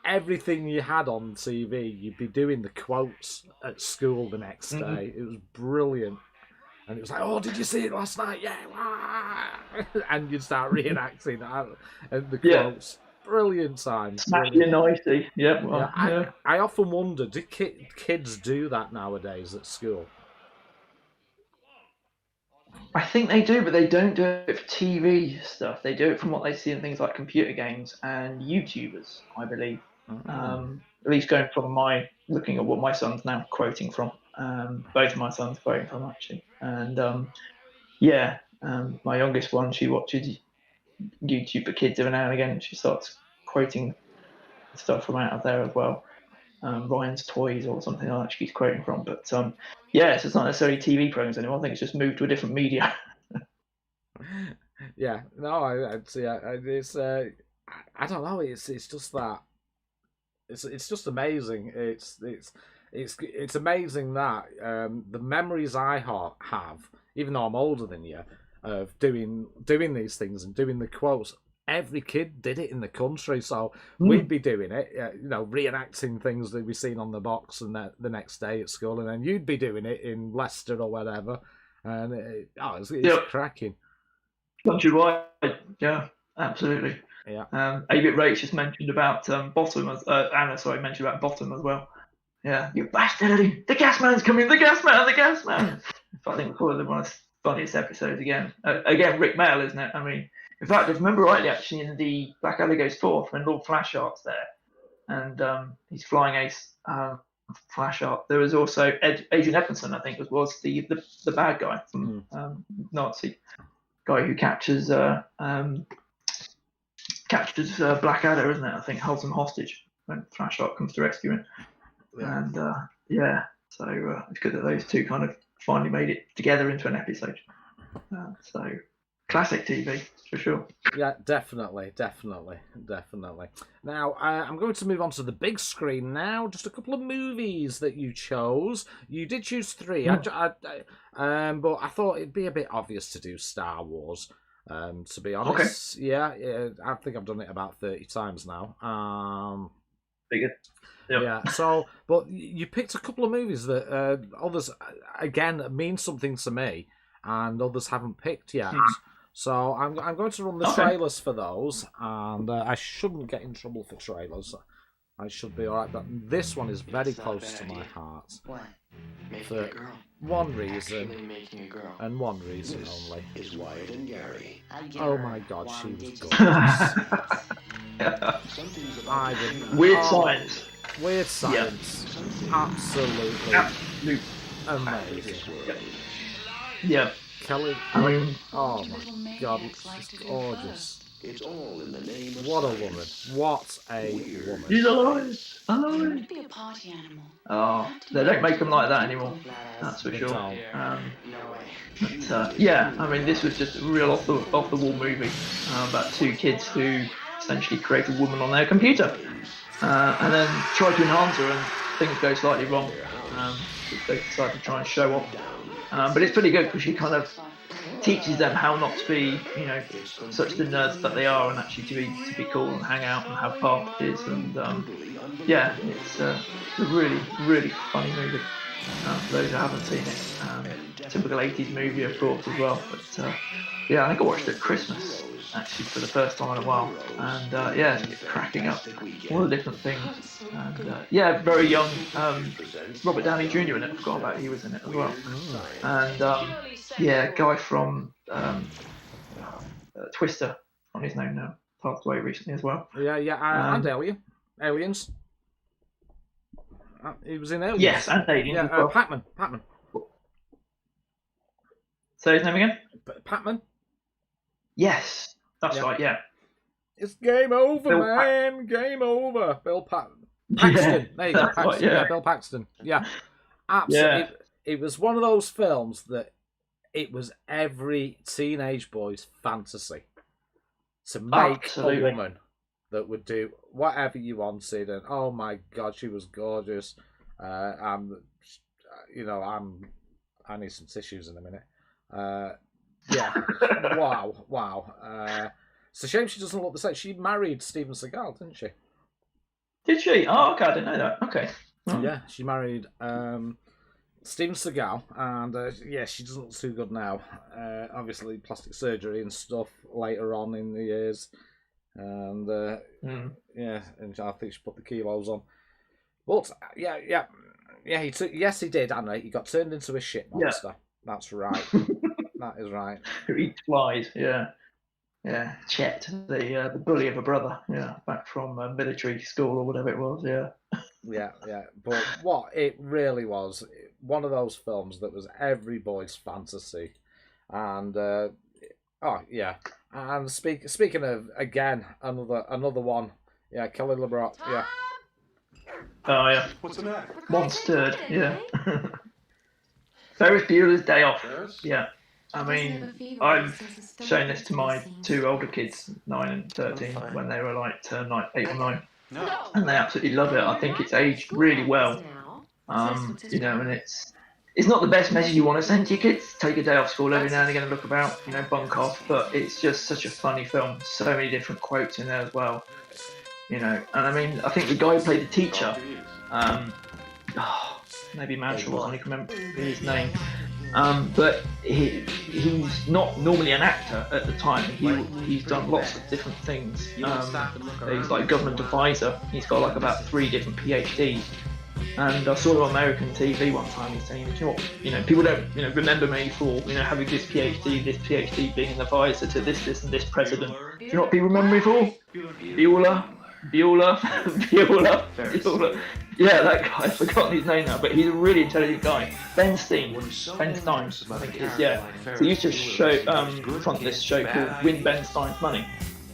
S2: everything you had on TV, you'd be doing the quotes at school the next day. It was brilliant. And it was like, oh, did you see it last night? Yeah. And you'd start reenacting the quotes. Brilliant time.
S1: Smashing nicey. Yeah. Well,
S2: I often wonder, do kids do that nowadays at school?
S1: I think they do, but they don't do it for TV stuff. They do it from what they see in things like computer games and YouTubers, I believe. At least going from looking at what my son's now quoting from. Both of my sons quoting from, actually. And my youngest one, she watches YouTube for kids every now and again. She starts quoting stuff from out of there as well. Ryan's Toys or something like that she's quoting from. But so it's not necessarily TV programs anymore. I think it's just moved to a different media.
S2: Yeah, no, it's I don't know. It's just that it's just amazing. It's amazing that the memories I have, even though I'm older than you, of doing these things and doing the quotes. Every kid did it in the country, so we'd be doing it, reenacting things that we've seen on the box, and the next day at school, and then you'd be doing it in Leicester or whatever, and it's cracking.
S1: Countrywide, yeah, absolutely.
S2: Yeah.
S1: 8-Bit Rach just mentioned about Bottom, Anna, mentioned about Bottom as well. Yeah, you bastard! The gas man's coming! The gas man! I think we call it one of the funniest episodes again. Again, Rick Mail, isn't it? I mean. In fact, if I remember rightly, actually, in the Blackadder Goes Forth, when Lord Flashart's there, and he's flying ace Flashart, there was also Adrian Epperson, I think, was the bad guy from Nazi guy who captures Blackadder, isn't it? I think holds him hostage when Flashart comes to rescue him. Yeah. And so it's good that those two kind of finally made it together into an episode. So. Classic TV, for sure.
S2: Yeah, definitely. Now, I'm going to move on to the big screen now. Just a couple of movies that you chose. You did choose 3, but I thought it'd be a bit obvious to do Star Wars, to be honest. Okay. Yeah, I think I've done it about 30 times now.
S1: Pretty good.
S2: Yeah, so, but you picked a couple of movies that others, again, mean something to me, and others haven't picked yet. So I'm going to run the trailers for those, and I shouldn't get in trouble for trailers. I should be alright, but this one is very close to my heart. For one reason, and one reason only.
S10: Is Wyatt and Gary.
S2: Oh my god, she was gorgeous. Weird science.
S1: Absolutely
S2: amazing.
S1: Yeah.
S2: Kelly, oh my god, she's gorgeous.
S10: It's all in the name of
S2: what a woman. What a woman.
S1: She's alive.
S11: Alive. Be a party animal.
S1: Oh, they don't make them like that anymore. That's for sure. Yeah, I mean, this was just a real off the wall movie about 2 kids who essentially create a woman on their computer and then try to enhance her, and things go slightly wrong. They decide to try and show off. But it's pretty good because she kind of teaches them how not to be, such the nerds that they are, and actually to be cool and hang out and have parties. And it's a really, really funny movie. For those who haven't seen it, typical 80s movie, of course, as well. But I think I watched it at Christmas actually for the first time in a while, and it's cracking up all the different things. And very young Robert Downey Jr. in it. I forgot about he was in it as well. And guy from Twister on his name now, passed away recently as well.
S2: And Aliens. He was in Aliens.
S1: Yes, and Aliens.
S2: Yeah,
S1: well.
S2: Patman.
S1: Say his name again.
S2: Patman.
S1: Yes, that's right. Yeah.
S2: It's game over, man. Game over. Bill Paxton. There you go. Paxton. Right, yeah, Bill Paxton. Yeah. Absolutely. Yeah. It was one of those films that it was every teenage boy's fantasy to make a woman that would do whatever you wanted, and oh my god, she was gorgeous. I need some tissues in a minute. Wow. It's a shame she doesn't look the same. She married Steven Seagal, didn't she?
S1: Did she? Oh, okay, I didn't know that. Okay. Oh.
S2: Yeah, she married Steven Seagal, and yeah, she doesn't look too good now. Obviously, plastic surgery and stuff later on in the years, and yeah, and I think she put the kilos on. But yeah. Yes, he did, Anna. He got turned into a shit monster. Yeah. That's right. That is right.
S1: Who eats flies? Yeah. Yeah, Chet, the bully of a brother, yeah, back from military school or whatever it was, yeah.
S2: Yeah. But what it really was, one of those films that was every boy's fantasy, and and speaking of again another one, yeah, Kelly LeBrock, yeah.
S1: Oh yeah.
S6: What's the matter?
S1: Monstered, yeah. Ferris Bueller's Day Off, yeah. I mean, I've shown this to my 2 older kids, 9 and 13, when they were turned 8 or 9, and they absolutely love it. I think it's aged really well, and it's not the best message you want to send to your kids. Take a day off school every now and again and look about, bunk off. But it's just such a funny film. So many different quotes in there as well, And I mean, I think the guy who played the teacher, maybe Marshall, I can't remember his name. But he's not normally an actor at the time. He's done lots of different things. He's like a government advisor. He's got about 3 different PhDs. And I saw him on American TV one time. He's saying, people don't remember me for having this PhD being an advisor to this and this president. Do you know what people remember me for? Bueller. Yeah, that guy, I've forgotten his name now, but he's a really intelligent guy. Ben Stein, I think it is, yeah. So he used to front this show called Win Ben Stein's Money.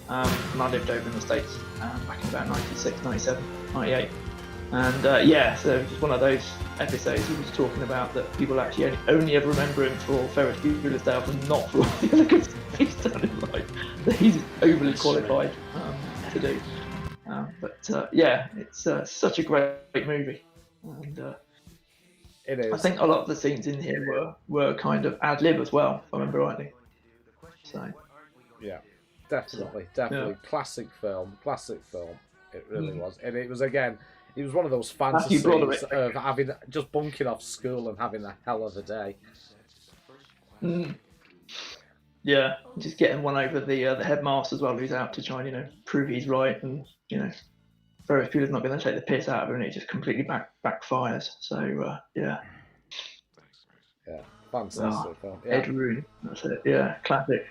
S1: And I lived over in the States back in about 96, 97, 98. And so it was one of those episodes he was talking about that people actually only ever remember him for Ferris Bueller's Day Off and not for all the other good stuff he's done in life that he's overly qualified to do. It's such a great movie, and
S2: it is.
S1: I think a lot of the scenes in here were kind of ad lib as well, if I remember rightly. So
S2: yeah, definitely. Classic film. It really was, and it was one of those fantasies of just bunking off school and having a hell of a day.
S1: Yeah, just getting one over the headmaster as well, who's out to try and prove he's right, and Ferris Bueller's not going to take the piss out of her, and it just completely backfires. So yeah,
S2: fantastic film. Yeah.
S1: Ed Rooney, that's it. Yeah, classic.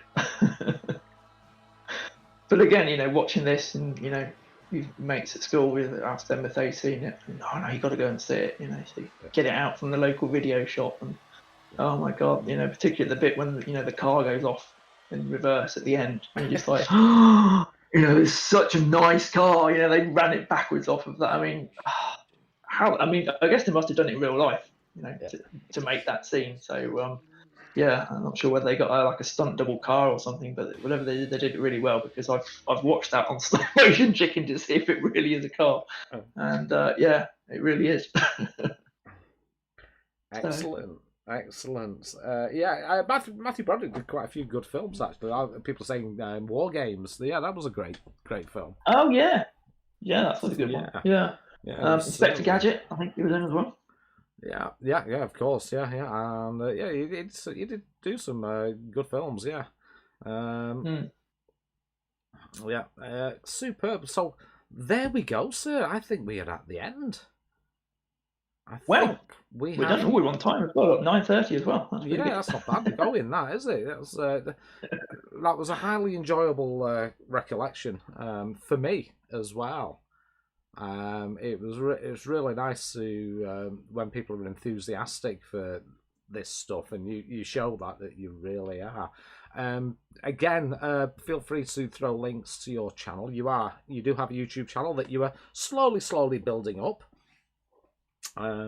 S1: But again, watching this, and your mates at school with asked them if they've seen it. And, oh no, you got to go and see it. So get it out from the local video shop, and oh my god, particularly the bit when the car goes off in reverse at the end, and you're just like, it's such a nice car. They ran it backwards off of that. I mean, I guess they must have done it in real life, to make that scene. So I'm not sure whether they got a stunt double car or something, but whatever they did it really well, because I've watched that on Stop Motion Chicken to see if it really is a car, and it really is.
S2: Excellent. Matthew Broderick did quite a few good films actually. People saying War Games. Yeah, that was a great film.
S1: Oh yeah, that's a good one. Yeah. Inspector Gadget, I think he was in as well.
S2: Yeah, of course, yeah, and he did do some good films, yeah. Superb. So there we go, sir. I think we are at the end.
S1: We're done. We're on time as well. 9:30 as well.
S2: That's not bad going. That is it. That was a highly enjoyable recollection for me as well. It was really nice to when people are enthusiastic for this stuff, and you show that you really are. Again, feel free to throw links to your channel. You do have a YouTube channel that you are slowly building up.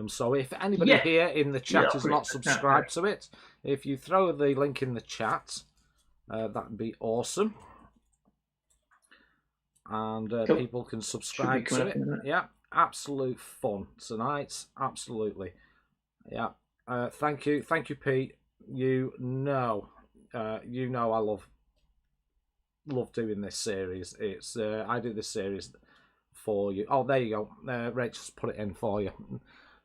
S2: So if anybody here in the chat is not subscribed to it, if you throw the link in the chat, that'd be awesome. And people can subscribe to it. Yeah, absolute fun tonight. Absolutely. Yeah. Thank you, Pete. I love doing this series. It's I do this series for you. Oh, there you go. Rachel's put it in for you.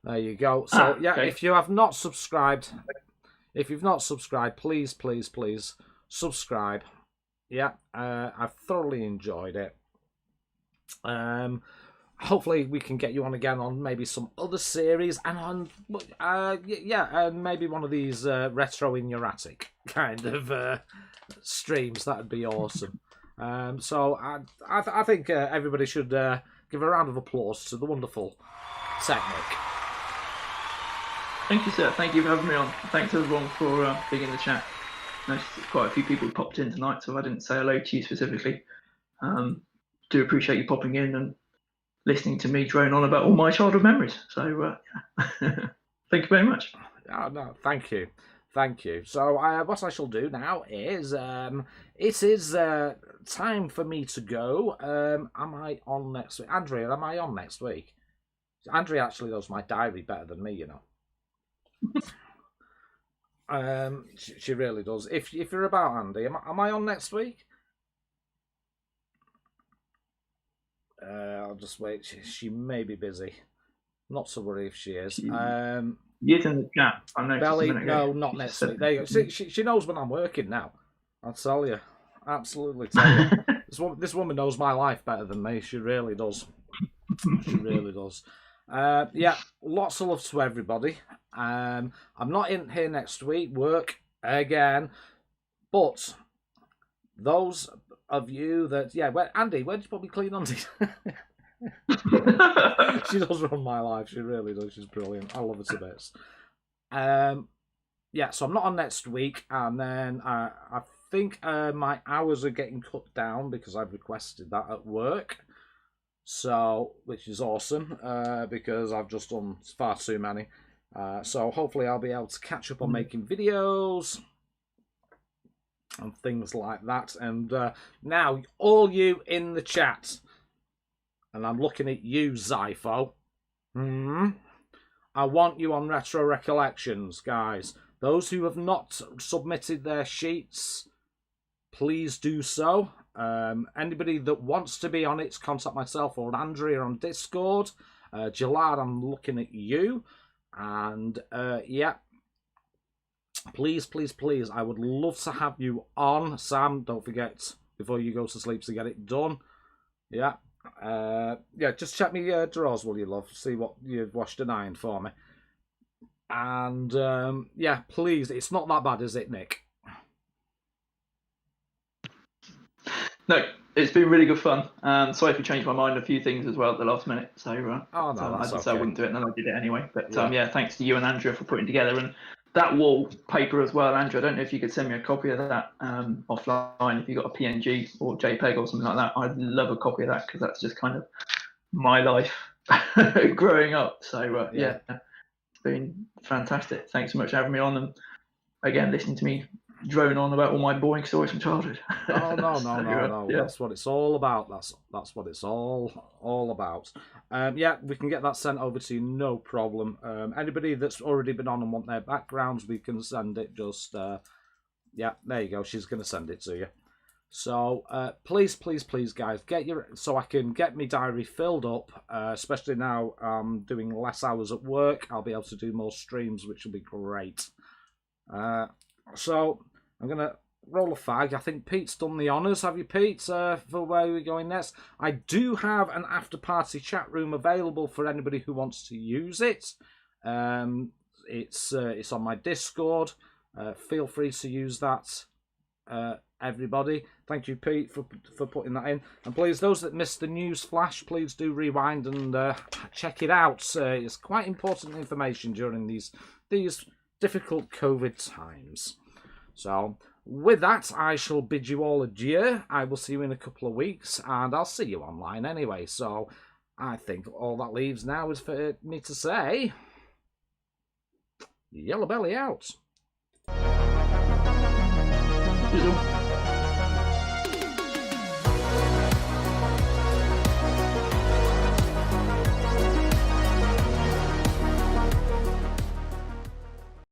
S2: There you go. So yeah,
S1: okay.
S2: if you have not subscribed, please, please, please subscribe. Yeah, I've thoroughly enjoyed it. Hopefully we can get you on again on maybe some other series and on and maybe one of these retro in your attic kind of streams. That'd be awesome. So I think everybody should give a round of applause to the wonderful Technic.
S1: Thank you, sir. Thank you for having me on. Thanks everyone for being in the chat. Noticed quite a few people popped in tonight, so I didn't say hello to you specifically. Do appreciate you popping in and listening to me drone on about all my childhood memories. So thank you very much.
S2: Oh, no, thank you. So what I shall do now is it is time for me to go. Am I on next week? Andrea, am I on next week? Andrea actually knows my diary better than me, you know. She really does. If you're about, Andy, am I on next week? I'll just wait. She may be busy. Not to worry if she is.
S1: Yes, in the chat. I know.
S2: Belly, no, not next week. There you go. See, she knows when I'm working now. I'll tell you. Absolutely tell you. This woman knows my life better than me. She really does. She really does. Yeah, lots of love to everybody. I'm not in here next week. Work again. But those of you that, Andy, where did you put me clean undies? She does run my life. She really does. She's brilliant. I love her to bits. So I'm not on next week, and then I think my hours are getting cut down because I've requested that at work. So, which is awesome because I've just done far too many. So hopefully I'll be able to catch up on making videos and things like that. And now, all you in the chat, and I'm looking at you, Zypho. I want you on Retro Recollections, guys. Those who have not submitted their sheets, please do so. Anybody that wants to be on it, contact myself or Andrea on Discord. Gillard, I'm looking at you. And please, please, please, I would love to have you on. Sam, don't forget before you go to sleep to get it done. Just check me drawers, will you, love? See what you've washed and ironed for me. And please, it's not that bad, is it, Nick?
S1: No, it's been really good fun. Sorry if you changed my mind a few things as well at the last minute. So, I did say I wouldn't do it, and then I did it anyway. But thanks to you and Andrea for putting together and that wallpaper as well, Andrea. I don't know if you could send me a copy of that offline if you got a PNG or JPEG or something like that. I'd love a copy of that because that's just kind of my life growing up. So it's been fantastic. Thanks so much for having me on, and again listening to me drone on about all my boring stories from childhood.
S2: Oh no. That's what it's all about. That's what it's all about. We can get that sent over to you, no problem. Anybody that's already been on and want their backgrounds, we can send it. Just there you go. She's going to send it to you. So please, guys, so I can get my diary filled up. Especially now I'm doing less hours at work. I'll be able to do more streams, which will be great. So I'm going to roll a fag. I think Pete's done the honours. Have you, Pete, for where we're going next? I do have an after-party chat room available for anybody who wants to use it. It's on my Discord. Feel free to use that, everybody. Thank you, Pete, for putting that in. And please, those that missed the news flash, please do rewind and check it out. It's quite important information during these difficult COVID times. So with that, I shall bid you all adieu. I will see you in a couple of weeks, and I'll see you online anyway. So I think all that leaves now is for me to say, Yellowbelly out.